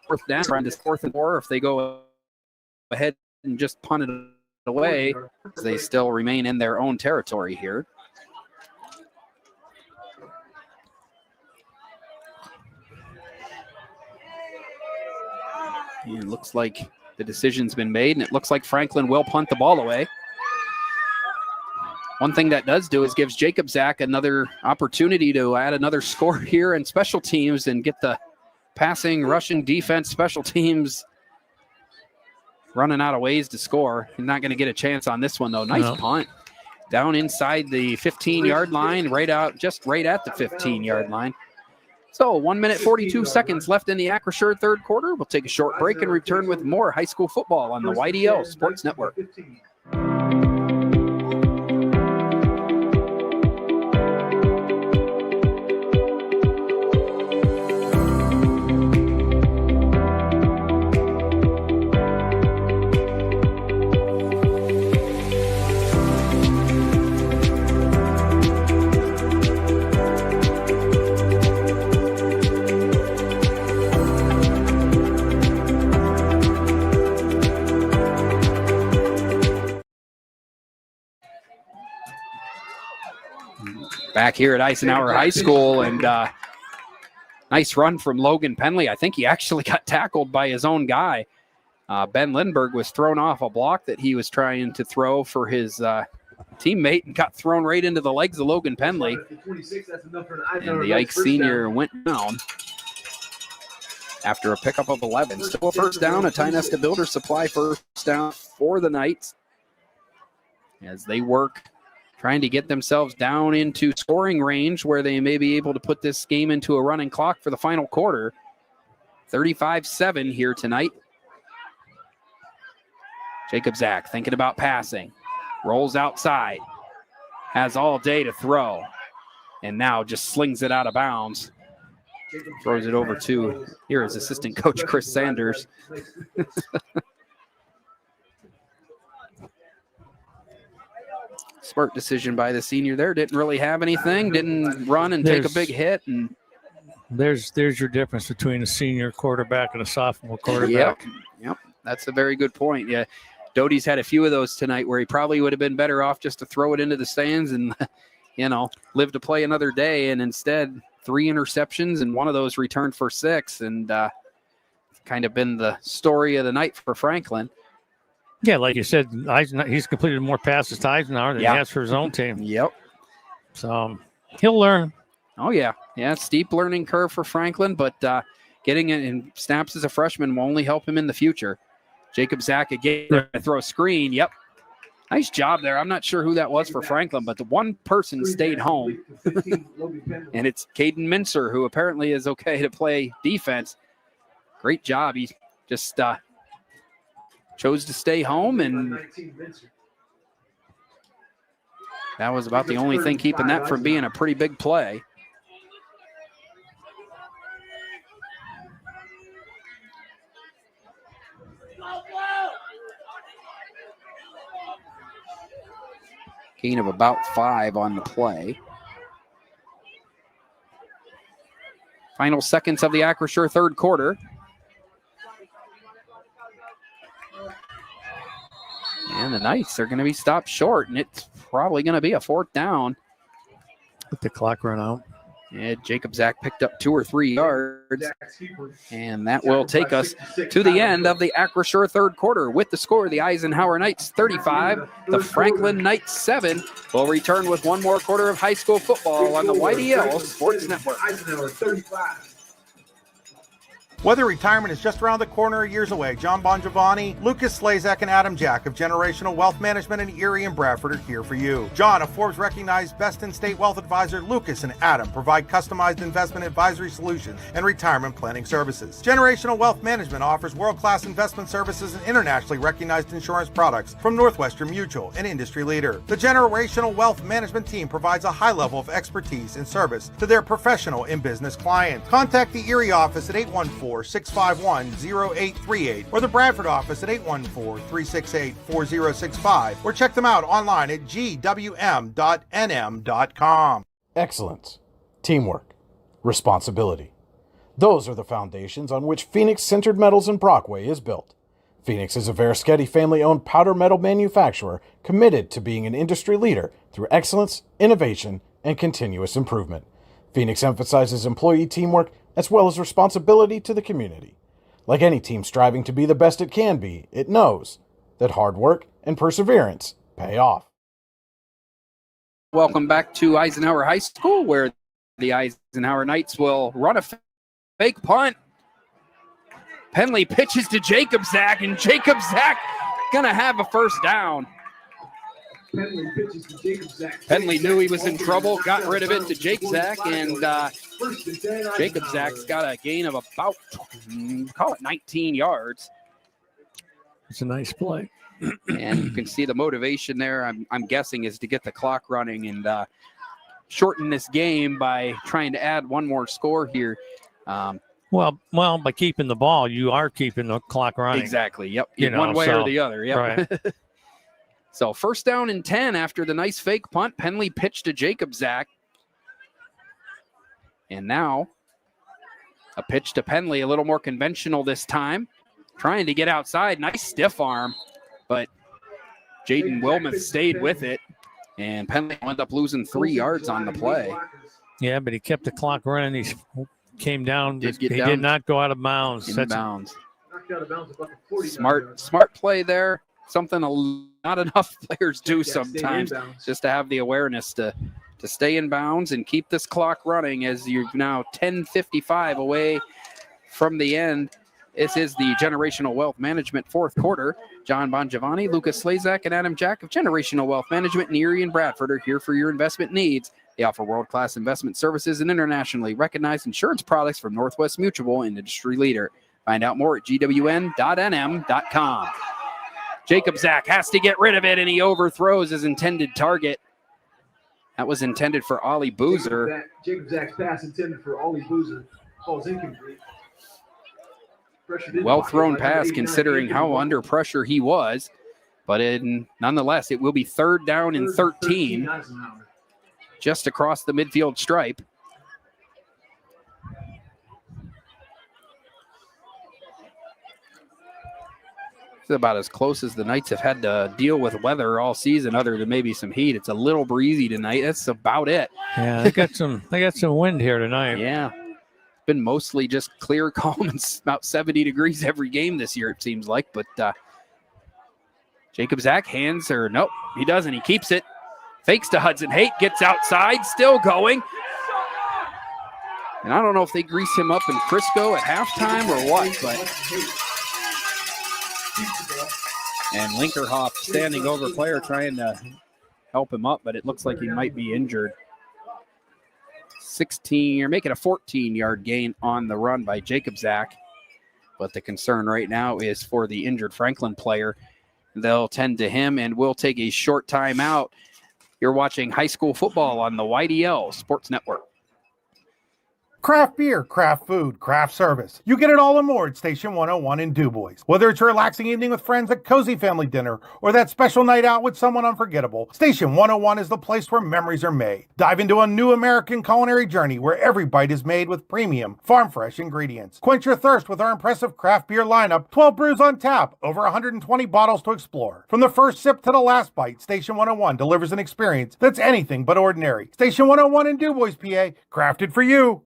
4th down, trying to 4th and 4. If they go ahead and just punt it away, they still remain in their own territory here. And it looks like the decision's been made, and it looks like Franklin will punt the ball away. One thing that does do is gives Jacobzak another opportunity to add another score here in special teams and get the passing, rushing, defense, special teams running out of ways to score. He's not going to get a chance on this one, though. Nice punt. Down inside the 15-yard line, just right at the 15-yard line. So 1 minute, 42 seconds left in the Acrisure third quarter. We'll take a short break and return with more high school football on the YDL Sports Network. Back here at Eisenhower High School, and nice run from Logan Penley. I think he actually got tackled by his own guy. Ben Lindbergh was thrown off a block that he was trying to throw for his teammate and got thrown right into the legs of Logan Penley. And the Ike senior went down after a pickup of 11. Still a first down, a Ty Nesta Builder Supply first down for the Knights as they work trying to get themselves down into scoring range where they may be able to put this game into a running clock for the final quarter. 35-7 here tonight. Jacobzak thinking about passing. Rolls outside. Has all day to throw. And now just slings it out of bounds. Throws it over to, here is assistant coach Chris Sanders. Smart decision by the senior there. Didn't really have anything. Didn't run and take a big hit. And there's your difference between a senior quarterback and a sophomore quarterback. Yep. That's a very good point. Yeah. Doty's had a few of those tonight where he probably would have been better off just to throw it into the stands and, live to play another day. And instead, 3 interceptions and one of those returned for 6. And kind of been the story of the night for Franklin. Yeah, like you said, he's completed more passes to Eisenhower than he has for his own team. Yep. So he'll learn. Oh, yeah. Yeah, steep learning curve for Franklin, but getting it in snaps as a freshman will only help him in the future. Jacob Zach again to throw a screen. Yep. Nice job there. I'm not sure who that was for Franklin, but the one person stayed home. And it's Caden Mincer, who apparently is okay to play defense. Great job. He just chose to stay home, and that was about the only thing keeping that from being a pretty big play. Gain of about 5 on the play. Final seconds of the Acrisure third quarter. And the Knights are going to be stopped short, and it's probably going to be a 4th down. Let the clock run out. And Jacob Zach picked up 2 or 3 yards, and that will take us to the end of the Acrisure third quarter with the score: the Eisenhower Knights 35, the Franklin Knights 7. We'll return with one more quarter of high school football on the YDL Sports Network. Eisenhower 35. Whether retirement is just around the corner or years away, John Bongiovanni, Lucas Slazak, and Adam Jack of Generational Wealth Management in Erie and Bradford are here for you. John, a Forbes-recognized best-in-state wealth advisor, Lucas and Adam provide customized investment advisory solutions and retirement planning services. Generational Wealth Management offers world-class investment services and internationally recognized insurance products from Northwestern Mutual, an industry leader. The Generational Wealth Management team provides a high level of expertise and service to their professional and business clients. Contact the Erie office at 814-651-0838 or the Bradford office at 814-368-4065 or check them out online at gwm.nm.com. Excellence, teamwork, responsibility. Those are the foundations on which Phoenix Sintered Metals in Brockway is built. Phoenix is a Verischetti family-owned powder metal manufacturer committed to being an industry leader through excellence, innovation, and continuous improvement. Phoenix emphasizes employee teamwork as well as responsibility to the community. Like any team striving to be the best it can be, it knows that hard work and perseverance pay off. Welcome back to Eisenhower High School, where the Eisenhower Knights will run a fake punt. Penley pitches to Jacob Zach, and Jacob Zach gonna have a first down. Penley pitches to Jacob Zach. Penley knew he was in trouble, got rid of it to Jake Zach, and Jacob Zach's got a gain of about, call it 19 yards. It's a nice play. And you can see the motivation there, I'm guessing, is to get the clock running and shorten this game by trying to add one more score here. Well, by keeping the ball, you are keeping the clock running. Exactly, yep. One way or the other, yep. Right. So 1st down and 10 after the nice fake punt. Penley pitched to Jacob Zach. And now a pitch to Penley, a little more conventional this time. Trying to get outside. Nice stiff arm. But Jaden Wilmoth stayed with it. And Penley ended up losing 3 yards on the play. Yeah, but he kept the clock running. He came down. He down did not go out of bounds. Bounds. Knocked out of bounds about the 49 yards. Smart play there. Something not enough players do sometimes, just to have the awareness to stay in bounds and keep this clock running as you're now 10:55 away from the end. This is the Generational Wealth Management fourth quarter. John Bongiovanni, Lucas Slazak, and Adam Jack of Generational Wealth Management in Erie and Bradford are here for your investment needs. They offer world-class investment services and internationally recognized insurance products from Northwest Mutual, an industry leader. Find out more at gwn.nm.com. Jacob Zach has to get rid of it, and he overthrows his intended target. That was intended for Ollie Boozer. Jacob Zach's pass intended for Ollie Boozer falls incomplete. Well thrown pass considering how under pressure he was. But nonetheless, it will be 3rd down and 13 just across the midfield stripe. It's about as close as the Knights have had to deal with weather all season, other than maybe some heat. It's a little breezy tonight. That's about it. Yeah, they got some wind here tonight. Yeah. It's been mostly just clear, calm, and about 70 degrees every game this year, it seems like. But Jacob Zach nope, he doesn't. He keeps it. Fakes to Hudson Haight, gets outside, still going. And I don't know if they grease him up in Frisco at halftime or what, but And Linkerhoff standing over player trying to help him up, but it looks like he might be injured. 16, you're making a 14-yard gain on the run by Jacob Zach. But the concern right now is for the injured Franklin player. They'll tend to him, and we'll take a short timeout. You're watching high school football on the YDL Sports Network. Craft beer, craft food, craft service. You get it all and more at Station 101 in DuBois. Whether it's a relaxing evening with friends at Cozy Family Dinner or that special night out with someone unforgettable, Station 101 is the place where memories are made. Dive into a new American culinary journey where every bite is made with premium, farm-fresh ingredients. Quench your thirst with our impressive craft beer lineup, 12 brews on tap, over 120 bottles to explore. From the first sip to the last bite, Station 101 delivers an experience that's anything but ordinary. Station 101 in DuBois, PA, crafted for you.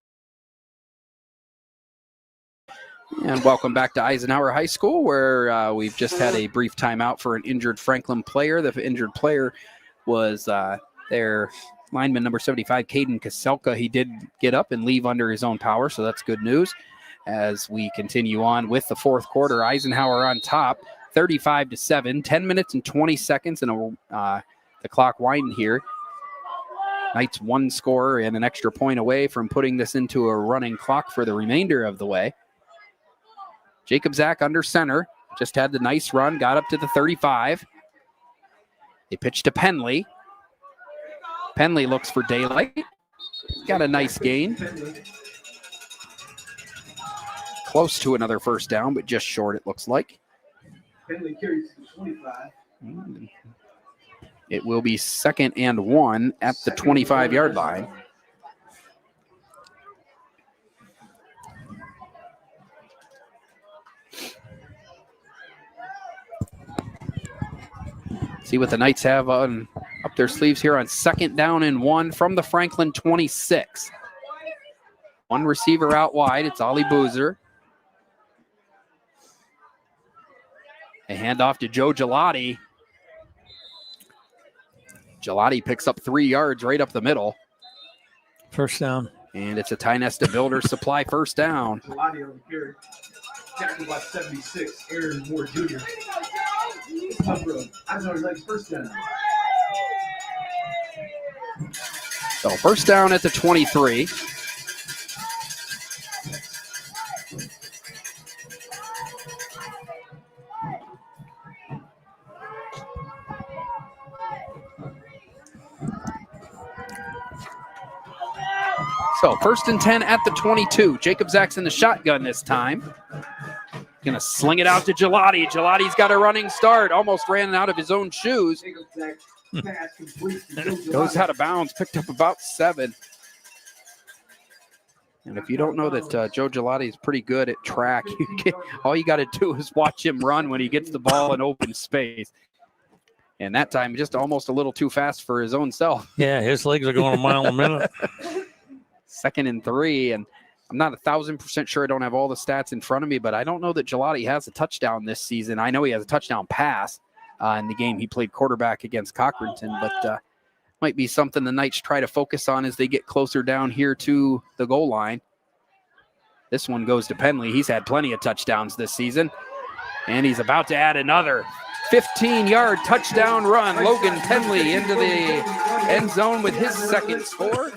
And welcome back to Eisenhower High School, where we've just had a brief timeout for an injured Franklin player. The injured player was their lineman number 75, Caden Kaselka. He did get up and leave under his own power, so that's good news. As we continue on with the fourth quarter, Eisenhower on top, 35-7, 10 minutes and 20 seconds, and the clock winding here. Knights one score and an extra point away from putting this into a running clock for the remainder of the way. Jacob Zach under center, just had the nice run, got up to the 35. They pitch to Penley. Penley looks for daylight. Got a nice gain. Close to another first down, but just short, it looks like. Penley carries to 25. It will be 2nd and 1 at the 25-yard line. See what the Knights have on up their sleeves here on 2nd down and 1 from the Franklin 26. One receiver out wide. It's Ollie Boozer. A handoff to Joe Gelati. Gelati picks up 3 yards right up the middle. First down. And it's a Ty Nesta Builder Supply first down. Gelati on the carry. Tackled by 76, Aaron Moore Jr. Eisenhower's next first down. So first down at the 23. So 1st and 10 at the 22. Jacob Zach's in the shotgun this time. Gonna sling it out to Gelati. Gelati's got a running start. Almost ran out of his own shoes. Goes out of bounds. Picked up about 7. And if you don't know that Joe Gelati is pretty good at track, all you got to do is watch him run when he gets the ball in open space. And that time, just almost a little too fast for his own self. Yeah, his legs are going a mile a minute. 2nd and 3, and I'm not 1,000% sure. I don't have all the stats in front of me, but I don't know that Gelati has a touchdown this season. I know he has a touchdown pass in the game he played quarterback against Cochranton, but might be something the Knights try to focus on as they get closer down here to the goal line. This one goes to Penley. He's had plenty of touchdowns this season, and he's about to add another 15-yard touchdown run. Logan Penley into the end zone with his 2nd score.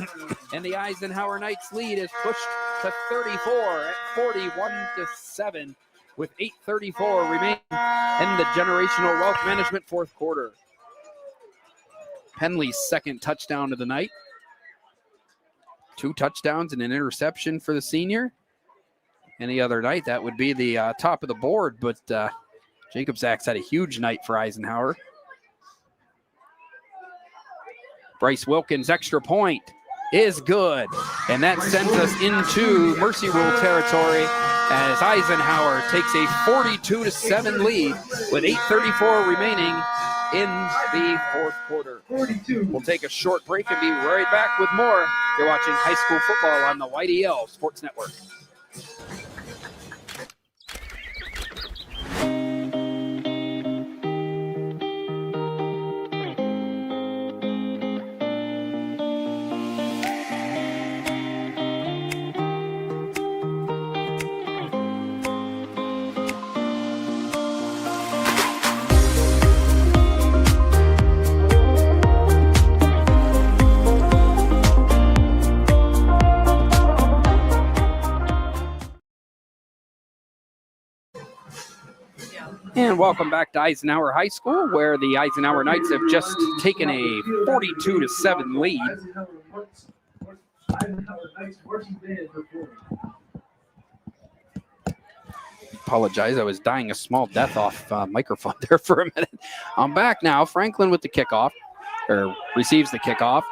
And the Eisenhower Knights lead is pushed to 34 at 41-7 with 8:34 remaining in the Generational Wealth Management 4th quarter. Penley's 2nd touchdown of the night. 2 touchdowns and an interception for the senior. Any other night, that would be the top of the board, but Jacob Zach's had a huge night for Eisenhower. Bryce Wilkins' extra point is good, and that sends us into Mercy Rule territory as Eisenhower takes a 42-7 lead with 8:34 remaining in the 4th quarter. 42. We'll take a short break and be right back with more. You're watching high school football on the YDL Sports Network. And welcome back to Eisenhower High School, where the Eisenhower Knights have just taken a 42-7 lead. Apologize, I was dying a small death off microphone there for a minute. I'm back now. Franklin with the kickoff, or receives the kickoff,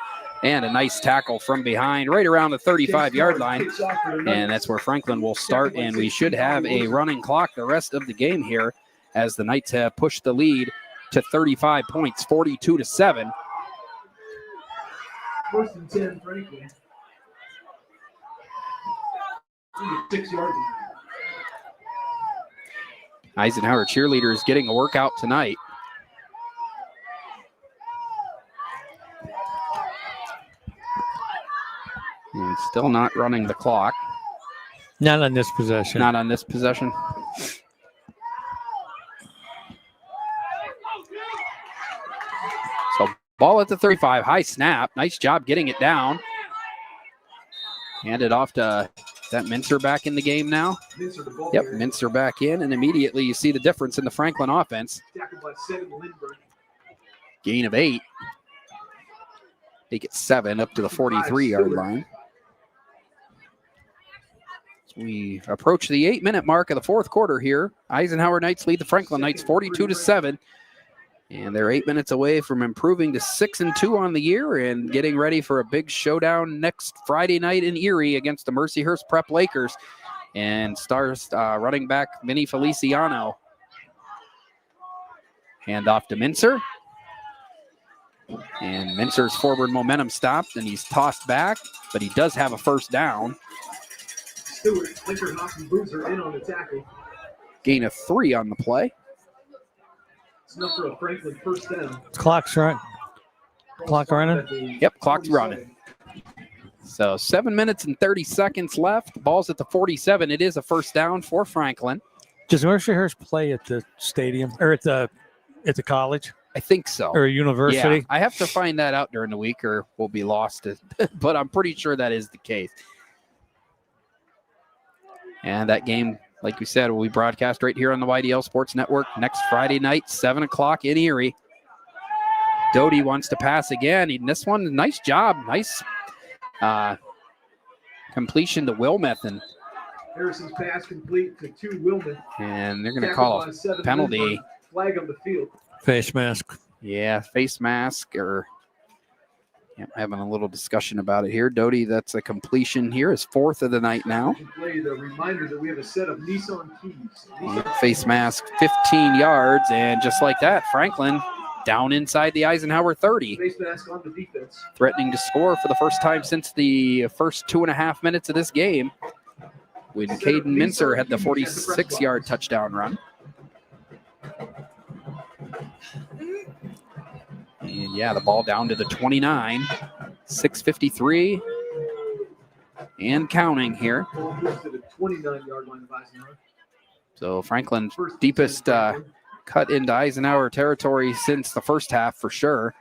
and a nice tackle from behind right around the 35-yard line. And that's where Franklin will start, and we should have a running clock the rest of the game here, as the Knights have pushed the lead to 35 points, 42-7. First and 10, Franklin. 6 yards. Eisenhower cheerleaders getting a workout tonight. And still not running the clock. Not on this possession. Not on this possession. So ball at the 35, high snap. Nice job getting it down. Hand it off to, is that Mincer back in the game now? Yep, Mincer back in, and immediately you see the difference in the Franklin offense. Gain of 8. Make it 7 up to the 43-yard line. We approach the 8-minute mark of the fourth quarter here. Eisenhower Knights lead the Franklin Knights 42-7. And they're 8 minutes away from improving to 6-2 on the year and getting ready for a big showdown next Friday night in Erie against the Mercyhurst Prep Lakers. And stars running back Vinny Feliciano. Hand off to Mincer. And Mincer's forward momentum stopped, and he's tossed back, but he does have a first down. Stewart, Linkerhoff, and Boozer in on the tackle. Gain of 3 on the play. It's enough for a Franklin first down. Clock's running. Clock running? Yep, clock's running. So 7 minutes and 30 seconds left. Ball's at the 47. It is a first down for Franklin. Does Mercyhurst play at the stadium or at the college? I think so. Or a university? Yeah, I have to find that out during the week or we'll be lost. But I'm pretty sure that is the case. And that game, like we said, will be broadcast right here on the YDL Sports Network next Friday night, 7 o'clock in Erie. Doty wants to pass again. And this one, nice job. Nice completion to Wilmeth. And Harrison's pass complete to Wilmeth. And they're going to call a penalty. Flag on the field. Face mask. Yeah, face mask or having a little discussion about it here. Doty, that's a completion here. Is 4th of the night now. Play the reminder that we have a set of Nissan keys. Face mask, 15 yards, and just like that, Franklin down inside the Eisenhower 30. Face mask on the defense. Threatening to score for the first time since the first 2.5 minutes of this game, when Caden Mincer had the 46-yard touchdown run. And yeah, the ball down to the 29, 6:53 and counting here. So Franklin's deepest cut into Eisenhower territory since the first half for sure.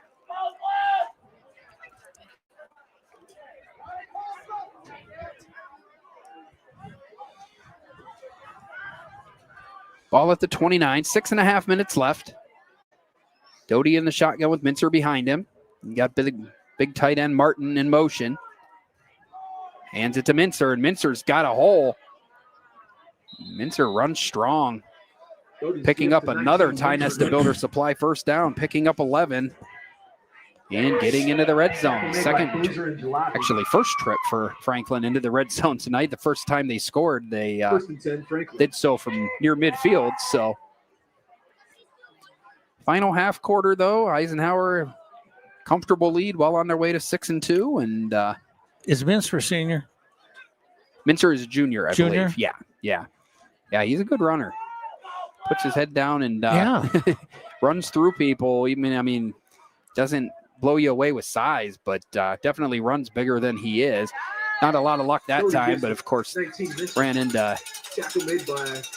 Ball at the 29, 6.5 minutes left. Doty in the shotgun with Mincer behind him. You got big tight end Martin in motion. Hands it to Mincer, and Mincer's got a hole. Mincer runs strong. Picking up another Tie Nesta Builder Supply first down, picking up 11. And getting into the red zone. First trip for Franklin into the red zone tonight. The first time they scored, they did so from near midfield, so. Final half quarter, though, Eisenhower, comfortable lead well on their way to 6-2. And is Mincer senior? Mincer is a junior, I believe. Yeah, he's a good runner. Puts his head down and runs through people. Doesn't blow you away with size, but definitely runs bigger than he is. Not a lot of luck that time, but of course ran into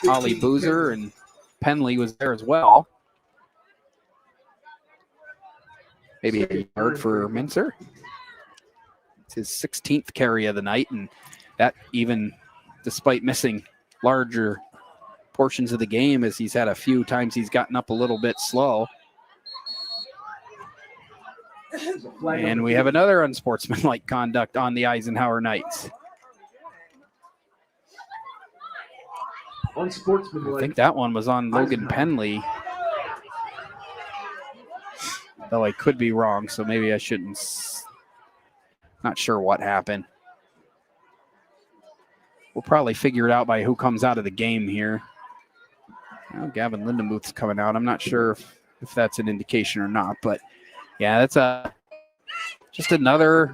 Ollie Boozer, and Penley was there as well. Maybe a yard for Mincer. It's his 16th carry of the night, and that even despite missing larger portions of the game, as he's had a few times he's gotten up a little bit slow. And we have another unsportsmanlike conduct on the Eisenhower Knights. Unsportsmanlike. I think that one was on Logan Penley, though I could be wrong, so maybe I shouldn't. Not sure what happened. We'll probably figure it out by who comes out of the game here. Well, Gavin Lindenmuth's coming out. I'm not sure if that's an indication or not, but yeah, that's just another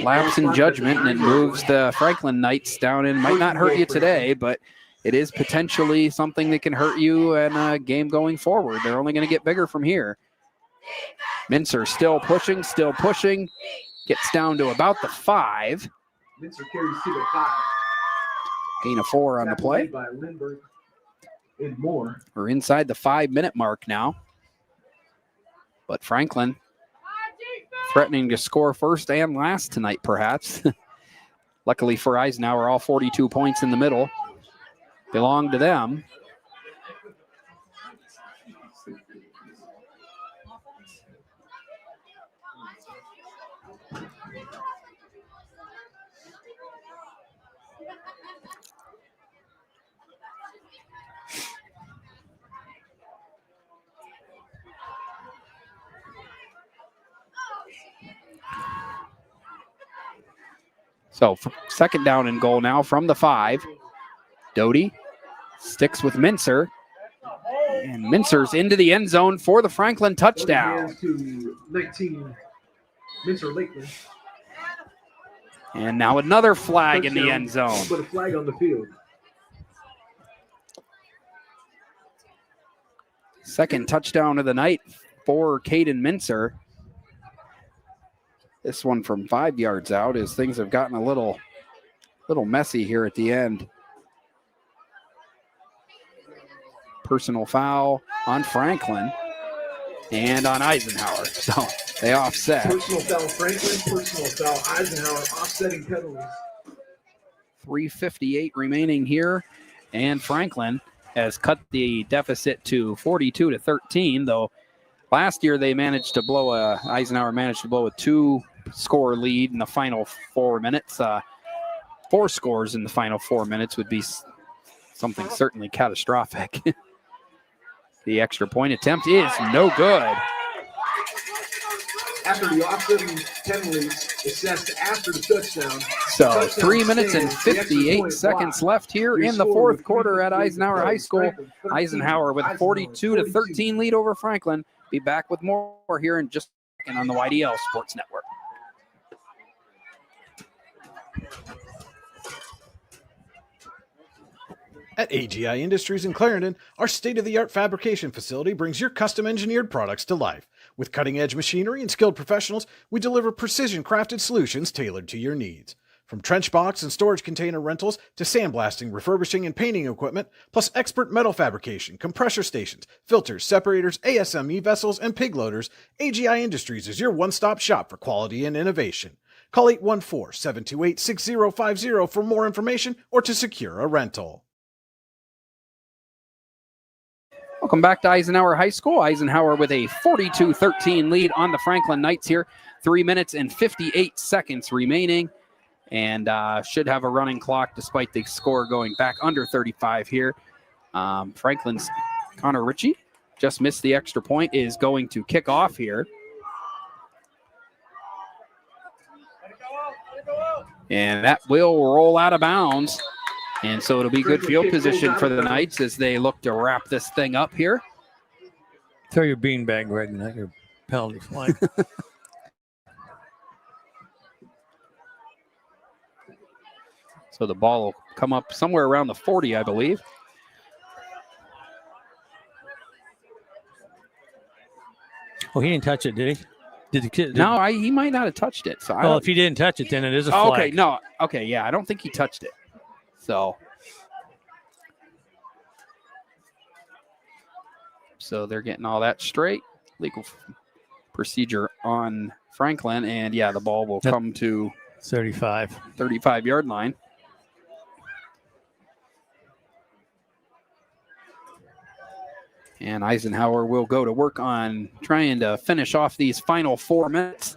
lapse in judgment, and it moves the Franklin Knights down in. Might not hurt you today, but it is potentially something that can hurt you in a game going forward. They're only going to get bigger from here. Mincer still pushing, gets down to about the 5. Mincer carries to the 5. Gain of 4 on the play. By Lindbergh and Moore. We're inside the 5-minute mark now. But Franklin threatening to score first and last tonight, perhaps. Luckily for Eisenhower, all 42 points in the middle belong to them. So second down and goal now from the 5. Doty sticks with Mincer. And Mincer's into the end zone for the Franklin touchdown. To 19, Mincer Lakeland. And now another flag in the end zone. Put a flag on the field. Second touchdown of the night for Caden Mincer. This one from 5 yards out, as things have gotten a little messy here at the end. Personal foul on Franklin and on Eisenhower. So they offset. Personal foul Franklin, personal foul Eisenhower, offsetting penalties. 3:58 remaining here, and Franklin has cut the deficit to 42-13, though last year they managed to blow Eisenhower managed to blow a 2-score lead in the final 4 minutes. 4 scores in the final 4 minutes would be something certainly catastrophic. The extra point attempt is no good. After the offsetting penalties assessed after the touchdown. So 3 minutes and 58 seconds left here in the fourth quarter at Eisenhower High School. Eisenhower with a 42-13 lead over Franklin. Be back with more here in just a second on the YDL Sports Network. At AGI Industries in Clarendon, our state-of-the-art fabrication facility brings your custom-engineered products to life. With cutting-edge machinery and skilled professionals, we deliver precision-crafted solutions tailored to your needs. From trench box and storage container rentals to sandblasting, refurbishing, and painting equipment, plus expert metal fabrication, compressor stations, filters, separators, ASME vessels, and pig loaders, AGI Industries is your one-stop shop for quality and innovation. Call 814-728-6050 for more information or to secure a rental. Welcome back to Eisenhower High School. Eisenhower with a 42-13 lead on the Franklin Knights here. 3 minutes and 58 seconds remaining. And should have a running clock despite the score going back under 35 here. Franklin's Connor Ritchie just missed the extra point, is going to kick off here. And that will roll out of bounds. And so it'll be good field position for the Knights as they look to wrap this thing up here. Throw your beanbag, Greg, not your penalty flag. So the ball will come up somewhere around the 40, I believe. Oh, he didn't touch it, did he? Did the kid? No, he might not have touched it. So well, if he didn't touch it, then it is a flag. Okay, no. Okay, yeah, I don't think he touched it. So they're getting all that straight. Legal procedure on Franklin. And, yeah, the ball will come to 35-yard line. And Eisenhower will go to work on trying to finish off these final 4 minutes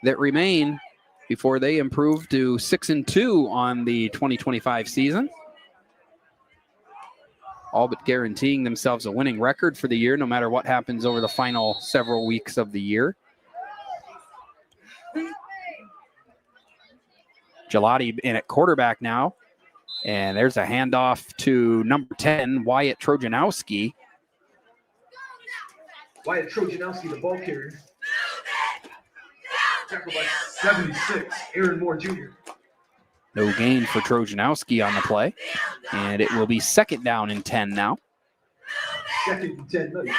that remain before they improve to 6-2 on the 2025 season. All but guaranteeing themselves a winning record for the year, no matter what happens over the final several weeks of the year. Gelati in at quarterback now. And there's a handoff to number 10, Wyatt Trojanowski. Wyatt Trojanowski, the ball carrier. Tackled by 76, Aaron Moore Jr. No gain for Trojanowski on the play. And it will be 2nd down and 10 now. 2nd and 10, nice.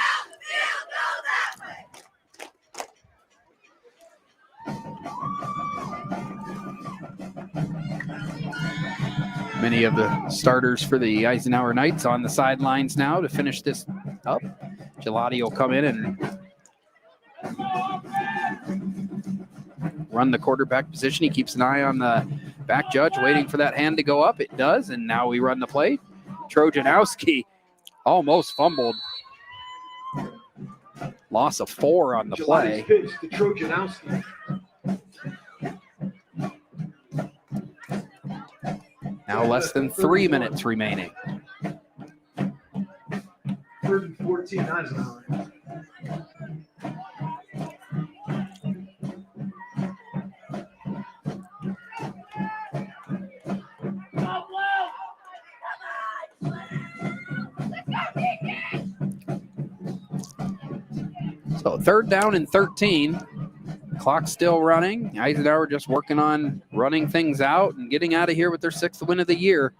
Many of the starters for the Eisenhower Knights on the sidelines now to finish this up. Gelati will come in and run the quarterback position. He keeps an eye on the back judge, waiting for that hand to go up. It does, and now we run the play. Trojanowski almost fumbled. Loss of 4 on the play. Pitch to Trojanowski. Now less than 3 minutes remaining. 3rd and 14, Eisenhower. So 3rd down and 13. Clock still running. Eisenhower just working on running things out and getting out of here with their 6th win of the year.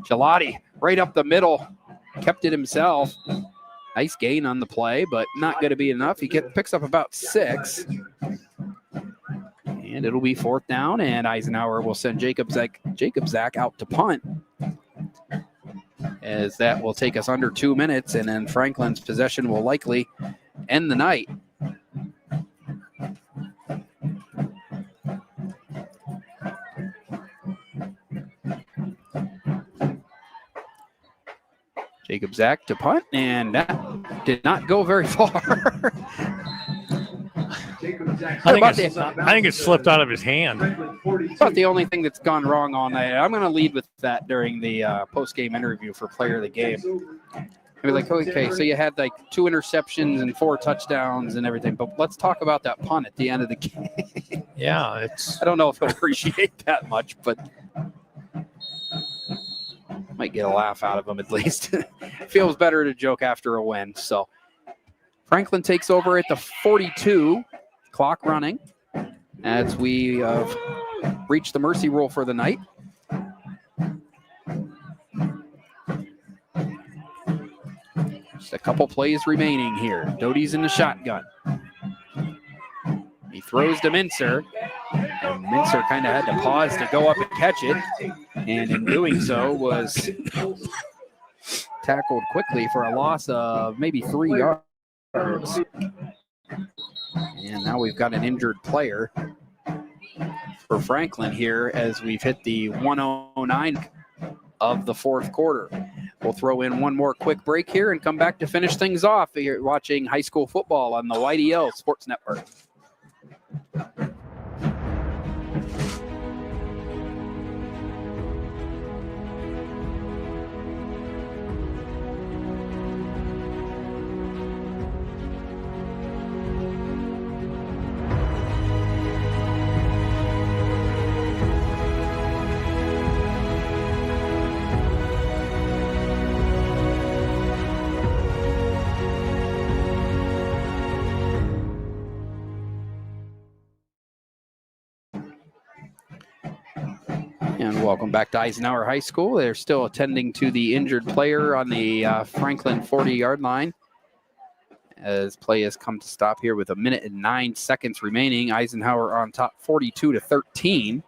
Gelati right up the middle, kept it himself. Nice gain on the play, but not going to be enough. He picks up about 6. And it'll be 4th down, and Eisenhower will send Jacob Zach out to punt, as that will take us under 2 minutes, and then Franklin's possession will likely end the night. Jacob Zach to punt, and that did not go very far. I think it slipped out of his hand. About the only thing that's gone wrong all night. I'm going to lead with that during the post-game interview for player of the game. I'll be like, okay, so you had like 2 interceptions and 4 touchdowns and everything, but let's talk about that punt at the end of the game. Yeah, I don't know if he'll appreciate that much, but might get a laugh out of him at least. Feels better to joke after a win. So Franklin takes over at the 42, clock running, as we reach the mercy rule for the night. Just a couple plays remaining here. Doty's in the shotgun. He throws to Mincer, and Mincer kind of had to pause to go up and catch it, and in doing so was tackled quickly for a loss of maybe 3 yards. And now we've got an injured player for Franklin here as we've hit the 109 of the 4th quarter. We'll throw in one more quick break here and come back to finish things off. You're watching high school football on the YDL Sports Network. And welcome back to Eisenhower High School. They're still attending to the injured player on the Franklin 40-yard line as play has come to stop here with 1 minute and 9 seconds remaining. Eisenhower on top 42-13.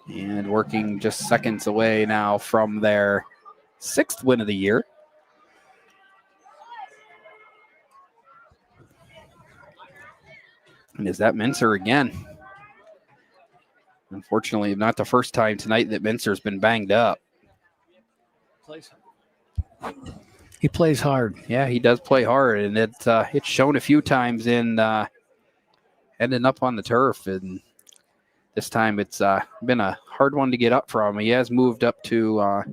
And working just seconds away now from their 6th win of the year. And is that Mincer again? Unfortunately, not the first time tonight that Mincer's been banged up. He plays hard. Yeah, he does play hard, and it's shown a few times in ending up on the turf, and this time it's been a hard one to get up from. He has moved up to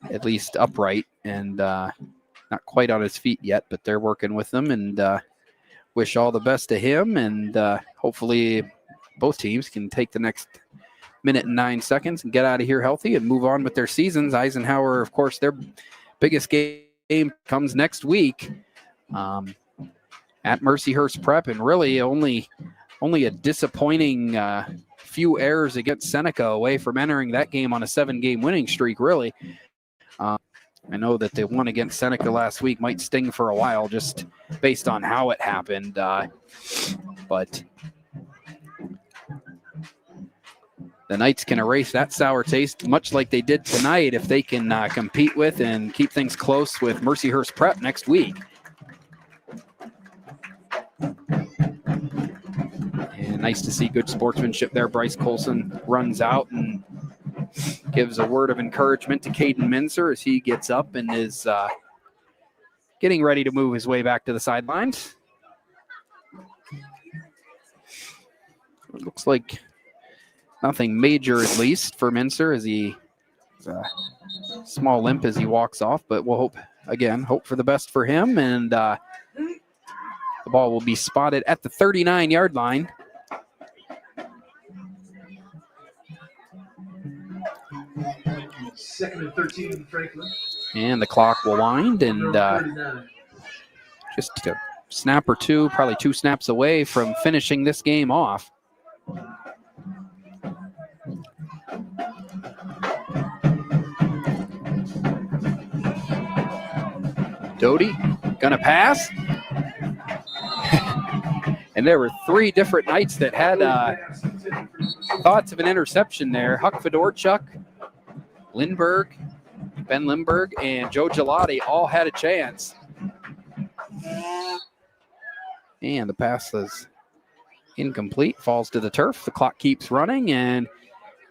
at least upright and not quite on his feet yet, but they're working with him, and wish all the best to him, and hopefully both teams can take the next minute and 9 seconds and get out of here healthy and move on with their seasons. Eisenhower, of course, their biggest game comes next week at Mercyhurst Prep, and really only a disappointing few errors against Seneca away from entering that game on a 7-game winning streak, really. I know that the one against Seneca last week might sting for a while just based on how it happened, but the Knights can erase that sour taste much like they did tonight if they can compete with and keep things close with Mercyhurst Prep next week. And nice to see good sportsmanship there. Bryce Colson runs out and gives a word of encouragement to Caden Minzer as he gets up and is getting ready to move his way back to the sidelines. It looks like nothing major, at least, for Minzer as he small limp as he walks off, but we'll hope for the best for him, and the ball will be spotted at the 39-yard line. Second and 13, Franklin. And the clock will wind, and just a snap or two, probably 2 snaps away from finishing this game off. Doty gonna pass. And there were 3 different Knights that had thoughts of an interception there. Huck Fedorchuk, Lindbergh, Ben Lindbergh, and Joe Gelati all had a chance. And the pass is incomplete, falls to the turf. The clock keeps running, and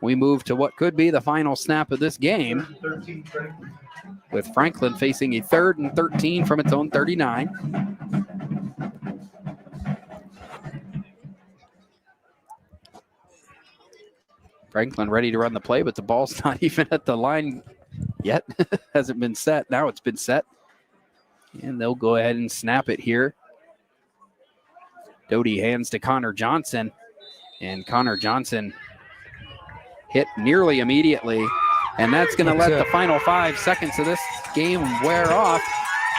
we move to what could be the final snap of this game, with Franklin facing a 3rd and 13 from its own 39. Franklin ready to run the play, but the ball's not even at the line yet. Hasn't been set. Now it's been set. And they'll go ahead and snap it here. Doty hands to Connor Johnson. And Connor Johnson hit nearly immediately. And that's going to let the final 5 seconds of this game wear off.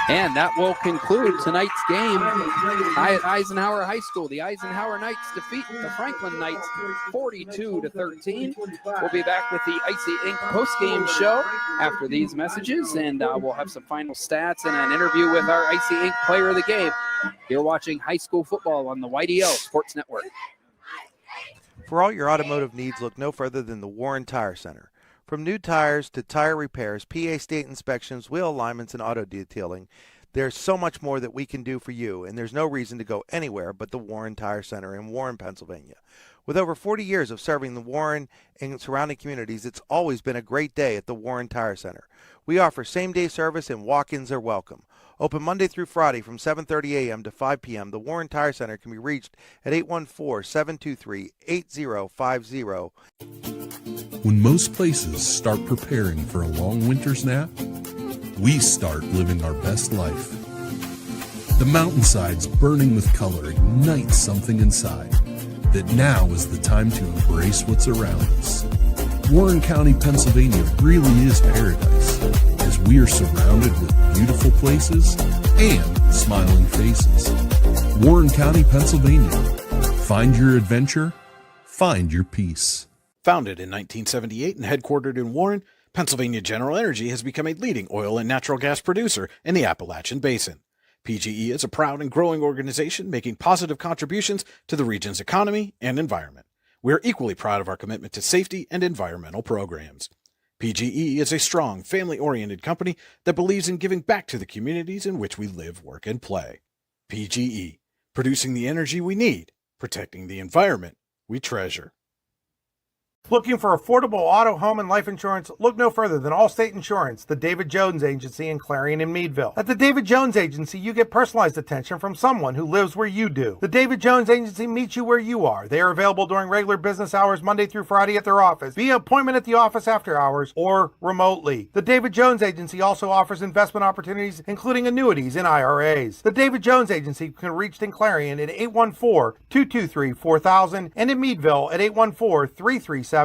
And that will conclude tonight's game at Eisenhower High School. The Eisenhower Knights defeat the Franklin Knights 42-13. We'll be back with the Icy Ink post-game show after these messages, and we'll have some final stats and an interview with our Icy Ink player of the game. You're watching high school football on the YDL Sports Network. For all your automotive needs, look no further than the Warren Tire Center. From new tires to tire repairs, PA state inspections, wheel alignments, and auto detailing, there's so much more that we can do for you, and there's no reason to go anywhere but the Warren Tire Center in Warren, Pennsylvania. With over 40 years of serving the Warren and surrounding communities, it's always been a great day at the Warren Tire Center. We offer same-day service and walk-ins are welcome. Open Monday through Friday from 7:30 a.m. to 5 p.m., the Warren Tire Center can be reached at 814-723-8050. When most places start preparing for a long winter's nap, we start living our best life. The mountainsides burning with color ignite something inside that now is the time to embrace what's around us. Warren County, Pennsylvania really is paradise, as we are surrounded with beautiful places and smiling faces. Warren County, Pennsylvania. Find your adventure, find your peace. Founded in 1978 and headquartered in Warren, Pennsylvania General Energy has become a leading oil and natural gas producer in the Appalachian Basin. PGE is a proud and growing organization making positive contributions to the region's economy and environment. We are equally proud of our commitment to safety and environmental programs. PGE is a strong, family-oriented company that believes in giving back to the communities in which we live, work, and play. PGE, producing the energy we need, protecting the environment we treasure. Looking for affordable auto, home, and life insurance? Look no further than Allstate Insurance, the David Jones Agency in Clarion and Meadville. At the David Jones Agency, you get personalized attention from someone who lives where you do. The David Jones Agency meets you where you are. They are available during regular business hours Monday through Friday at their office, via appointment at the office after hours, or remotely. The David Jones Agency also offers investment opportunities, including annuities and IRAs. The David Jones Agency can be reached in Clarion at 814-223-4000 and in Meadville at 814-337-5107.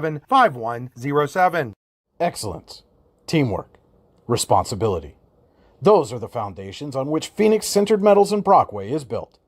Excellence, teamwork, responsibility. Those are the foundations on which Phoenix Sintered Metals in Brockway is built.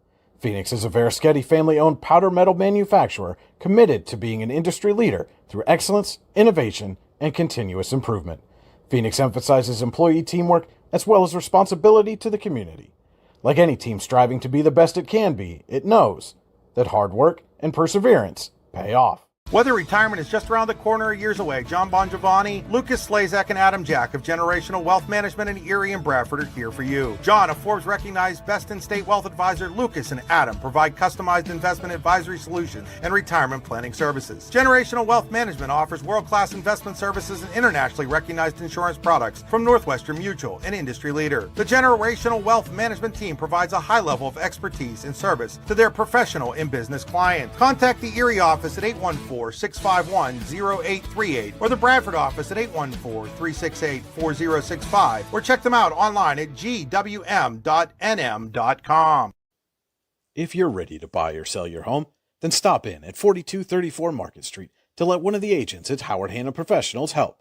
Phoenix is a Verischetti family-owned powder metal manufacturer committed to being an industry leader through excellence, innovation, and continuous improvement. Phoenix emphasizes employee teamwork as well as responsibility to the community. Like any team striving to be the best it can be, it knows that hard work and perseverance pay off. Whether retirement is just around the corner or years away, John Bongiovanni, Lucas Slazak, and Adam Jack of Generational Wealth Management in Erie and Bradford are here for you. John, a Forbes-recognized best-in-state wealth advisor, Lucas and Adam provide customized investment advisory solutions and retirement planning services. Generational Wealth Management offers world-class investment services and internationally recognized insurance products from Northwestern Mutual, an industry leader. The Generational Wealth Management team provides a high level of expertise and service to their professional and business clients. Contact the Erie office at 814-651-0838 or the Bradford office at 814-368-4065 or check them out online at gwm.nm.com. If you're ready to buy or sell your home, then stop in at 4234 Market Street to let one of the agents at Howard Hanna Professionals help.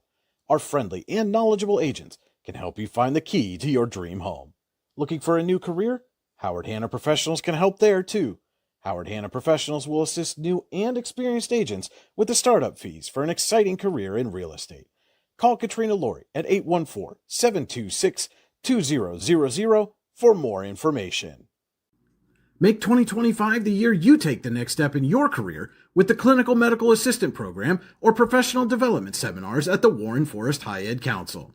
Our friendly and knowledgeable agents can help you find the key to your dream home. Looking for a new career? Howard Hanna Professionals can help there too. Howard Hanna Professionals will assist new and experienced agents with the startup fees for an exciting career in real estate. Call Katrina Laurie at 814-726-2000 for more information. Make 2025 the year you take the next step in your career with the Clinical Medical Assistant Program or Professional Development Seminars at the Warren Forest High Ed Council.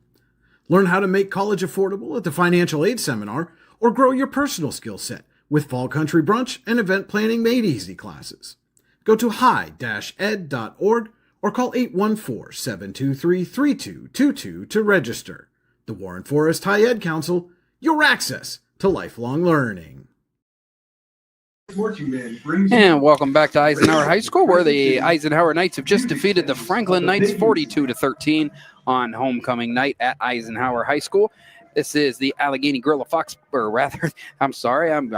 Learn how to make college affordable at the Financial Aid Seminar or grow your personal skill set with Fall Country Brunch and Event Planning Made Easy classes. Go to high-ed.org or call 814-723-3222 to register. The Warren Forest High Ed Council, your access to lifelong learning. And welcome back to Eisenhower High School, where the Eisenhower Knights have just defeated the Franklin Knights 42-13 on homecoming night at Eisenhower High School. This is the Allegheny Grill of Fox, or rather, I'm sorry, I'm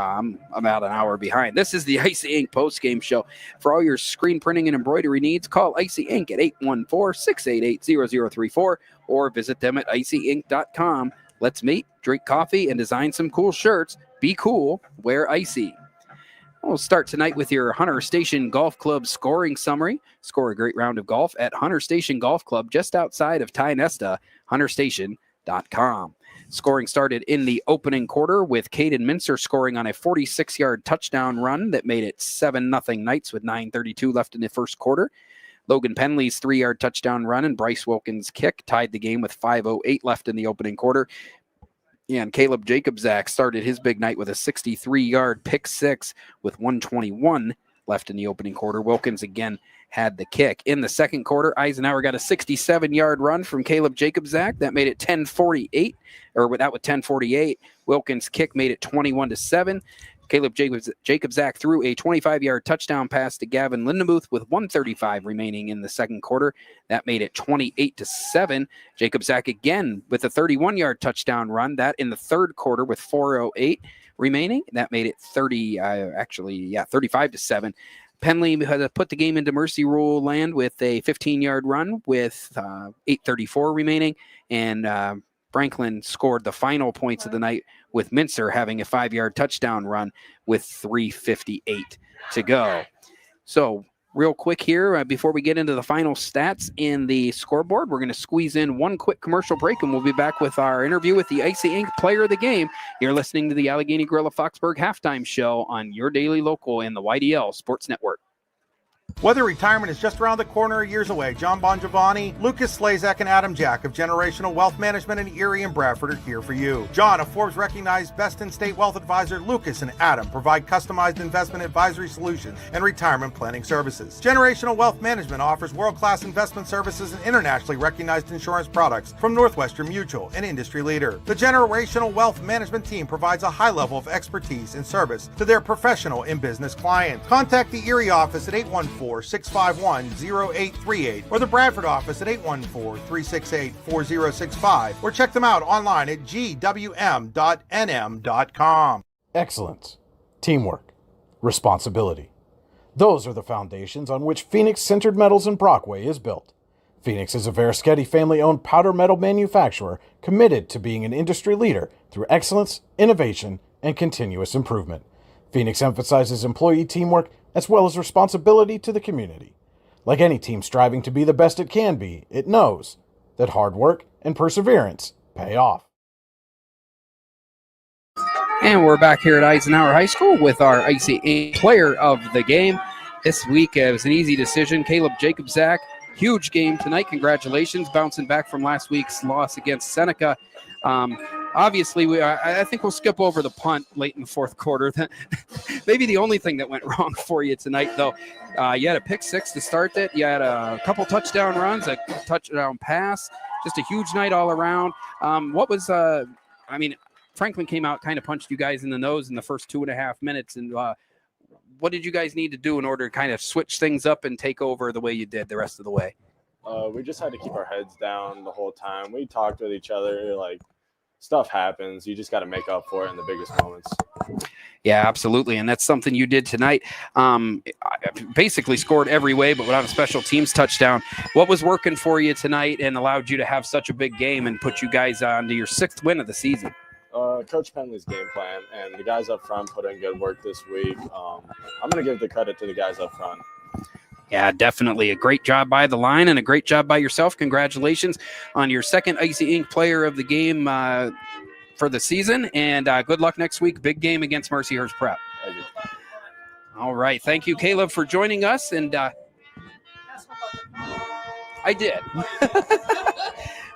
about an hour behind. This is the Icy Ink post-game show. For all your screen printing and embroidery needs, call Icy Ink at 814-688-0034 or visit them at icyink.com. Let's meet, drink coffee, and design some cool shirts. Be cool, wear icy. We'll start tonight with your Hunter Station Golf Club scoring summary. Score a great round of golf at Hunter Station Golf Club just outside of Tionesta, hunterstation.com. Scoring started in the opening quarter with Caden Mincer scoring on a 46-yard touchdown run that made it 7-0 Knights with 9:32 left in the first quarter. Logan Penley's 3-yard touchdown run and Bryce Wilkins' kick tied the game with 5:08 left in the opening quarter. And Caleb Jacobzak started his big night with a 63-yard pick six with 1:21 left in the opening quarter. Wilkins again had the kick. In the second quarter, Eisenhower got a 67-yard run from Caleb Jacobzak. That made it 10:48, or that with 10:48. Wilkins' kick made it 21-7. Caleb Jacobzak threw a 25-yard touchdown pass to Gavin Lindemuth with 1:35 remaining in the second quarter. That made it 28-7. Jacobzak again with a 31-yard touchdown run. That in the third quarter with 4:08 remaining. That made it 35-7. Penley had put the game into mercy rule land with a 15-yard run with 8:34 remaining. And Franklin scored the final points of the night with Mincer having a 5-yard touchdown run with 3:58 to go. So real quick here, before we get into the final stats in the scoreboard, we're going to squeeze in one quick commercial break, and we'll be back with our interview with the Icy Ink player of the game. You're listening to the Allegheny Grill of Foxburg halftime show on your daily local in the YDL Sports Network. Whether retirement is just around the corner or years away, John Bongiovanni, Lucas Slazak, and Adam Jack of Generational Wealth Management in Erie and Bradford are here for you. John, a Forbes-recognized best-in-state wealth advisor, Lucas and Adam provide customized investment advisory solutions and retirement planning services. Generational Wealth Management offers world-class investment services and internationally recognized insurance products from Northwestern Mutual, an industry leader. The Generational Wealth Management team provides a high level of expertise and service to their professional and business clients. Contact the Erie office at 814-651-0838 or the Bradford office at 814-368-4065 or check them out online at gwm.nm.com. Excellence, teamwork, responsibility. Those are the foundations on which Phoenix Sintered Metals in Brockway is built. Phoenix is a Verischetti family-owned powder metal manufacturer committed to being an industry leader through excellence, innovation, and continuous improvement. Phoenix emphasizes employee teamwork as well as responsibility to the community. Like any team striving to be the best it can be, it knows that hard work and perseverance pay off. And we're back here at Eisenhower High School with our ICA player of the game. This week it was an easy decision. Caleb Jacobzak, huge game tonight. Congratulations, bouncing back from last week's loss against Seneca. Obviously, I think we'll skip over the punt late in the fourth quarter. Maybe the only thing that went wrong for you tonight, though. You had a pick six to start it. You had a couple touchdown runs, a touchdown pass. Just a huge night all around. Franklin came out, kind of punched you guys in the nose in the first 2.5 minutes. And what did you guys need to do in order to kind of switch things up and take over the way you did the rest of the way? We just had to keep our heads down the whole time. We talked with each other, stuff happens. You just got to make up for it in the biggest moments. Yeah, absolutely. And that's something you did tonight. Basically scored every way, but without a special teams touchdown. What was working for you tonight and allowed you to have such a big game and put you guys on to your 6th win of the season? Coach Penley's game plan, and the guys up front put in good work this week. I'm going to give the credit to the guys up front. Yeah, definitely. A great job by the line and a great job by yourself. Congratulations on your 2nd Icy Ink player of the game for the season. And good luck next week. Big game against Mercyhurst Prep. Thank you. All right. Thank you, Caleb, for joining us. And I did.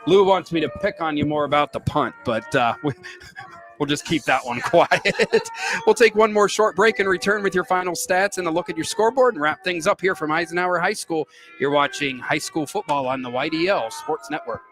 Lou wants me to pick on you more about the punt, but we'll just keep that one quiet. We'll take one more short break and return with your final stats and a look at your scoreboard and wrap things up here from Eisenhower High School. You're watching high school football on the YDL Sports Network.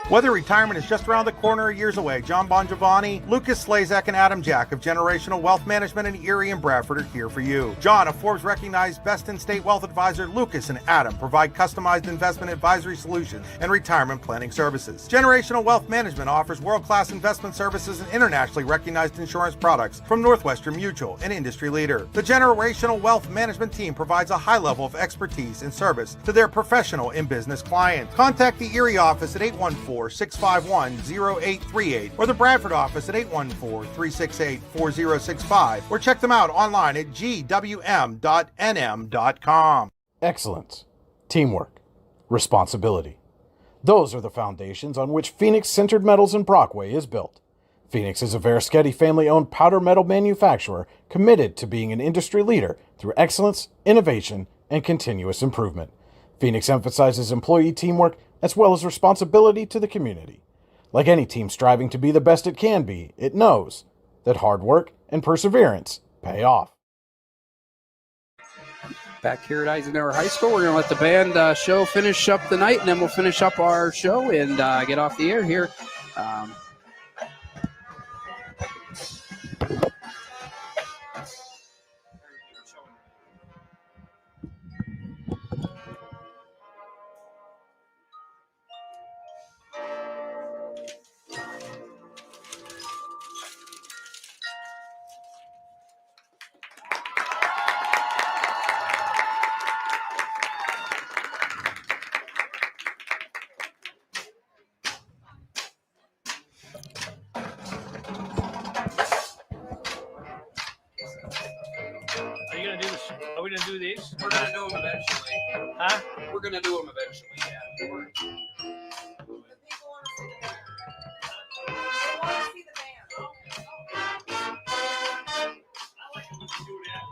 Whether retirement is just around the corner or years away, John Bongiovanni, Lucas Slazak, and Adam Jack of Generational Wealth Management in Erie and Bradford are here for you. John, a Forbes-recognized best-in-state wealth advisor, Lucas and Adam provide customized investment advisory solutions and retirement planning services. Generational Wealth Management offers world-class investment services and internationally recognized insurance products from Northwestern Mutual, an industry leader. The Generational Wealth Management team provides a high level of expertise and service to their professional and business clients. Contact the Erie office at 814-651-0838 or the Bradford office at 814-368-4065 or check them out online at gwm.nm.com. Excellence, teamwork, responsibility. Those are the foundations on which Phoenix Sintered Metals in Brockway is built. Phoenix is a Verischetti family-owned powder metal manufacturer committed to being an industry leader through excellence, innovation, and continuous improvement. Phoenix emphasizes employee teamwork as well as responsibility to the community. Like any team striving to be the best it can be, it knows that hard work and perseverance pay off. Back here at Eisenhower High School, we're going to let the band show finish up the night, and then we'll finish up our show and get off the air here. Are you gonna do this? Are we gonna do these? We're going to do them eventually. Huh? We're going to do them eventually, yeah. I like to do that.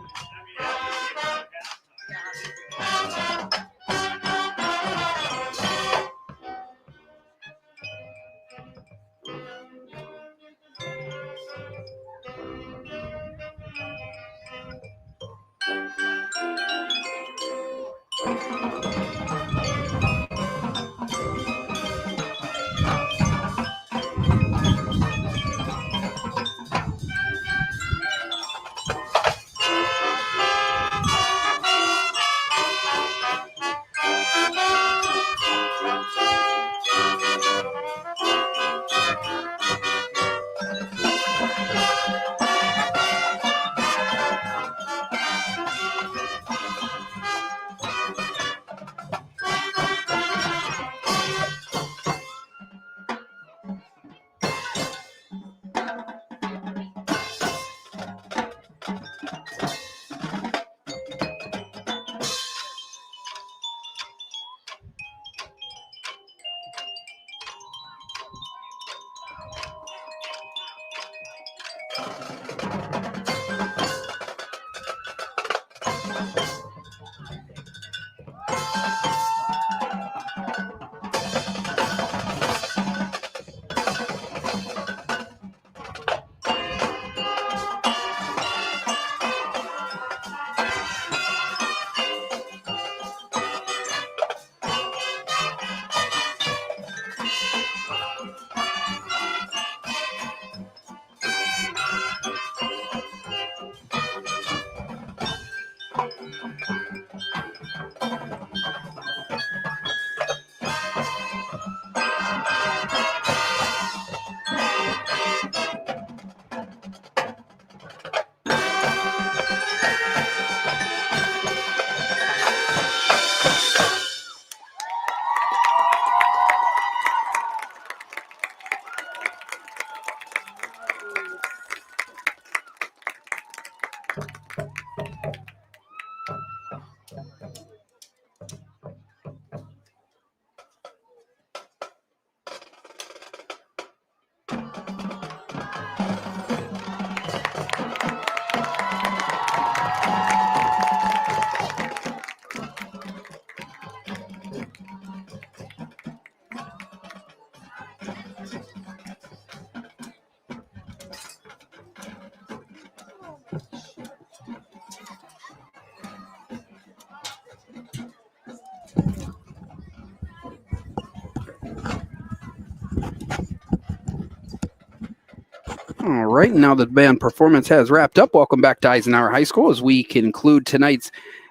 All right, now that the band performance has wrapped up, welcome back to Eisenhower High School as we conclude tonight's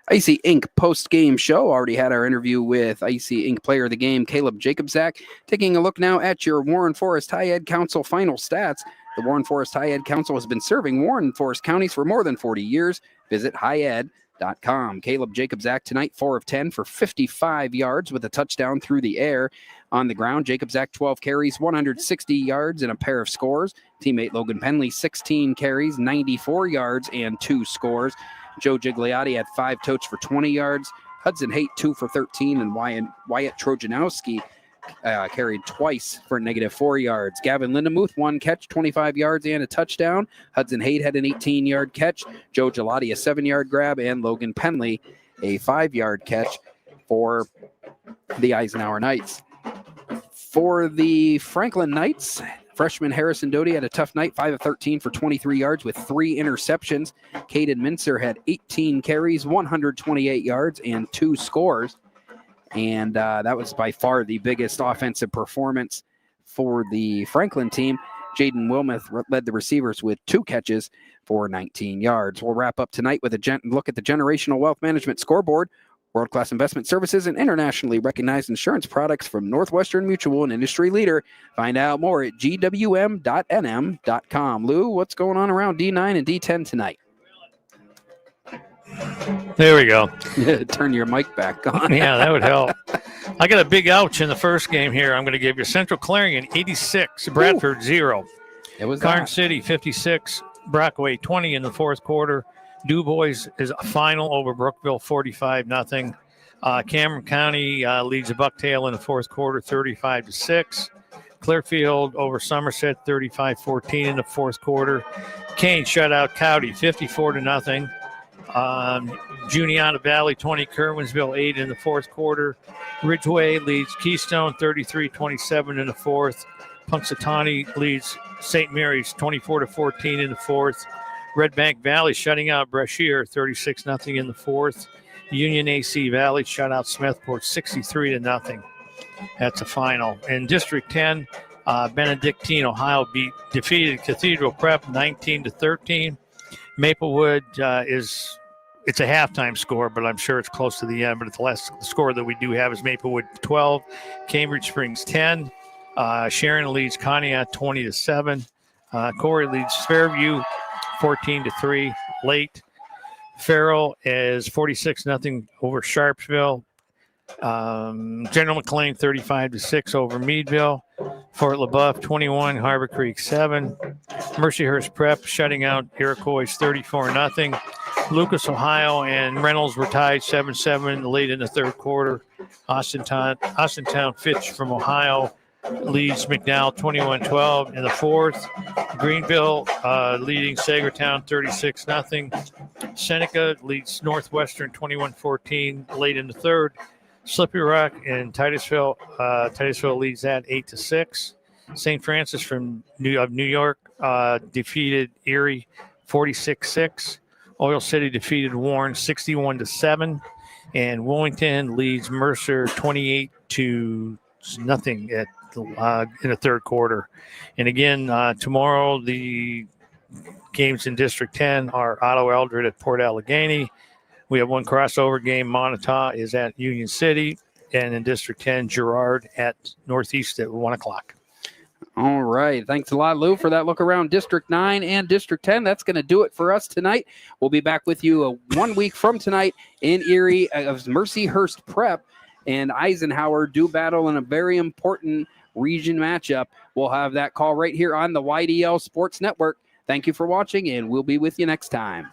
Icy Inc. post-game show. Already had our interview with Icy Inc. player of the game, Caleb Jacobzak. Taking a look now at your Warren Forest High Ed Council final stats. The Warren Forest High Ed Council has been serving Warren Forest counties for more than 40 years. Visit highed.com. Caleb Jacobzak tonight, 4 of 10 for 55 yards with a touchdown through the air. On the ground, Jacobzak 12 carries, 160 yards, and a pair of scores. Teammate Logan Penley, 16 carries, 94 yards, and 2 scores. Joe Gigliotti had 5 totes for 20 yards. Hudson Haight, 2 for 13, and Wyatt Trojanowski carried twice for -4 yards. Gavin Lindemuth, 1 catch, 25 yards, and a touchdown. Hudson Haight had an 18-yard catch. Joe Gigliotti, a 7-yard grab, and Logan Penley, a 5-yard catch for the Eisenhower Knights. For the Franklin Knights, freshman Harrison Doty had a tough night, 5 of 13 for 23 yards with 3 interceptions. Caden Mincer had 18 carries, 128 yards, and 2 scores. And that was by far the biggest offensive performance for the Franklin team. Jaden Wilmoth led the receivers with 2 catches for 19 yards. We'll wrap up tonight with a look at the Generational Wealth Management Scoreboard. World-class investment services and internationally recognized insurance products from Northwestern Mutual, an industry leader. Find out more at gwm.nm.com. Lou, what's going on around D9 and D10 tonight? There we go. Turn your mic back on. Yeah, that would help. I got a big ouch in the first game here. I'm going to give you Central Clarion 86, Bradford 0. It was Carn City 56, Brockway 20 in the fourth quarter. DuBois is a final over Brookville 45-0. Cameron County leads Bucktail in the fourth quarter 35-6. Clearfield over Somerset 35-14 in the fourth quarter. Kane shut out Cowdy 54-0. Juniata Valley 20, Kerwinsville 8 in the fourth quarter. Ridgeway leads Keystone 33-27 in the fourth. Punxsutawney leads St. Mary's 24-14 in the fourth. Red Bank Valley shutting out Brashear 36-0 in the fourth. Union AC Valley shut out Smethport 63-0. That's a final. In District 10, Benedictine, Ohio defeated Cathedral Prep 19-13. Maplewood it's a halftime score, but I'm sure it's close to the end. But the last score that we do have is Maplewood 12, Cambridge Springs 10. Sharon leads Conneaut 20-7. Corey leads Fairview 14-3 late. Farrell is 46-0 over Sharpsville. General McLean 35-6 over Meadville. Fort LaBeouf 21, Harbor Creek 7. Mercyhurst Prep shutting out Iroquois 34-0. Lucas, Ohio, and Reynolds were tied 7-7 late in the third quarter. Austintown Fitch from Ohio leads McDowell 21-12 in the fourth. Greenville leading Sagertown 36-0. Seneca leads Northwestern 21-14 late in the third. Slippery Rock and Titusville. Titusville leads that 8-6. St. Francis from New York defeated Erie 46-6. Oil City defeated Warren 61-7. And Wilmington leads Mercer 28-0 at in the third quarter. And again, tomorrow the games in District 10 are Otto Eldred at Port Allegheny. We have one crossover game. Montauk is at Union City. And in District 10, Girard at Northeast at 1 o'clock. All right. Thanks a lot, Lou, for that look around District 9 and District 10. That's going to do it for us tonight. We'll be back with you 1 week from tonight in Erie as Mercyhurst Prep and Eisenhower do battle in a very important region matchup. We'll have that call right here on the YDL Sports Network. Thank you for watching, and we'll be with you next time.